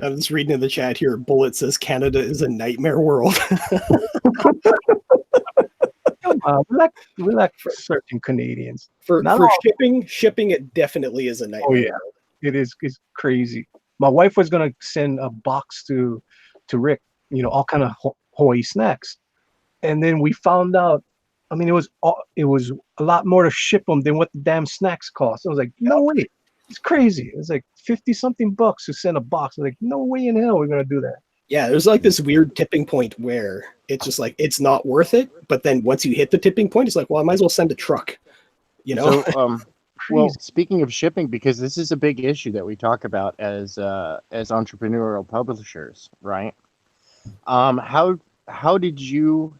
[SPEAKER 6] I'm just reading in the chat here. Bullet says Canada is a nightmare world.
[SPEAKER 1] We like certain Canadians.
[SPEAKER 6] for
[SPEAKER 1] Not
[SPEAKER 6] for
[SPEAKER 1] all.
[SPEAKER 6] shipping it definitely is a nightmare.
[SPEAKER 1] Oh yeah, it is. It's crazy. My wife was gonna send a box to Rick, all kind of Hawaii snacks, and then we found out. I mean, it was a lot more to ship them than what the damn snacks cost. I was like, no way, it's crazy. It was like $50-something to send a box. I was like, no way in hell we're gonna do that.
[SPEAKER 6] Yeah, there's like this weird tipping point where it's just like it's not worth it. But then once you hit the tipping point, it's like, well, I might as well send a truck.
[SPEAKER 2] So, well,
[SPEAKER 1] Crazy.
[SPEAKER 2] speaking of shipping, because this is a big issue that we talk about as entrepreneurial publishers, right? How did you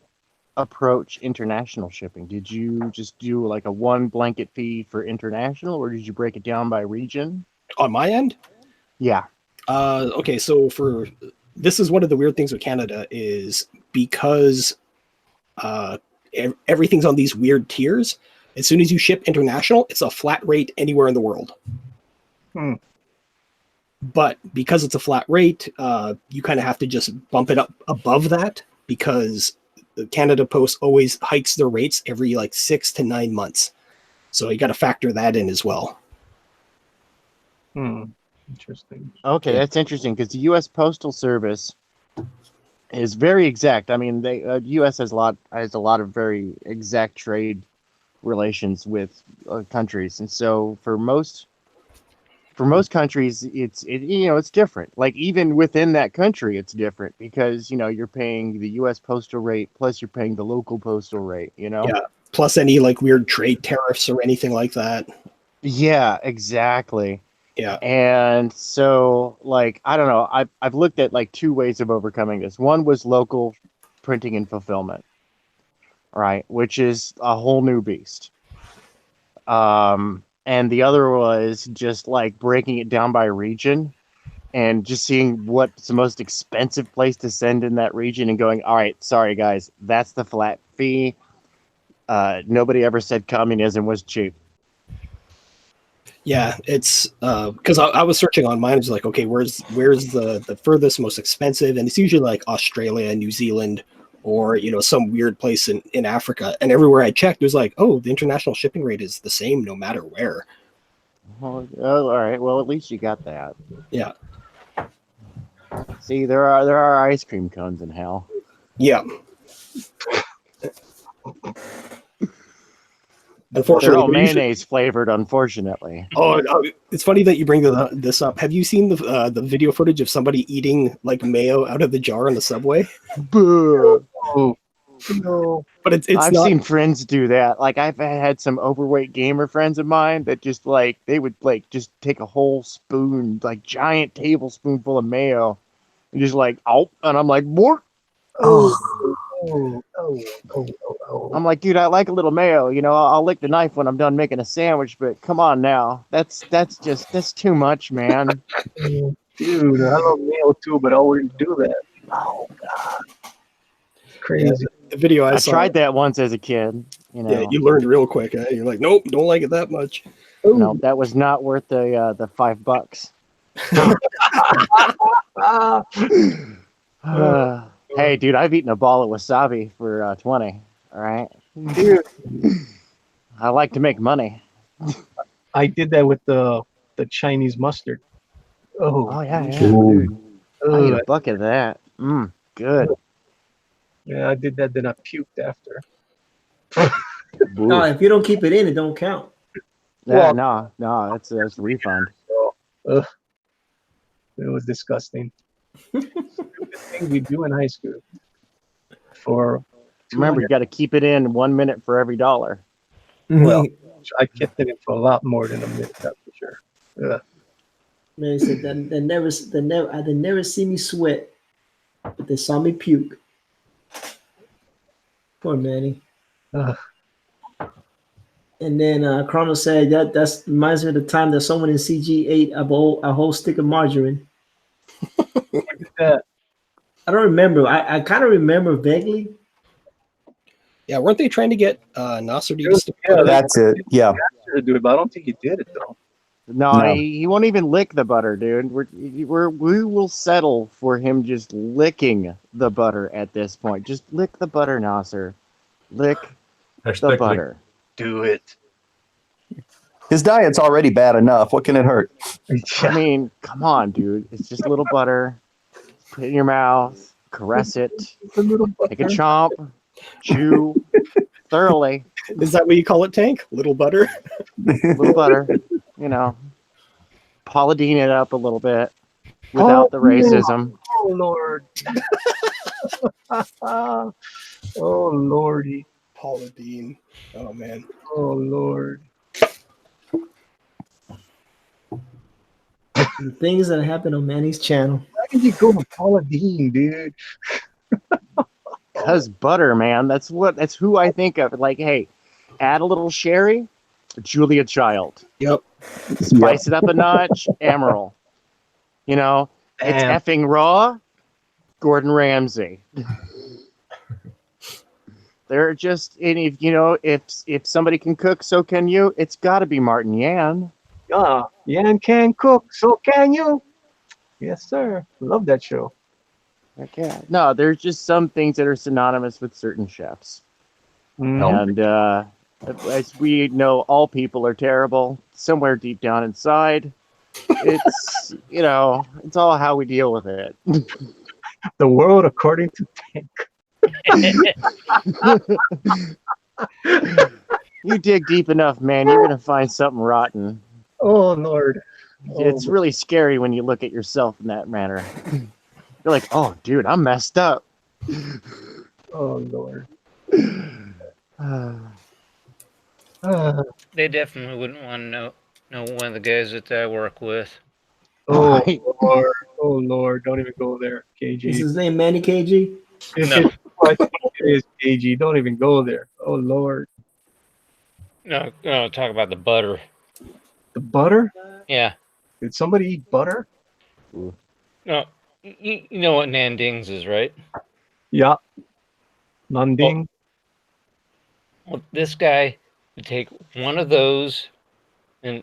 [SPEAKER 2] approach international shipping? Did you just do like a one blanket fee for international, or did you break it down by region?
[SPEAKER 6] On my end,
[SPEAKER 2] Yeah.
[SPEAKER 6] okay, so this is one of the weird things with Canada is because everything's on these weird tiers. As soon as you ship international, it's a flat rate anywhere in the world.
[SPEAKER 1] Hmm.
[SPEAKER 6] But because it's a flat rate, you kind of have to just bump it up above that because Canada Post always hikes their rates every like 6 to 9 months. So you got to factor that in as well.
[SPEAKER 1] Interesting.
[SPEAKER 2] Okay, that's interesting because the U.S. Postal Service is very exact. I mean, the U.S. has a lot of very exact trade relations with countries, and so for most countries, it's different. Like even within that country, it's different because you're paying the U.S. postal rate plus you're paying the local postal rate.
[SPEAKER 6] Yeah. Plus any like weird trade tariffs or anything like that.
[SPEAKER 2] Yeah, exactly.
[SPEAKER 6] Yeah.
[SPEAKER 2] And so, like, I don't know. I've looked at like two ways of overcoming this. One was local printing and fulfillment, right, which is a whole new beast. And the other was just like breaking it down by region and just seeing what's the most expensive place to send in that region and going, all right, sorry guys, that's the flat fee. Nobody ever said communism was cheap.
[SPEAKER 6] Yeah, it's because I was searching on mine. It's like, okay, where's the furthest, most expensive? And it's usually like Australia, New Zealand, or some weird place in Africa. And everywhere I checked, it was like, oh, the international shipping rate is the same no matter where.
[SPEAKER 2] Oh, all right. Well, at least you got that.
[SPEAKER 6] Yeah.
[SPEAKER 2] See, there are ice cream cones in hell.
[SPEAKER 6] Yeah.
[SPEAKER 2] They're
[SPEAKER 6] Unfortunately,
[SPEAKER 2] all mayonnaise flavored, unfortunately.
[SPEAKER 6] It's funny that you bring this up. Have you seen the video footage of somebody eating like mayo out of the jar on the subway?
[SPEAKER 1] Oh, no.
[SPEAKER 6] But it's
[SPEAKER 2] I've
[SPEAKER 6] not.
[SPEAKER 2] seen friends do that. Like I've had some overweight gamer friends of mine that just like they would like just take a whole spoon, like giant tablespoonful of mayo, and just like oh, and I'm like what?
[SPEAKER 1] Oh, oh, oh, oh, oh.
[SPEAKER 2] I'm like, dude, I like a little mayo. You know, I'll lick the knife when I'm done making a sandwich, but come on now, that's too much, man.
[SPEAKER 1] Dude, I love mayo too, but I wouldn't do that. Oh God, it's crazy.
[SPEAKER 6] The video I
[SPEAKER 2] I
[SPEAKER 6] saw.
[SPEAKER 2] tried that once as a kid. You know,
[SPEAKER 6] Yeah, you learned real quick. Eh? You're like, nope, don't like it that much.
[SPEAKER 2] no, that was not worth the $5. Hey, dude, I've eaten a ball of wasabi for 20. All right,
[SPEAKER 1] Dude,
[SPEAKER 2] I like to make money.
[SPEAKER 1] I did that with the Chinese mustard.
[SPEAKER 2] Oh yeah,
[SPEAKER 9] Ooh.
[SPEAKER 2] dude. I ate a bucket of that. Good.
[SPEAKER 1] Yeah, I did that. Then I puked after.
[SPEAKER 4] No, if you don't keep it in, it don't count.
[SPEAKER 2] Yeah, no, that's a refund.
[SPEAKER 1] Ugh. It was disgusting. Stupid thing we do in high school.
[SPEAKER 2] Remember, you got to keep it in 1 minute for every $1.
[SPEAKER 1] Well, I kept it in for a lot more than a minute, that's for sure. Ugh.
[SPEAKER 4] Man, said they never see me sweat, but they saw me puke. Poor Manny.
[SPEAKER 1] Ugh.
[SPEAKER 4] And then Chrono said that reminds me of the time that someone in CG ate a whole stick of margarine.
[SPEAKER 1] Look at that.
[SPEAKER 4] I don't remember. I kind of remember vaguely.
[SPEAKER 6] Yeah, weren't they trying to get Nasser to
[SPEAKER 1] Yeah,
[SPEAKER 6] put it?
[SPEAKER 9] That's it. Yeah.
[SPEAKER 1] To do it, but I don't think he did it though.
[SPEAKER 2] No,
[SPEAKER 9] No.
[SPEAKER 2] he won't even lick the butter, dude. We will settle for him just licking the butter at this point. Just lick the butter, Nasser. Lick the
[SPEAKER 7] Hashtag
[SPEAKER 2] butter.
[SPEAKER 1] Do it.
[SPEAKER 9] His diet's already bad enough. What can it hurt?
[SPEAKER 2] I mean, come on, dude. It's just a little butter. Put it in your mouth. Caress it.
[SPEAKER 1] It's a little
[SPEAKER 2] Take a
[SPEAKER 1] butter.
[SPEAKER 2] chomp. Chew thoroughly.
[SPEAKER 6] Is that what you call it, Tank? Little butter?
[SPEAKER 2] Little butter. You know. Paula Deen it up a little bit without the racism.
[SPEAKER 1] Oh Lord. Oh Lordy.
[SPEAKER 6] Paula Deen. Oh man.
[SPEAKER 1] Oh Lord.
[SPEAKER 4] The things that happen on Manny's channel.
[SPEAKER 1] Why did you go with Paula Deen, dude?
[SPEAKER 2] Cause butter, man. That's who I think of. Like, hey, add a little sherry, Julia Child.
[SPEAKER 6] Yep.
[SPEAKER 2] Spice it up a notch, Emerald. You know, it's
[SPEAKER 1] Damn.
[SPEAKER 2] effing raw, Gordon Ramsay. They're just, and if somebody can cook, so can you. It's got to be Martin Yan.
[SPEAKER 1] Yan can cook, so can you. Yes, sir. Love that show.
[SPEAKER 2] Heck yeah. No, there's just some things that are synonymous with certain chefs. And as we know, all people are terrible somewhere deep down inside. It's, it's all how we deal with it.
[SPEAKER 1] The world according to Tank.
[SPEAKER 2] You dig deep enough, man, you're going to find something rotten.
[SPEAKER 1] Oh, Lord.
[SPEAKER 2] It's really scary when you look at yourself in that manner. You're like, oh, dude, I'm messed up.
[SPEAKER 1] Oh, Lord.
[SPEAKER 5] They definitely wouldn't want to know one of the guys that I work with.
[SPEAKER 1] Oh, Lord. Oh, Lord. Don't even go there, KG.
[SPEAKER 4] Is his name Manny KG?
[SPEAKER 5] No.
[SPEAKER 1] I think it is KG. Don't even go there. Oh, Lord.
[SPEAKER 5] No, talk about the butter.
[SPEAKER 1] The butter?
[SPEAKER 5] Yeah.
[SPEAKER 1] Did somebody eat butter?
[SPEAKER 5] No, you know what Nandings is, right?
[SPEAKER 1] Yeah. Nanding.
[SPEAKER 5] Well, this guy would take one of those and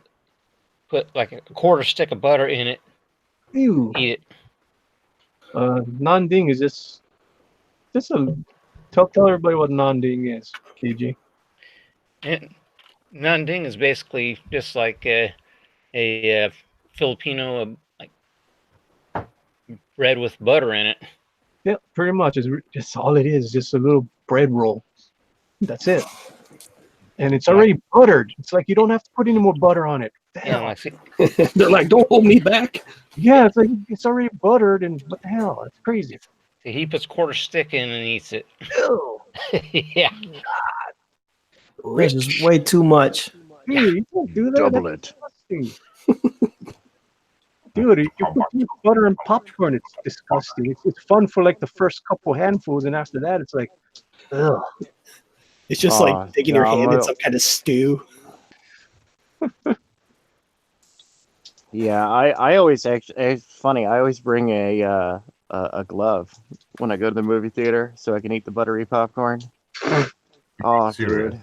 [SPEAKER 5] put like a quarter stick of butter in it.
[SPEAKER 1] Ew.
[SPEAKER 5] Eat it.
[SPEAKER 1] Nanding is just tell everybody what Nanding is, KG.
[SPEAKER 5] And Nanding is basically just like a Filipino like bread with butter in it.
[SPEAKER 1] Yeah, pretty much. It's just all it is, just a little bread roll. That's it. And it's
[SPEAKER 5] Yeah.
[SPEAKER 1] already buttered. It's like you don't have to put any more butter on it. The
[SPEAKER 5] Yeah,
[SPEAKER 1] hell?
[SPEAKER 5] like see,
[SPEAKER 6] They're like, don't hold me back.
[SPEAKER 1] Yeah, it's like it's already buttered, and what the hell? It's crazy.
[SPEAKER 5] he puts quarter stick in and eats it.
[SPEAKER 1] Ew.
[SPEAKER 5] Yeah.
[SPEAKER 4] That's just way too much.
[SPEAKER 1] Dude, you can't do that.
[SPEAKER 2] Double
[SPEAKER 1] That's
[SPEAKER 2] it.
[SPEAKER 1] disgusting. Dude, you put too much butter and popcorn. It's disgusting. It's fun for like the first couple handfuls, and after that, it's like, ugh.
[SPEAKER 6] It's just like digging your hand in some kind of stew.
[SPEAKER 2] Yeah, I always actually. It's funny. I always bring a glove when I go to the movie theater so I can eat the buttery popcorn. Oh,
[SPEAKER 7] Serious?
[SPEAKER 2] dude.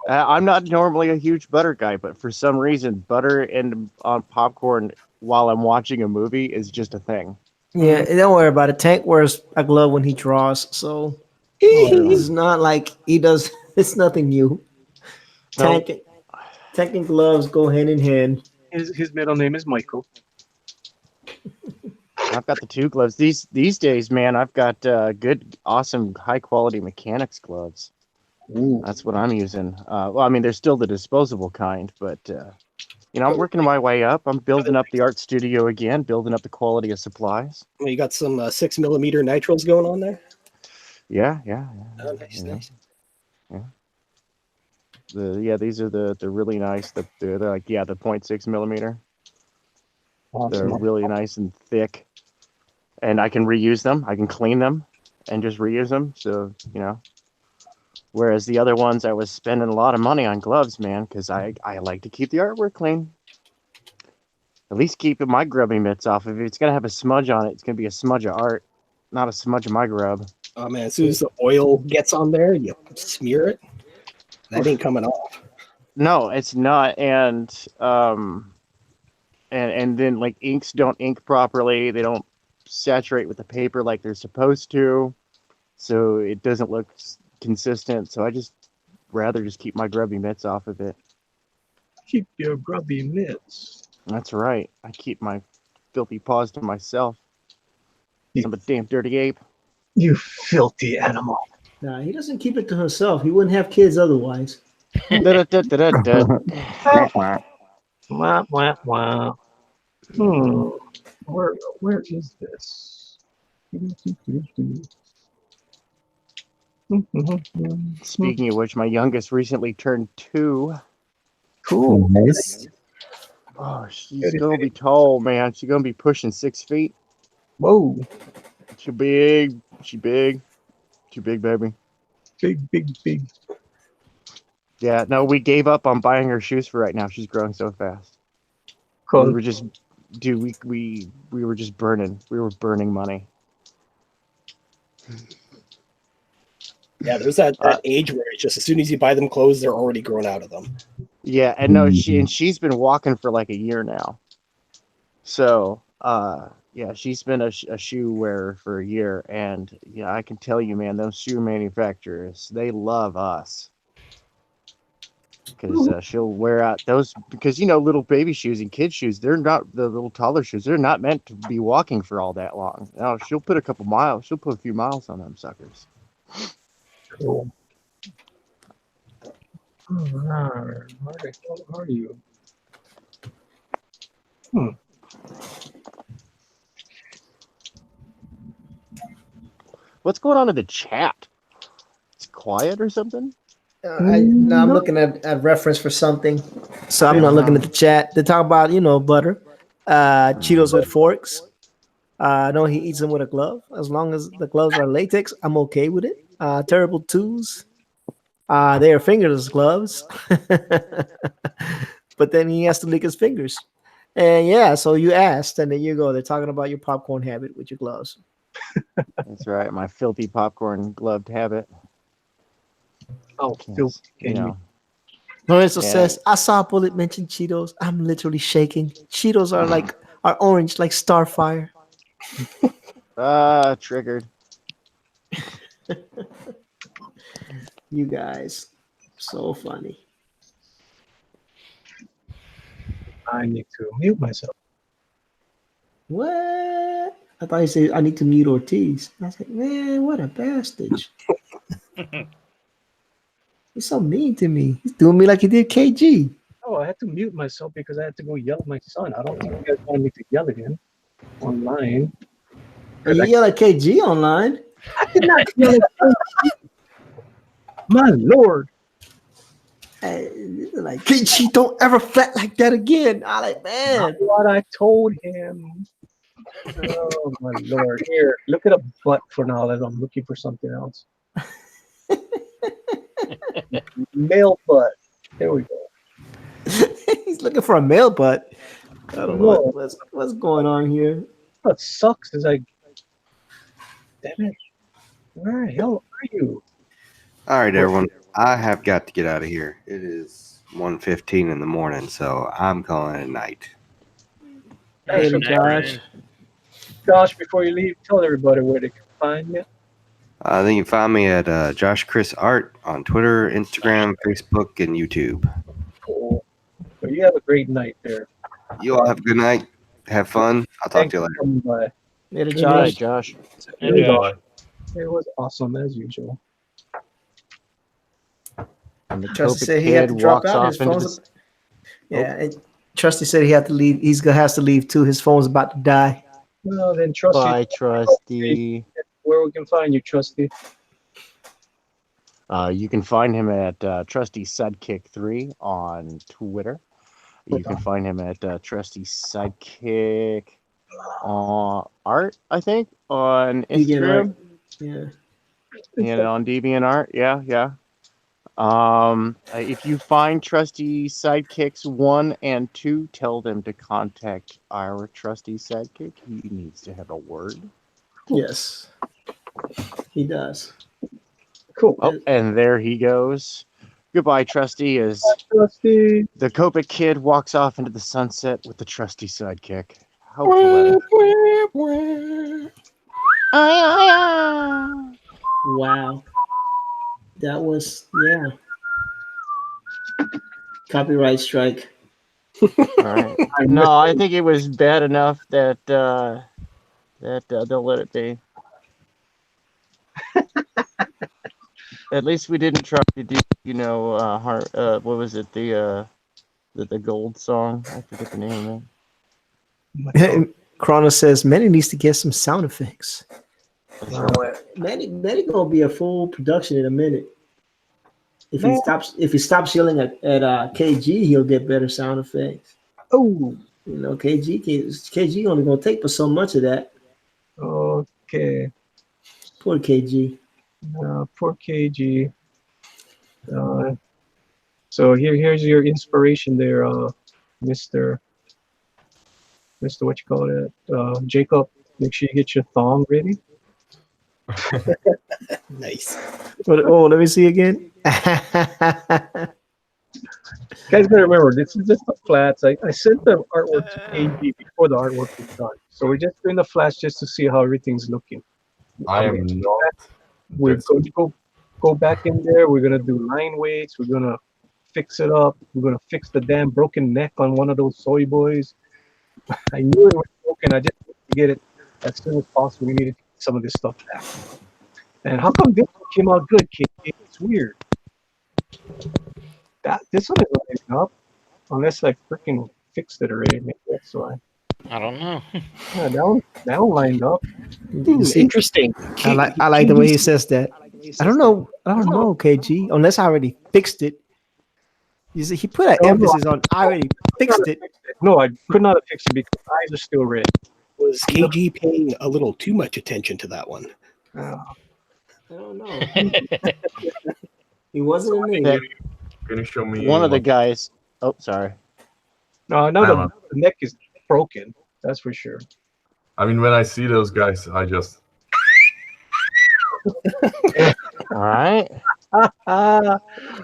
[SPEAKER 2] I'm not normally a huge butter guy, but for some reason, butter and on popcorn while I'm watching a movie is just a thing.
[SPEAKER 4] Yeah, and don't worry about it. Tank wears a glove when he draws, so
[SPEAKER 2] Really?
[SPEAKER 4] it's not like he does. It's nothing new.
[SPEAKER 2] No.
[SPEAKER 4] Tank and gloves go hand in hand.
[SPEAKER 1] His middle name is Michael.
[SPEAKER 2] I've got the two gloves. These days, man, I've got good, awesome, high quality mechanics gloves.
[SPEAKER 1] Ooh.
[SPEAKER 2] That's what I'm using. Well, I mean, they're still the disposable kind, but I'm working my way up. I'm building up the art studio again, building up the quality of supplies.
[SPEAKER 6] Well, you got some 6mm nitrils going on there.
[SPEAKER 2] Yeah.
[SPEAKER 6] Oh, nice, nice.
[SPEAKER 2] These are the really nice. They're like the 0.6 millimeter. They're
[SPEAKER 1] Awesome.
[SPEAKER 2] really nice and thick, and I can reuse them. I can clean them and just reuse them. So whereas the other ones, I was spending a lot of money on gloves, man, because I like to keep the artwork clean. At least keeping my grubby mitts off. If it's gonna have a smudge on it, it's gonna be a smudge of art, not a smudge of my grub.
[SPEAKER 6] Oh man, as soon as the oil gets on there, you smear it. That ain't coming off.
[SPEAKER 2] No, it's not, and then like inks don't ink properly. They don't saturate with the paper like they're supposed to, so it doesn't look consistent. So I just rather just keep my grubby mitts off of it.
[SPEAKER 1] Keep your grubby mitts.
[SPEAKER 2] That's right. I keep my filthy paws to myself. I'm a damn dirty ape.
[SPEAKER 1] You filthy animal.
[SPEAKER 4] Nah, he doesn't keep it to himself. He wouldn't have kids otherwise.
[SPEAKER 2] Da-da-da-da-da.
[SPEAKER 1] Wah, wah, wah. Where is this?
[SPEAKER 2] Speaking of which, my youngest recently turned 2.
[SPEAKER 1] Cool.
[SPEAKER 9] Nice.
[SPEAKER 2] Oh, she's gonna be tall, man. She's gonna be pushing 6 feet.
[SPEAKER 1] Whoa.
[SPEAKER 2] She's big. She big. She big, baby.
[SPEAKER 1] Big.
[SPEAKER 2] Yeah, no, we gave up on buying her shoes for right now. She's growing so fast.
[SPEAKER 1] Cool.
[SPEAKER 2] We were just, dude, we were just burning. We were burning money.
[SPEAKER 6] Yeah, there's that age where it's just as soon as you buy them clothes, they're already grown out of them.
[SPEAKER 2] Yeah, and no, she's been walking for like a year now. So, yeah, she's been a shoe wearer for a year, and yeah, I can tell you, man, those shoe manufacturers, they love us. Because she'll wear out those, because little baby shoes and kid shoes, they're not, the little toddler shoes, they're not meant to be walking for all that long. No, she'll put a few miles on them suckers.
[SPEAKER 1] Cool. Where are you?
[SPEAKER 2] What's going on in the chat? It's quiet or something?
[SPEAKER 4] I'm looking at reference for something, so I'm not looking at the chat. They talk about butter, Cheetos with forks. I know he eats them with a glove. As long as the gloves are latex, I'm okay with it. Terrible twos. They are fingerless gloves, but then he has to lick his fingers. And yeah, so you asked, and there you go. They're talking about your popcorn habit with your gloves.
[SPEAKER 2] That's right, my filthy popcorn gloved habit.
[SPEAKER 1] Oh, filthy.
[SPEAKER 4] Lorenzo says, I saw Bullet mention Cheetos. I'm literally shaking. Cheetos are orange like Starfire.
[SPEAKER 2] Triggered.
[SPEAKER 4] You guys, so funny.
[SPEAKER 1] I need to mute myself.
[SPEAKER 4] What? I thought he said I need to mute Ortiz. I was like, man, what a bastard. He's so mean to me. He's doing me like he did KG.
[SPEAKER 1] Oh, I had to mute myself because I had to go yell at my son. I don't think you guys wanted me to yell at him online.
[SPEAKER 4] And you yell at KG online.
[SPEAKER 1] I did not yell at KG. My lord.
[SPEAKER 4] Like, KG, don't ever flat like that again. I like, man.
[SPEAKER 1] Not what I told him. Oh, my lord. Here, look at a butt for now as I'm looking for something else. Male butt. There we go.
[SPEAKER 4] He's looking for a male butt. I don't know what's going on here.
[SPEAKER 1] What sucks is like, damn it. Where the hell are you?
[SPEAKER 3] All right, everyone. I have got to get out of here. It is 1:15 in the morning, so I'm calling it a night.
[SPEAKER 4] Hey, Josh.
[SPEAKER 1] Josh, before you leave, tell everybody where they can find you.
[SPEAKER 3] Then you can find me at Josh Chris Art on Twitter, Instagram, Facebook, and YouTube.
[SPEAKER 1] Cool. Well, you have a great night there.
[SPEAKER 3] You all have a good night. Have fun. I'll talk to you later.
[SPEAKER 1] Coming by.
[SPEAKER 4] Later,
[SPEAKER 2] Good night,
[SPEAKER 4] Josh.
[SPEAKER 2] Josh.
[SPEAKER 5] Hey, Josh.
[SPEAKER 1] It was awesome as usual.
[SPEAKER 2] And the
[SPEAKER 4] Trusty
[SPEAKER 2] Copic
[SPEAKER 4] said he had
[SPEAKER 2] kid
[SPEAKER 4] to drop
[SPEAKER 2] walks
[SPEAKER 4] out.
[SPEAKER 2] off
[SPEAKER 4] His
[SPEAKER 2] into
[SPEAKER 4] phone's
[SPEAKER 2] the.
[SPEAKER 4] yeah, and Trusty said he had to leave. He has to leave too. His phone's about to die.
[SPEAKER 1] Well, then, Trusty.
[SPEAKER 2] Bye, Trusty.
[SPEAKER 1] Where we can find you, Trusty?
[SPEAKER 2] You can find him at Trusty Sidekick 3 on Twitter. You can find him at Trusty Sidekick Art, I think, on Instagram.
[SPEAKER 4] Yeah.
[SPEAKER 2] And on DeviantArt. Yeah. If you find Trusty Sidekicks 1 and 2, tell them to contact our Trusty Sidekick. He needs to have a word.
[SPEAKER 4] Yes. He does.
[SPEAKER 1] Cool.
[SPEAKER 2] Oh, and there he goes. Goodbye, Trusty, as
[SPEAKER 1] Trusty.
[SPEAKER 2] the Copic kid walks off into the sunset with the Trusty Sidekick. How poetic.
[SPEAKER 4] Wow. That was copyright strike.
[SPEAKER 2] All right. No, I think it was bad enough that they'll let it be. At least we didn't try to do, what was it, the gold song? I forget the name of it.
[SPEAKER 4] Chrono says Manny needs to get some sound effects.
[SPEAKER 2] That's right.
[SPEAKER 4] Manny gonna be a full production in a minute. If he stops yelling at KG, he'll get better sound effects.
[SPEAKER 1] Oh,
[SPEAKER 4] KG only gonna take for so much of that.
[SPEAKER 1] okay.
[SPEAKER 4] Poor KG.
[SPEAKER 1] Poor KG. So here's your inspiration there, Mr. What you call it? Jacob, make sure you get your thong ready.
[SPEAKER 6] Nice.
[SPEAKER 4] Let me see again.
[SPEAKER 1] Guys gotta remember, this is just the flats. I sent the artwork to KG before the artwork was done. So we're just doing the flats just to see how everything's looking.
[SPEAKER 7] I am not.
[SPEAKER 1] We're going to go back in there. We're gonna do line weights. We're gonna fix it up. We're gonna fix the damn broken neck on one of those soy boys. I knew it was broken. I just wanted to get it as soon as possible. We needed to get some of this stuff back. And how come this one came out good, KG? It's weird. This one is lining up, unless I freaking fixed it already. Maybe that's why.
[SPEAKER 5] I don't know.
[SPEAKER 1] Yeah, that one lined up.
[SPEAKER 6] Interesting.
[SPEAKER 4] I like the way he says that. I don't know, KG, unless I already fixed it. You see, he put an emphasis on I already fixed it.
[SPEAKER 1] No, I could not have fixed it because eyes are still red.
[SPEAKER 6] Was KG paying a little too much attention to that one?
[SPEAKER 4] I don't know. He wasn't in there.
[SPEAKER 7] Can you show me
[SPEAKER 2] One of the guys. Oh, sorry.
[SPEAKER 1] No, the neck is broken. That's for sure.
[SPEAKER 7] I mean, when I see those guys, I just.
[SPEAKER 2] All right.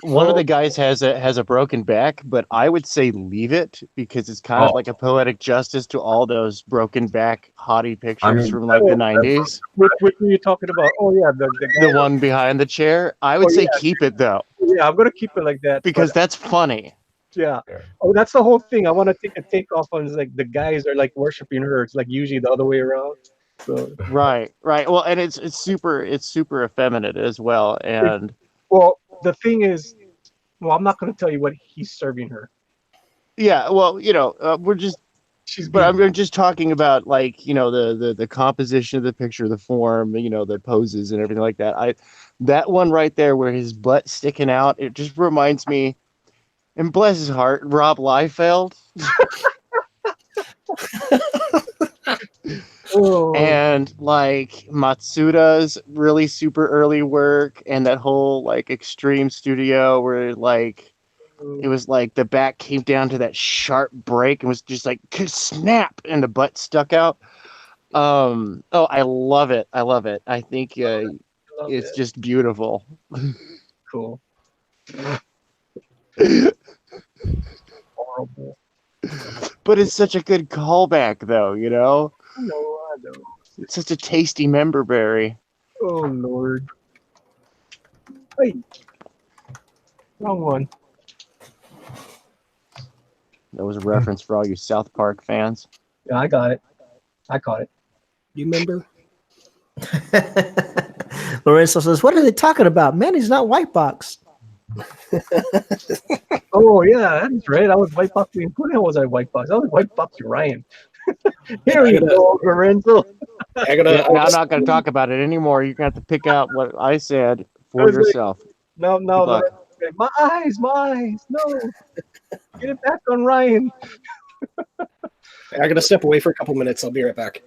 [SPEAKER 2] One of the guys has a broken back, but I would say leave it because it's kind of like a poetic justice to all those broken back hottie pictures from like the 90s.
[SPEAKER 1] Which are you talking about? Oh yeah,
[SPEAKER 2] The one behind the chair. I would say keep it though.
[SPEAKER 1] Yeah, I'm gonna keep it like that
[SPEAKER 2] because that's funny.
[SPEAKER 1] Yeah.
[SPEAKER 7] Yeah.
[SPEAKER 1] Oh, that's the whole thing. I want to take a takeoff on is like the guys are like worshiping her. It's like usually the other way around. So
[SPEAKER 2] Right, right. Well, and it's super effeminate as well. And
[SPEAKER 1] well, the thing is, well, I'm not going to tell you what he's serving her.
[SPEAKER 2] yeah, well, we're just
[SPEAKER 1] She's
[SPEAKER 2] but
[SPEAKER 1] being
[SPEAKER 2] I'm just talking about like the composition of the picture, the form, the poses and everything like that. That one right there where his butt sticking out, it just reminds me, and bless his heart, Rob Liefeld
[SPEAKER 1] oh,
[SPEAKER 2] and like Matsuda's really super early work and that whole like extreme studio where like it was like the back came down to that sharp break and was just like snap and the butt stuck out. I love it. I love it. I think
[SPEAKER 1] love
[SPEAKER 2] it's
[SPEAKER 1] it.
[SPEAKER 2] just beautiful.
[SPEAKER 1] Cool. Horrible.
[SPEAKER 2] But it's such a good callback though,
[SPEAKER 1] I know.
[SPEAKER 2] It's such a tasty member berry.
[SPEAKER 1] Oh Lord. Hey, wrong one.
[SPEAKER 2] That was a reference for all you South Park fans.
[SPEAKER 1] Yeah, I got it. I caught it.
[SPEAKER 6] You remember?
[SPEAKER 4] Lorenzo says, "What are they talking about? Man, he's not white box."
[SPEAKER 1] Oh yeah, that's right. I was white boxing. Who the hell was I white boxing? I was white boxing Ryan. Here we go, Lorenzo.
[SPEAKER 2] Yeah, now I'm not going to talk about it anymore. You're going to have to pick out what I said for
[SPEAKER 1] was like,
[SPEAKER 2] yourself.
[SPEAKER 1] No,
[SPEAKER 2] Good luck.
[SPEAKER 1] my eyes, no. Get it back on Ryan.
[SPEAKER 6] I gotta step away for a couple minutes. I'll be right back.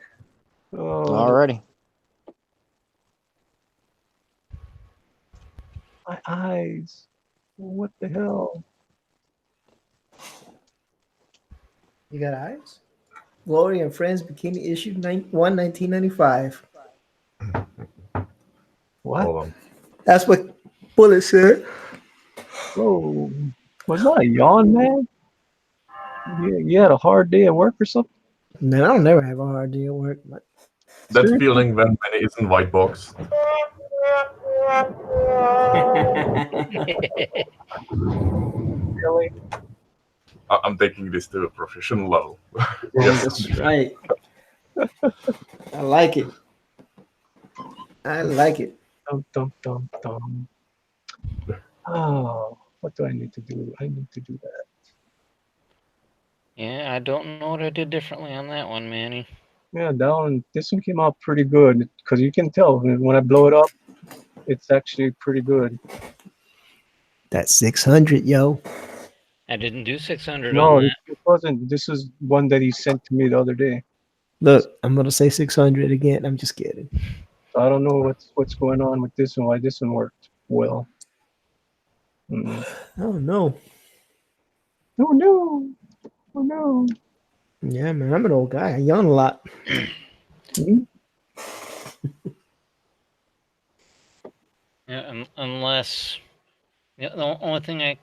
[SPEAKER 1] Oh,
[SPEAKER 2] Alrighty.
[SPEAKER 1] my eyes. What the hell?
[SPEAKER 4] You got eyes? Glory and Friends Bikini issue 1995.
[SPEAKER 1] What?
[SPEAKER 7] Hold on.
[SPEAKER 4] That's what Bullet said.
[SPEAKER 1] Whoa. Was that a yawn, man? You had a hard day at work or something?
[SPEAKER 4] Man, I don't never have a hard day at work. But
[SPEAKER 7] That
[SPEAKER 1] Seriously?
[SPEAKER 7] feeling when Manny is in white box.
[SPEAKER 1] Really?
[SPEAKER 7] I'm taking this to a professional level.
[SPEAKER 4] That's right. I like it. I like it.
[SPEAKER 1] Dum, dum, dum, dum. Oh, what do I need to do? I need to do that.
[SPEAKER 5] Yeah, I don't know what I did differently on that one, Manny.
[SPEAKER 1] Yeah, this one came out pretty good because you can tell when I blow it up, it's actually pretty good.
[SPEAKER 4] That's 600, yo.
[SPEAKER 5] I didn't do 600
[SPEAKER 1] No,
[SPEAKER 5] on that.
[SPEAKER 1] it wasn't. This is one that he sent to me the other day.
[SPEAKER 4] Look, I'm gonna say 600 again. I'm just kidding.
[SPEAKER 1] So I don't know what's going on with this one. Why this one worked well?
[SPEAKER 4] Oh no.
[SPEAKER 1] Oh no! Oh no!
[SPEAKER 4] Yeah, man, I'm an old guy. I yawn a lot.
[SPEAKER 5] Yeah, unless the only thing I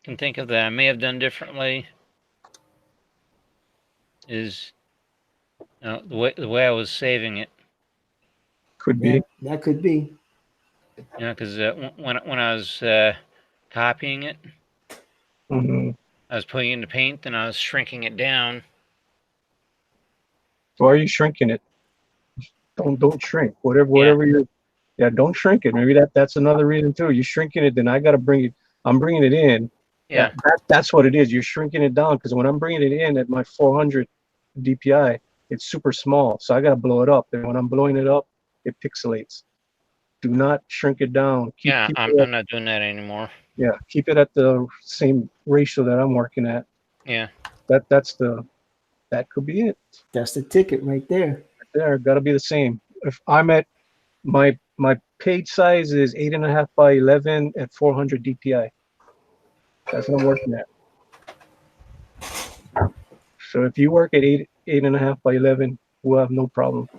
[SPEAKER 5] can think of that I may have done differently is the way I was saving it.
[SPEAKER 1] Could be.
[SPEAKER 4] That could be.
[SPEAKER 5] Because when I was copying it,
[SPEAKER 1] Mm-hmm.
[SPEAKER 5] I was putting it into paint, then I was shrinking it down.
[SPEAKER 1] Why are you shrinking it? Don't shrink. Whatever you're. Yeah, don't shrink it. Maybe that's another reason too. You're shrinking it, then I got to bring it. I'm bringing it in.
[SPEAKER 5] Yeah.
[SPEAKER 1] That's what it is. You're shrinking it down because when I'm bringing it in at my 400 DPI, it's super small. So I got to blow it up. And when I'm blowing it up, it pixelates. Do not shrink it down.
[SPEAKER 5] I'm not doing that anymore.
[SPEAKER 1] Yeah, keep it at the same ratio that I'm working at.
[SPEAKER 5] Yeah.
[SPEAKER 1] That could be it.
[SPEAKER 4] That's the ticket right there.
[SPEAKER 1] There, got to be the same. If I'm at my page size is 8.5 by 11 at 400 DPI. That's what I'm working at. So if you work at 8.5 by 11, we'll have no problem.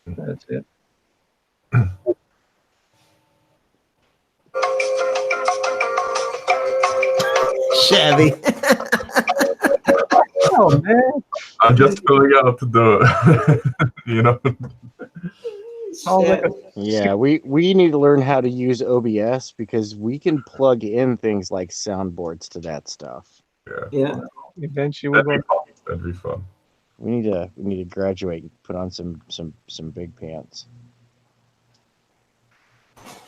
[SPEAKER 1] That's it.
[SPEAKER 4] Chevy.
[SPEAKER 1] Oh man.
[SPEAKER 7] I'm just filling out the
[SPEAKER 1] Sounds like a
[SPEAKER 2] Yeah, we need to learn how to use OBS because we can plug in things like soundboards to that stuff.
[SPEAKER 4] Yeah.
[SPEAKER 1] eventually we're going.
[SPEAKER 7] That'd be fun.
[SPEAKER 2] We need to graduate and put on some big pants.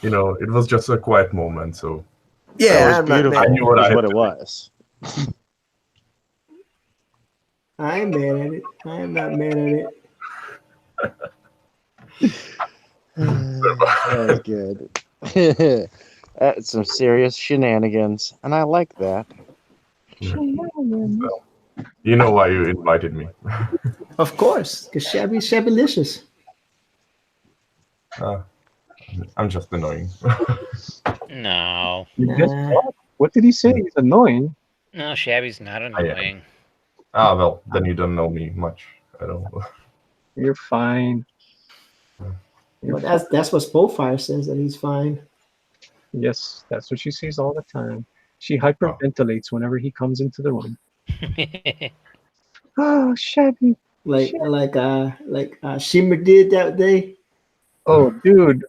[SPEAKER 7] You know, it was just a quiet moment, so
[SPEAKER 4] Yeah,
[SPEAKER 2] It was
[SPEAKER 4] I'm not
[SPEAKER 2] beautiful.
[SPEAKER 4] mad.
[SPEAKER 7] I knew what I
[SPEAKER 2] Is
[SPEAKER 7] had
[SPEAKER 2] what
[SPEAKER 7] to
[SPEAKER 2] it
[SPEAKER 7] do.
[SPEAKER 2] was.
[SPEAKER 4] I ain't mad at it. I am not mad at it.
[SPEAKER 2] That was good. That's some serious shenanigans, and I like that.
[SPEAKER 7] So, you know why you invited me.
[SPEAKER 4] Of course, because Shabbylicious.
[SPEAKER 7] I'm just annoying.
[SPEAKER 5] No,
[SPEAKER 1] You just
[SPEAKER 4] Nah.
[SPEAKER 1] what? What did he say? He's annoying.
[SPEAKER 5] no, Shabby's not annoying.
[SPEAKER 7] Well, then you don't know me much at all.
[SPEAKER 1] You're fine. You're
[SPEAKER 4] Well, that's what Spofire says, that he's fine.
[SPEAKER 1] Yes, that's what she says all the time. She hyperventilates whenever he comes into the room. Oh, Shabby.
[SPEAKER 4] Like Shimmer did that day.
[SPEAKER 1] Oh, dude.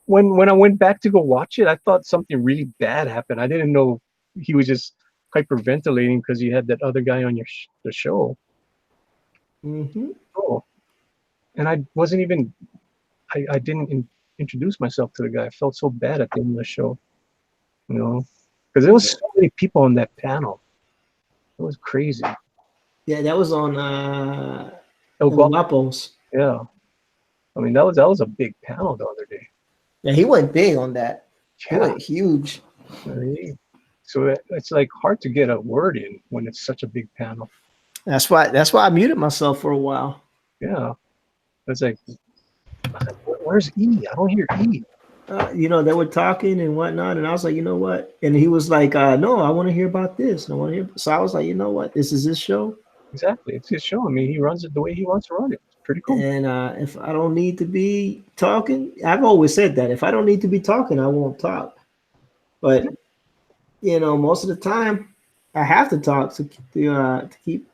[SPEAKER 1] When I went back to go watch it, I thought something really bad happened. I didn't know he was just hyperventilating because he had that other guy on the show.
[SPEAKER 4] Mm-hmm.
[SPEAKER 1] Oh, and I wasn't even. I didn't introduce myself to the guy. I felt so bad at the end of the show, you know, because there was so many people on that panel. It was crazy.
[SPEAKER 4] Yeah, that was on
[SPEAKER 1] El
[SPEAKER 4] El
[SPEAKER 1] Guapo.
[SPEAKER 4] Guapos.
[SPEAKER 1] Yeah, I mean that was a big panel the other day.
[SPEAKER 4] Yeah, he went big on that. He
[SPEAKER 1] Yeah.
[SPEAKER 4] went huge.
[SPEAKER 1] So it's like hard to get a word in when it's such a big panel.
[SPEAKER 4] That's why I muted myself for a while.
[SPEAKER 1] Yeah, it's like, where's E? I don't hear E.
[SPEAKER 4] You know, they were talking and whatnot, and I was like, you know what? And he was like, no, I want to hear about this. And I want to hear. So I was like, you know what? This is his show.
[SPEAKER 1] Exactly, it's his show. I mean, he runs it the way he wants to run it. It's pretty cool.
[SPEAKER 4] And if I don't need to be talking, I've always said that if I don't need to be talking, I won't talk. But you know, most of the time, I have to talk to keep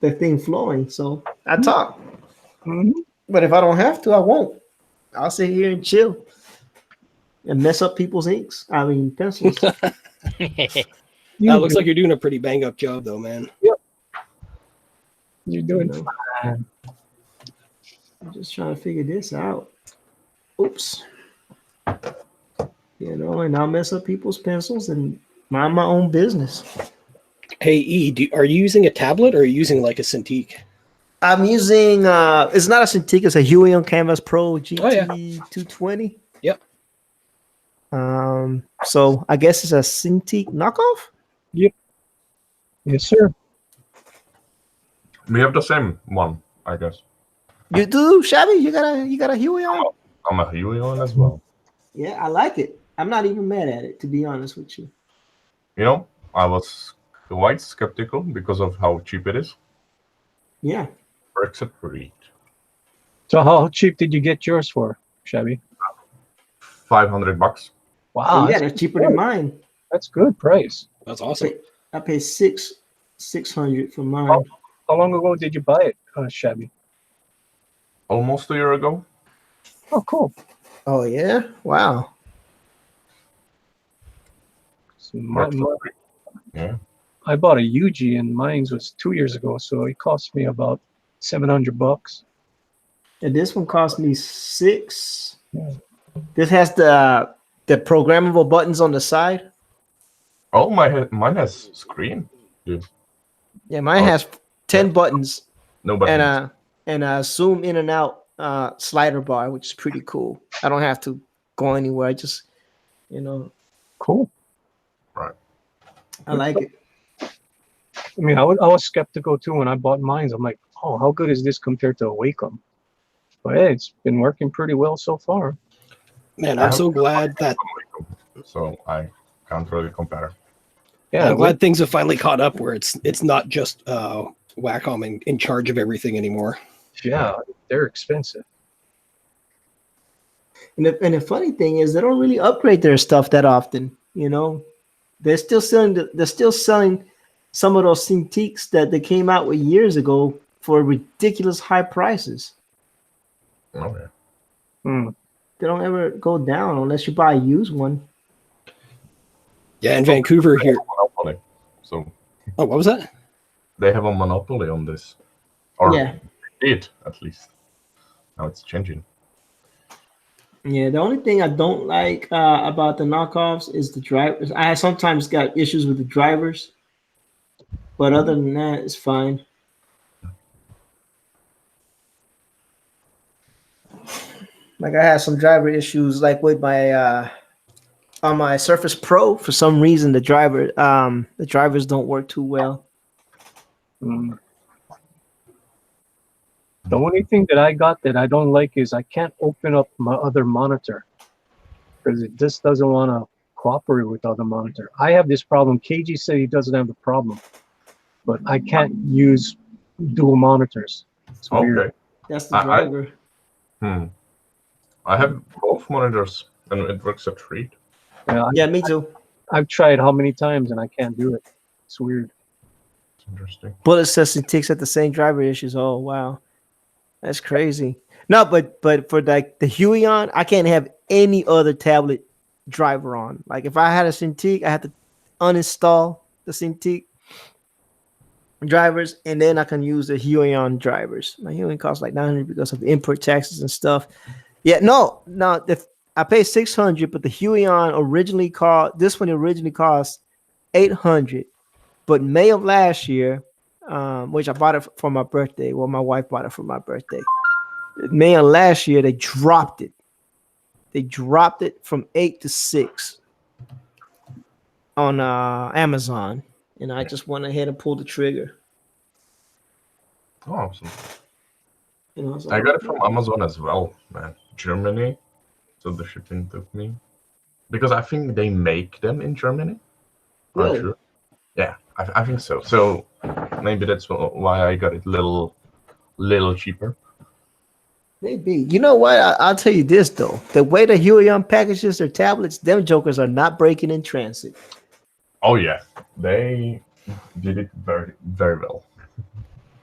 [SPEAKER 4] the thing flowing. So I talk.
[SPEAKER 1] Mm-hmm.
[SPEAKER 4] But if I don't have to, I won't. I'll sit here and chill and mess up people's pencils.
[SPEAKER 6] That looks like you're doing a pretty bang up job, though, man.
[SPEAKER 1] Yep. You're doing fine.
[SPEAKER 4] I'm just trying to figure this out. Oops. You know, and I'll mess up people's pencils and mind my own business.
[SPEAKER 6] Hey, E, are you using a tablet or are you using like a Cintiq?
[SPEAKER 4] I'm using it's not a Cintiq, it's a Huey on Canvas Pro GT220.
[SPEAKER 6] Yep.
[SPEAKER 4] So I guess it's a Cintiq knockoff?
[SPEAKER 1] Yep. Yes, sir.
[SPEAKER 7] We have the same one, I guess.
[SPEAKER 4] You do, Shabby? You got a Huey on?
[SPEAKER 7] I'm a Huey on as well.
[SPEAKER 4] Yeah, I like it. I'm not even mad at it, to be honest with you.
[SPEAKER 7] You know, I was quite skeptical because of how cheap it is.
[SPEAKER 4] Yeah.
[SPEAKER 7] Brexit rate.
[SPEAKER 1] So how cheap did you get yours for, Shabby?
[SPEAKER 7] $500.
[SPEAKER 1] Wow.
[SPEAKER 4] Yeah, they're cheaper than mine.
[SPEAKER 1] That's good price.
[SPEAKER 6] That's awesome.
[SPEAKER 4] I paid $600 for mine.
[SPEAKER 1] How long ago did you buy it, Shabby?
[SPEAKER 7] Almost a year ago.
[SPEAKER 1] Oh, cool.
[SPEAKER 4] Oh yeah, wow.
[SPEAKER 1] So
[SPEAKER 7] Yeah.
[SPEAKER 1] I bought a UG and mine was 2 years ago, so it cost me about $700.
[SPEAKER 4] And this one cost me $6.
[SPEAKER 1] Yeah.
[SPEAKER 4] This has the programmable buttons on the side.
[SPEAKER 7] Oh, mine has screen, dude.
[SPEAKER 4] Yeah, mine has 10 buttons.
[SPEAKER 7] No buttons.
[SPEAKER 4] And a zoom in and out slider bar, which is pretty cool. I don't have to go anywhere. I just,
[SPEAKER 1] Cool.
[SPEAKER 7] Right.
[SPEAKER 4] I like it.
[SPEAKER 1] I mean, I was skeptical too when I bought mine. I'm like, oh, how good is this compared to a Wacom? But hey, it's been working pretty well so far.
[SPEAKER 6] Man, I'm so glad that.
[SPEAKER 7] So I can't really compare.
[SPEAKER 1] Yeah,
[SPEAKER 6] I'm glad things have finally caught up where it's not just Wacom in charge of everything anymore.
[SPEAKER 1] Yeah, they're expensive.
[SPEAKER 4] And the funny thing is, they don't really upgrade their stuff that often. They're still selling some of those Cintiqs that they came out with years ago for ridiculous high prices.
[SPEAKER 7] Okay.
[SPEAKER 1] Hmm.
[SPEAKER 4] They don't ever go down unless you buy a used one.
[SPEAKER 6] Yeah, in Vancouver here.
[SPEAKER 7] Monopoly. So
[SPEAKER 6] Oh, what was that?
[SPEAKER 7] they have a monopoly on this, or
[SPEAKER 4] Yeah.
[SPEAKER 7] did at least. Now it's changing.
[SPEAKER 4] Yeah, the only thing I don't like about the knockoffs is the drivers. I sometimes got issues with the drivers, but other than that, it's fine. Like I had some driver issues, like with my on my Surface Pro. For some reason, the drivers don't work too well.
[SPEAKER 1] Mm. The only thing that I got that I don't like is I can't open up my other monitor because it just doesn't want to cooperate with the other monitor. I have this problem. KG said he doesn't have the problem, but I can't use dual monitors. It's weird.
[SPEAKER 7] Okay.
[SPEAKER 4] That's the
[SPEAKER 7] I
[SPEAKER 4] driver.
[SPEAKER 7] I have both monitors and it works at 3.
[SPEAKER 4] Yeah, me too.
[SPEAKER 1] I've tried how many times and I can't do it. It's weird.
[SPEAKER 7] It's interesting.
[SPEAKER 4] Bullet says it ticks at the same driver issues. Oh wow, that's crazy. No, but for like the Huion, I can't have any other tablet driver on. Like if I had a Cintiq, I had to uninstall the Cintiq drivers, and then I can use the Huion drivers. My Huion costs like $900 because of import taxes and stuff. Yeah, no. I paid $600, but the Huion originally cost $800. But May of last year, which I bought it for my birthday. Well, my wife bought it for my birthday. May of last year, they dropped it. They dropped it from 8 to 6 on Amazon, and I just went ahead and pulled the trigger.
[SPEAKER 7] Oh, awesome.
[SPEAKER 4] You know, so
[SPEAKER 7] I got it from Amazon as well, man. Germany. So the shipping took me. Because I think they make them in Germany.
[SPEAKER 4] Really?
[SPEAKER 7] Sure. Yeah, I think so. So maybe that's why I got it little cheaper.
[SPEAKER 4] Maybe. You know what? I'll tell you this though: the way the Huion packages their tablets, them jokers are not breaking in transit.
[SPEAKER 7] Oh yeah, they did it very very well.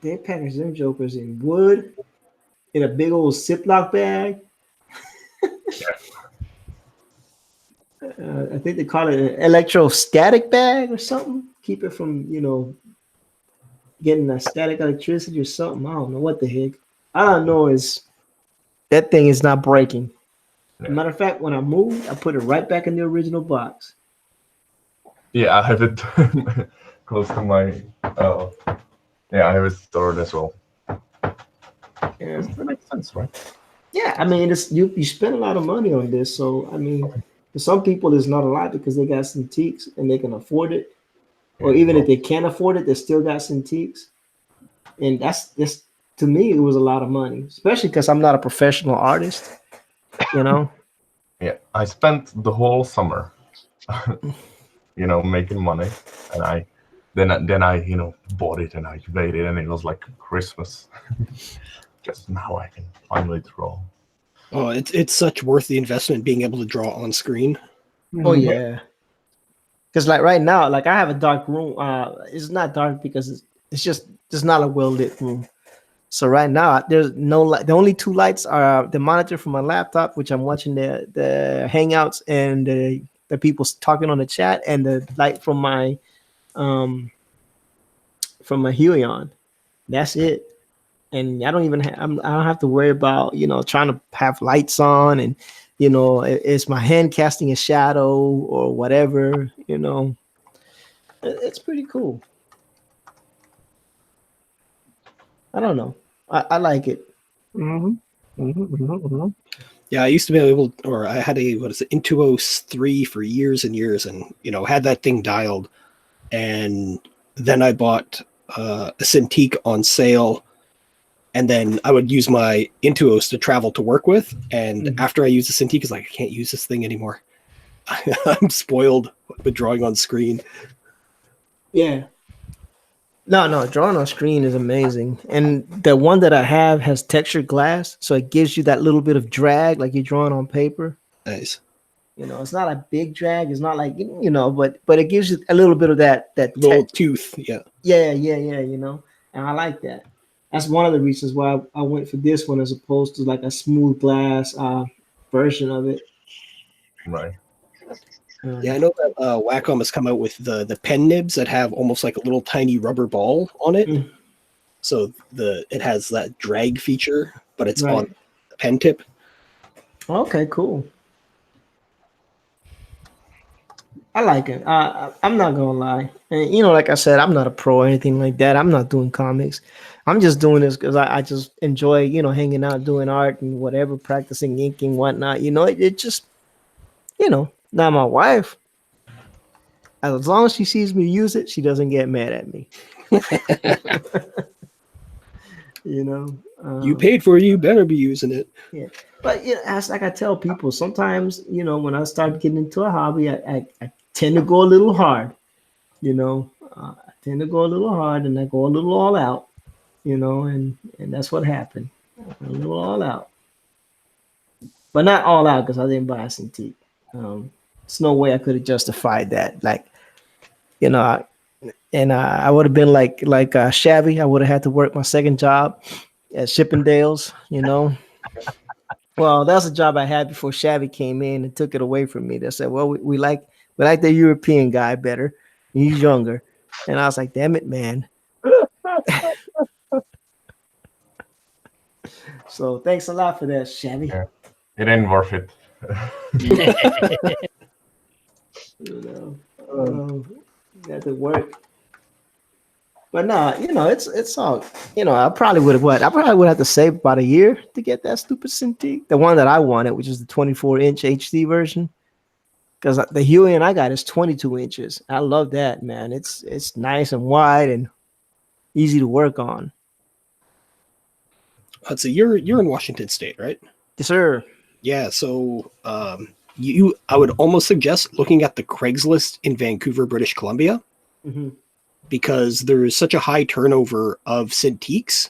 [SPEAKER 4] They package them jokers in wood, in a big old Ziploc bag. I think they call it an electrostatic bag or something. Keep it from, getting a static electricity or something. I don't know what the heck. All I know is that thing is not breaking.
[SPEAKER 7] Yeah.
[SPEAKER 4] Matter of fact, when I moved, I put it right back in the original box.
[SPEAKER 7] Yeah, I have it close to my. Yeah, I have it stored as well.
[SPEAKER 4] Yeah,
[SPEAKER 7] That makes sense, right?
[SPEAKER 4] yeah. I mean, you spend a lot of money on this, so I mean, for some people, it's not a lot because they got Cintiqs and they can afford it, or even if they can't afford it, they still got Cintiqs, and that's to me, it was a lot of money, especially because I'm not a professional artist,
[SPEAKER 7] Yeah, I spent the whole summer, making money, and I bought it and I made it, and it was like Christmas. Just now I can finally draw.
[SPEAKER 6] Oh, it's such worth the investment being able to draw on screen.
[SPEAKER 4] Oh yeah, because like right now, like I have a dark room. It's not dark because it's just not a well lit room. So right now, there's no light. The only two lights are the monitor from my laptop, which I'm watching the Hangouts and the people talking on the chat, and the light from my Huion. That's it. And I don't even I don't have to worry about trying to have lights on, and it's my hand casting a shadow or whatever. It's pretty cool. I don't know. I like it.
[SPEAKER 6] Yeah, I used to be able, or I had a Intuos 3 for years and years, and had that thing dialed, and then I bought a Cintiq on sale, and then I would use my Intuos to travel to work with, and after I used the Cintiq, it's like I can't use this thing anymore. I'm spoiled with drawing on screen.
[SPEAKER 4] Yeah. No, drawing on screen is amazing. And the one that I have has textured glass, so it gives you that little bit of drag like you're drawing on paper.
[SPEAKER 6] Nice.
[SPEAKER 4] It's not a big drag. It's not like, but it gives you a little bit of that
[SPEAKER 6] little tooth. Yeah.
[SPEAKER 4] Yeah. And I like that. That's one of the reasons why I went for this one as opposed to like a smooth glass version of it.
[SPEAKER 7] Right.
[SPEAKER 6] Yeah, I know that Wacom has come out with the pen nibs that have almost like a little tiny rubber ball on it.
[SPEAKER 4] Mm.
[SPEAKER 6] So it has that drag feature, but it's
[SPEAKER 4] Right.
[SPEAKER 6] on the pen tip.
[SPEAKER 4] Okay, cool. I like it. I'm not gonna lie. And, like I said, I'm not a pro or anything like that. I'm not doing comics. I'm just doing this because I just enjoy, hanging out, doing art and whatever, practicing inking, whatnot. It just, now my wife, as long as she sees me use it, she doesn't get mad at me.
[SPEAKER 6] You paid for it, you better be using it.
[SPEAKER 4] Yeah. But as like I tell people, sometimes, when I start getting into a hobby, I tend to go a little hard. I tend to go a little hard and I go a little all out, and that's what happened. A little all out. But not all out because I didn't buy a Cintiq. There's no way I could have justified that. Like, I would have been like Shabby. I would have had to work my second job at Chippendales, Well, that's a job I had before Shabby came in and took it away from me. They said, well, we like the European guy better. He's younger. And I was like, damn it, man. So thanks a lot for that, Shabby.
[SPEAKER 7] Yeah. It ain't worth it.
[SPEAKER 4] That did work. But no, it's all, I probably would have to save about a year to get that stupid Cintiq. The one that I wanted, which is the 24-inch HD version. Because the Huey I got is 22 inches. I love that, man. It's nice and wide and easy to work on.
[SPEAKER 6] So you're in Washington State, right?
[SPEAKER 4] Yes, sir.
[SPEAKER 6] Yeah. So I would almost suggest looking at the Craigslist in Vancouver, British Columbia, because there is such a high turnover of Cintiqs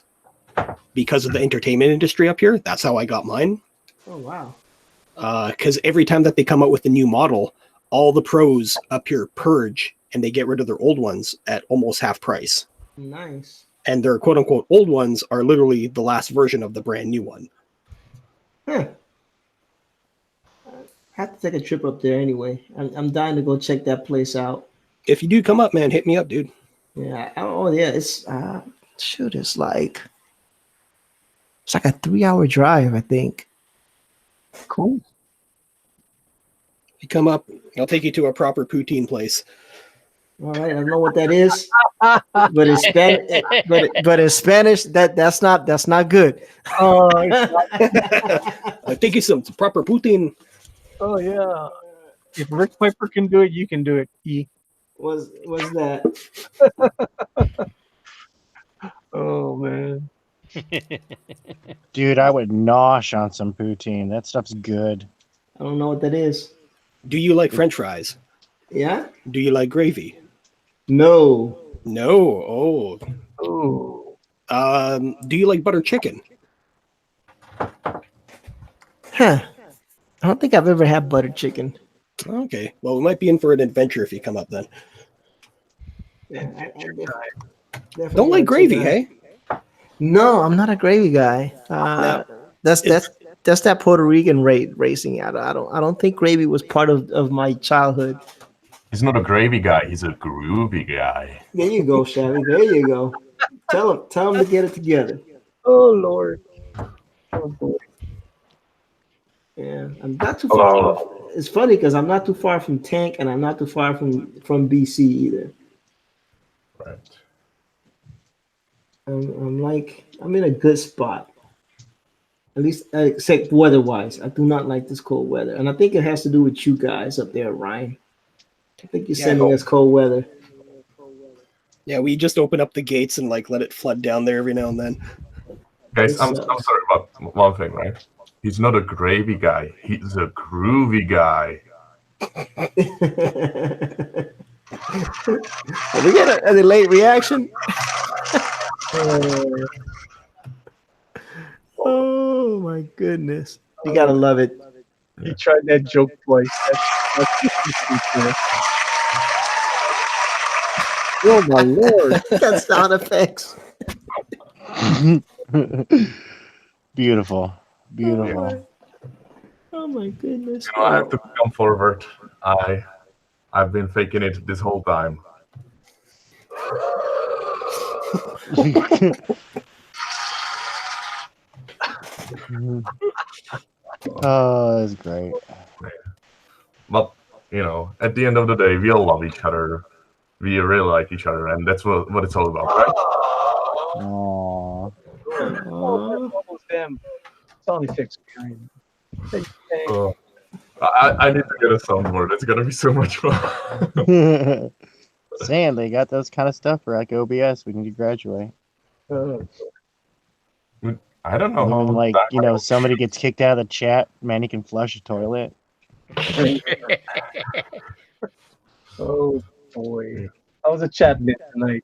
[SPEAKER 6] because of the entertainment industry up here. That's how I got mine.
[SPEAKER 4] Oh wow.
[SPEAKER 6] Because every time that they come out with a new model, all the pros up here purge and they get rid of their old ones at almost half price.
[SPEAKER 4] Nice.
[SPEAKER 6] And their quote unquote old ones are literally the last version of the brand new one.
[SPEAKER 4] Huh. I have to take a trip up there anyway. I'm dying to go check that place out.
[SPEAKER 6] If you do come up, man, hit me up, dude.
[SPEAKER 4] Yeah. Oh yeah. It's it's like a 3-hour drive, I think.
[SPEAKER 1] Cool.
[SPEAKER 6] You come up, I'll take you to a proper poutine place.
[SPEAKER 4] All right, I don't know what that is, but in Spanish, but in Spanish, that's not good.
[SPEAKER 1] Oh,
[SPEAKER 6] I'll take you some proper poutine.
[SPEAKER 1] oh yeah. If Rick Piper can do it, you can do it.
[SPEAKER 4] What's that?
[SPEAKER 1] Oh man.
[SPEAKER 2] Dude, I would nosh on some poutine. That stuff's good.
[SPEAKER 4] I don't know what that is.
[SPEAKER 6] Do you like French fries?
[SPEAKER 4] Yeah?
[SPEAKER 6] Do you like gravy?
[SPEAKER 4] No.
[SPEAKER 6] No.
[SPEAKER 1] Oh.
[SPEAKER 6] Do you like butter chicken?
[SPEAKER 4] Huh. I don't think I've ever had butter chicken.
[SPEAKER 6] Okay. Well, we might be in for an adventure if you come up then.
[SPEAKER 4] Yeah, I
[SPEAKER 6] Don't like gravy, hey?
[SPEAKER 4] No, I'm not a gravy guy. That's that Puerto Rican racing. I don't think gravy was part of my childhood.
[SPEAKER 7] He's not a gravy guy. He's a groovy guy.
[SPEAKER 4] There you go, Shabby. There you go. Tell him to get it together.
[SPEAKER 1] Oh Lord. Oh boy.
[SPEAKER 4] Yeah, I'm not too far. It's funny because I'm not too far from Tank, and I'm not too far from BC either.
[SPEAKER 7] Right.
[SPEAKER 4] I'm in a good spot. At least, except weather-wise, I do not like this cold weather, and I think it has to do with you guys up there, Ryan. I think you're sending us cold weather.
[SPEAKER 6] Yeah, we just open up the gates and let it flood down there every now and then.
[SPEAKER 7] Guys, I'm sorry about one thing, right? He's not a gravy guy. He's a groovy guy.
[SPEAKER 4] Did we get a delayed reaction? Oh my goodness. You gotta love it.
[SPEAKER 1] You tried that joke twice. Oh my Lord.
[SPEAKER 4] Got sound effects.
[SPEAKER 2] Beautiful. Beautiful.
[SPEAKER 4] Oh my goodness.
[SPEAKER 7] I have to come forward. I've been faking it this whole time.
[SPEAKER 2] Oh, that's great.
[SPEAKER 7] But at the end of the day, we all love each other. We really like each other, and that's what it's all about, right?
[SPEAKER 2] Aww.
[SPEAKER 1] Oh, almost them sound effects behind. Thank you.
[SPEAKER 7] I need to get a soundboard. It's gonna be so much fun.
[SPEAKER 2] Saying they got those kind of stuff for like OBS. We need to graduate.
[SPEAKER 7] I don't know
[SPEAKER 2] When,
[SPEAKER 7] how.
[SPEAKER 2] like, somebody gets kicked out of the chat, Manny can flush a toilet.
[SPEAKER 1] Oh boy, I was a chat bit tonight.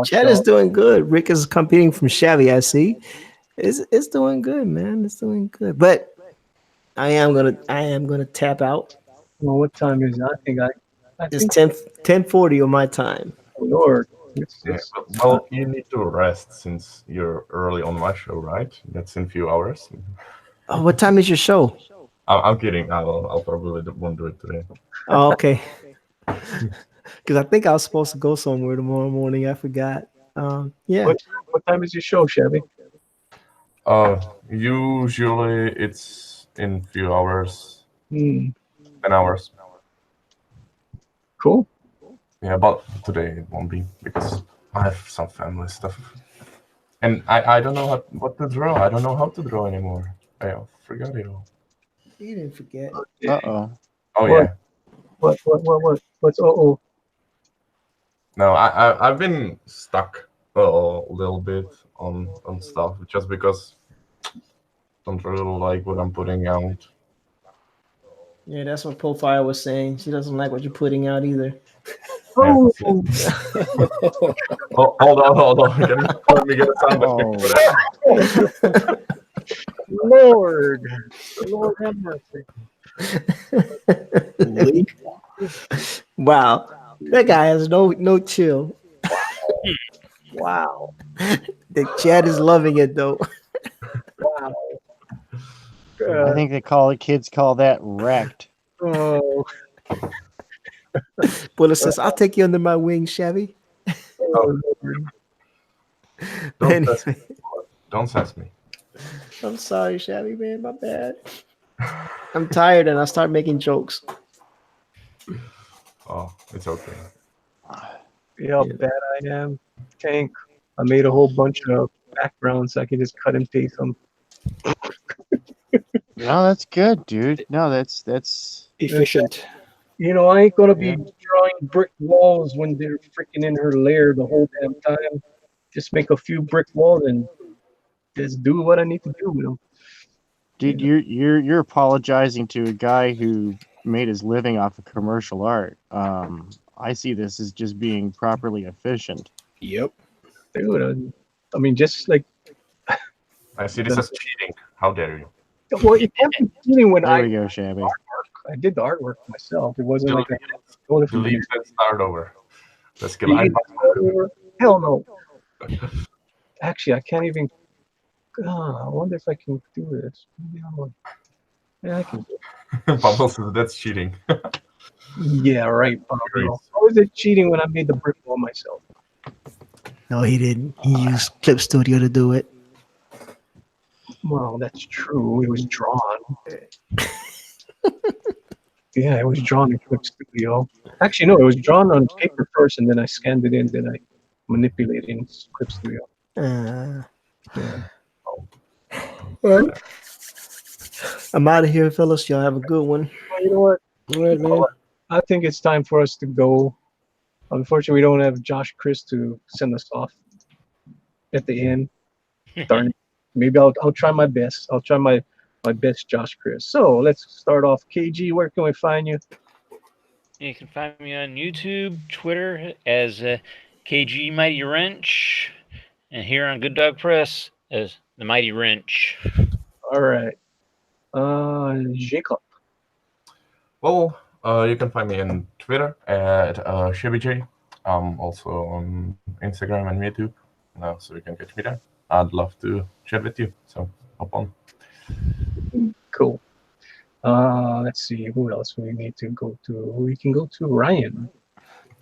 [SPEAKER 4] Chad is doing good. Rick is competing from Chevy. I see. It's doing good, man. It's doing good. But I am gonna tap out.
[SPEAKER 1] Well, what time is it? I
[SPEAKER 4] It's
[SPEAKER 1] think
[SPEAKER 4] 10:40 on my time.
[SPEAKER 1] oh, Lord.
[SPEAKER 7] Well, you need to rest since you're early on my show, right? That's in a few hours.
[SPEAKER 4] Oh, what time is your show?
[SPEAKER 7] I'm kidding. I'll probably won't do it today.
[SPEAKER 4] Oh, okay. Because I think I was supposed to go somewhere tomorrow morning. I forgot. Yeah.
[SPEAKER 1] What time is your show, Chevy?
[SPEAKER 7] Usually it's in few hours. 10 hours.
[SPEAKER 1] Cool.
[SPEAKER 7] Yeah, but today it won't be because I have some family stuff. And I don't know what to draw. I don't know how to draw anymore. I forgot it all.
[SPEAKER 4] You didn't forget.
[SPEAKER 2] Uh-oh.
[SPEAKER 7] Oh,
[SPEAKER 1] What?
[SPEAKER 7] yeah.
[SPEAKER 1] What's uh-oh?
[SPEAKER 7] No, I've been stuck a little bit on stuff just because I don't really like what I'm putting out.
[SPEAKER 4] Yeah, that's what Profile was saying. She doesn't like what you're putting out either.
[SPEAKER 1] Oh,
[SPEAKER 7] hold on. Let me get a sound effect for that.
[SPEAKER 1] Lord have mercy.
[SPEAKER 4] Wow, that guy has no chill.
[SPEAKER 1] Wow.
[SPEAKER 4] The chat is loving it though.
[SPEAKER 1] Wow.
[SPEAKER 2] I think kids call that wrecked.
[SPEAKER 1] Oh.
[SPEAKER 4] Buller says, "I'll take you under my wing, Chevy."
[SPEAKER 7] Don't sass me.
[SPEAKER 4] I'm sorry, Chevy, man. My bad. I'm tired and I start making jokes.
[SPEAKER 7] Oh, it's okay.
[SPEAKER 1] See how bad I am? Tank. I made a whole bunch of backgrounds so I can just cut and paste them.
[SPEAKER 2] No, that's good, dude. No, that's
[SPEAKER 6] efficient.
[SPEAKER 1] I ain't gonna be drawing brick walls when they're freaking in her lair the whole damn time. Just make a few brick walls and just do what I need to do with them.
[SPEAKER 2] Dude, you're apologizing to a guy who made his living off of commercial art. I see this as just being properly efficient.
[SPEAKER 6] Yep.
[SPEAKER 1] Dude, I mean, just like
[SPEAKER 7] I see this as cheating. How dare you?
[SPEAKER 1] well, it can't be cheating when
[SPEAKER 2] There we go, Shabby.
[SPEAKER 1] I did the artwork myself. It wasn't like
[SPEAKER 7] Delete and start over. Let's get live.
[SPEAKER 1] Hell no. Actually, I can't even. I wonder if I can do this. Yeah, I can.
[SPEAKER 7] Pablo says that's cheating.
[SPEAKER 1] Yeah, right, Pablo. How is it cheating when I made the brick wall myself?
[SPEAKER 4] No, he didn't. He used Clip Studio to do it.
[SPEAKER 1] Well, that's true. It was drawn. Yeah, it was drawn in Clip Studio. Actually, no, it was drawn on paper first, and then I scanned it in, then I manipulated it in Clip Studio.
[SPEAKER 4] Yeah.
[SPEAKER 6] Well,
[SPEAKER 4] I'm out of here, fellas. Y'all have a good one.
[SPEAKER 1] You know what?
[SPEAKER 6] all right, man.
[SPEAKER 1] I think it's time for us to go. Unfortunately, we don't have Josh Chris to send us off at the end. Darn it. Maybe I'll try my best. I'll try my best, Josh Chris. So let's start off. KG, where can we find you?
[SPEAKER 5] You can find me on YouTube, Twitter as KG Mighty Wrench, and here on Good Dog Press as the Mighty Wrench.
[SPEAKER 1] All right. Jacob.
[SPEAKER 7] Well, you can find me on Twitter at ShebyJ. Also on Instagram and YouTube. So you can catch me there. I'd love to chat with you. So hop on.
[SPEAKER 1] Cool. Let's see who else we need to go to. We can go to Ryan.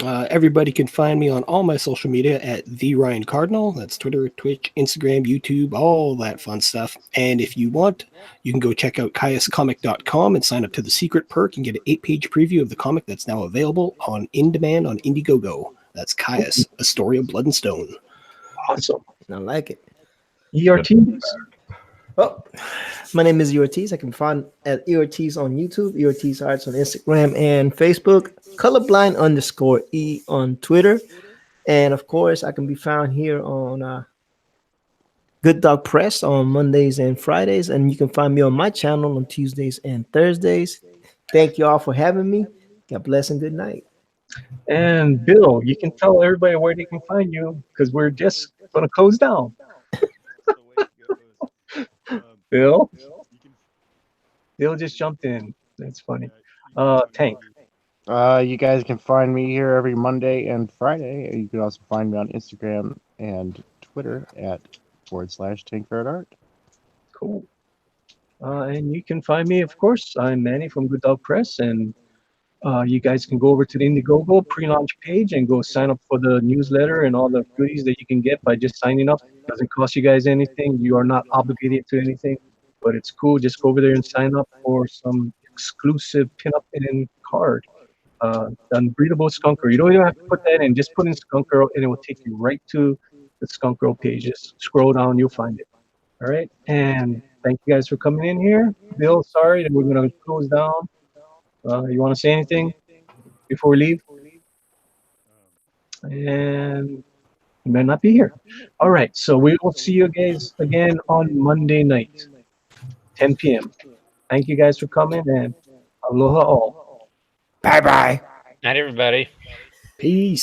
[SPEAKER 6] Everybody can find me on all my social media at the Ryan Cardinal. That's Twitter, Twitch, Instagram, YouTube, all that fun stuff. And if you want, you can go check out caiuscomic.com and sign up to the secret perk and get an 8-page preview of the comic that's now available on demand on Indiegogo. That's Caius, A Story of Blood and Stone.
[SPEAKER 1] Awesome.
[SPEAKER 4] I like it.
[SPEAKER 1] ERTs.
[SPEAKER 4] Well, my name is Ortiz. I can find at Ortiz on YouTube, Ortiz Arts on Instagram and Facebook, colorblind_E on Twitter. And of course, I can be found here on Good Dog Press on Mondays and Fridays. And you can find me on my channel on Tuesdays and Thursdays. Thank you all for having me. God bless and good night.
[SPEAKER 1] And Bill, you can tell everybody where they can find you because we're just going to close down. Bill just jumped in. That's funny. Tank.
[SPEAKER 2] You guys can find me here every Monday and Friday. You can also find me on Instagram and Twitter at /TankFerretArt.
[SPEAKER 1] Cool. And you can find me, of course. I'm Manny from Good Dog Press, and you guys can go over to the Indiegogo pre-launch page and go sign up for the newsletter and all the goodies that you can get by just signing up. It doesn't cost you guys anything. You are not obligated to anything, but it's cool. Just go over there and sign up for some exclusive pinup and card. The unbreathable Skunk Girl. You don't even have to put that in. Just put in Skunk Girl, and it will take you right to the Skunk Girl page. Just scroll down, you'll find it. All right, and thank you guys for coming in here. Bill, sorry that we're gonna close down. You want to say anything before we leave? And you may not be here. All right, so we will see you guys again on Monday night, 10 p.m. Thank you guys for coming, and aloha all.
[SPEAKER 4] Bye-bye.
[SPEAKER 5] Night, everybody.
[SPEAKER 6] Peace.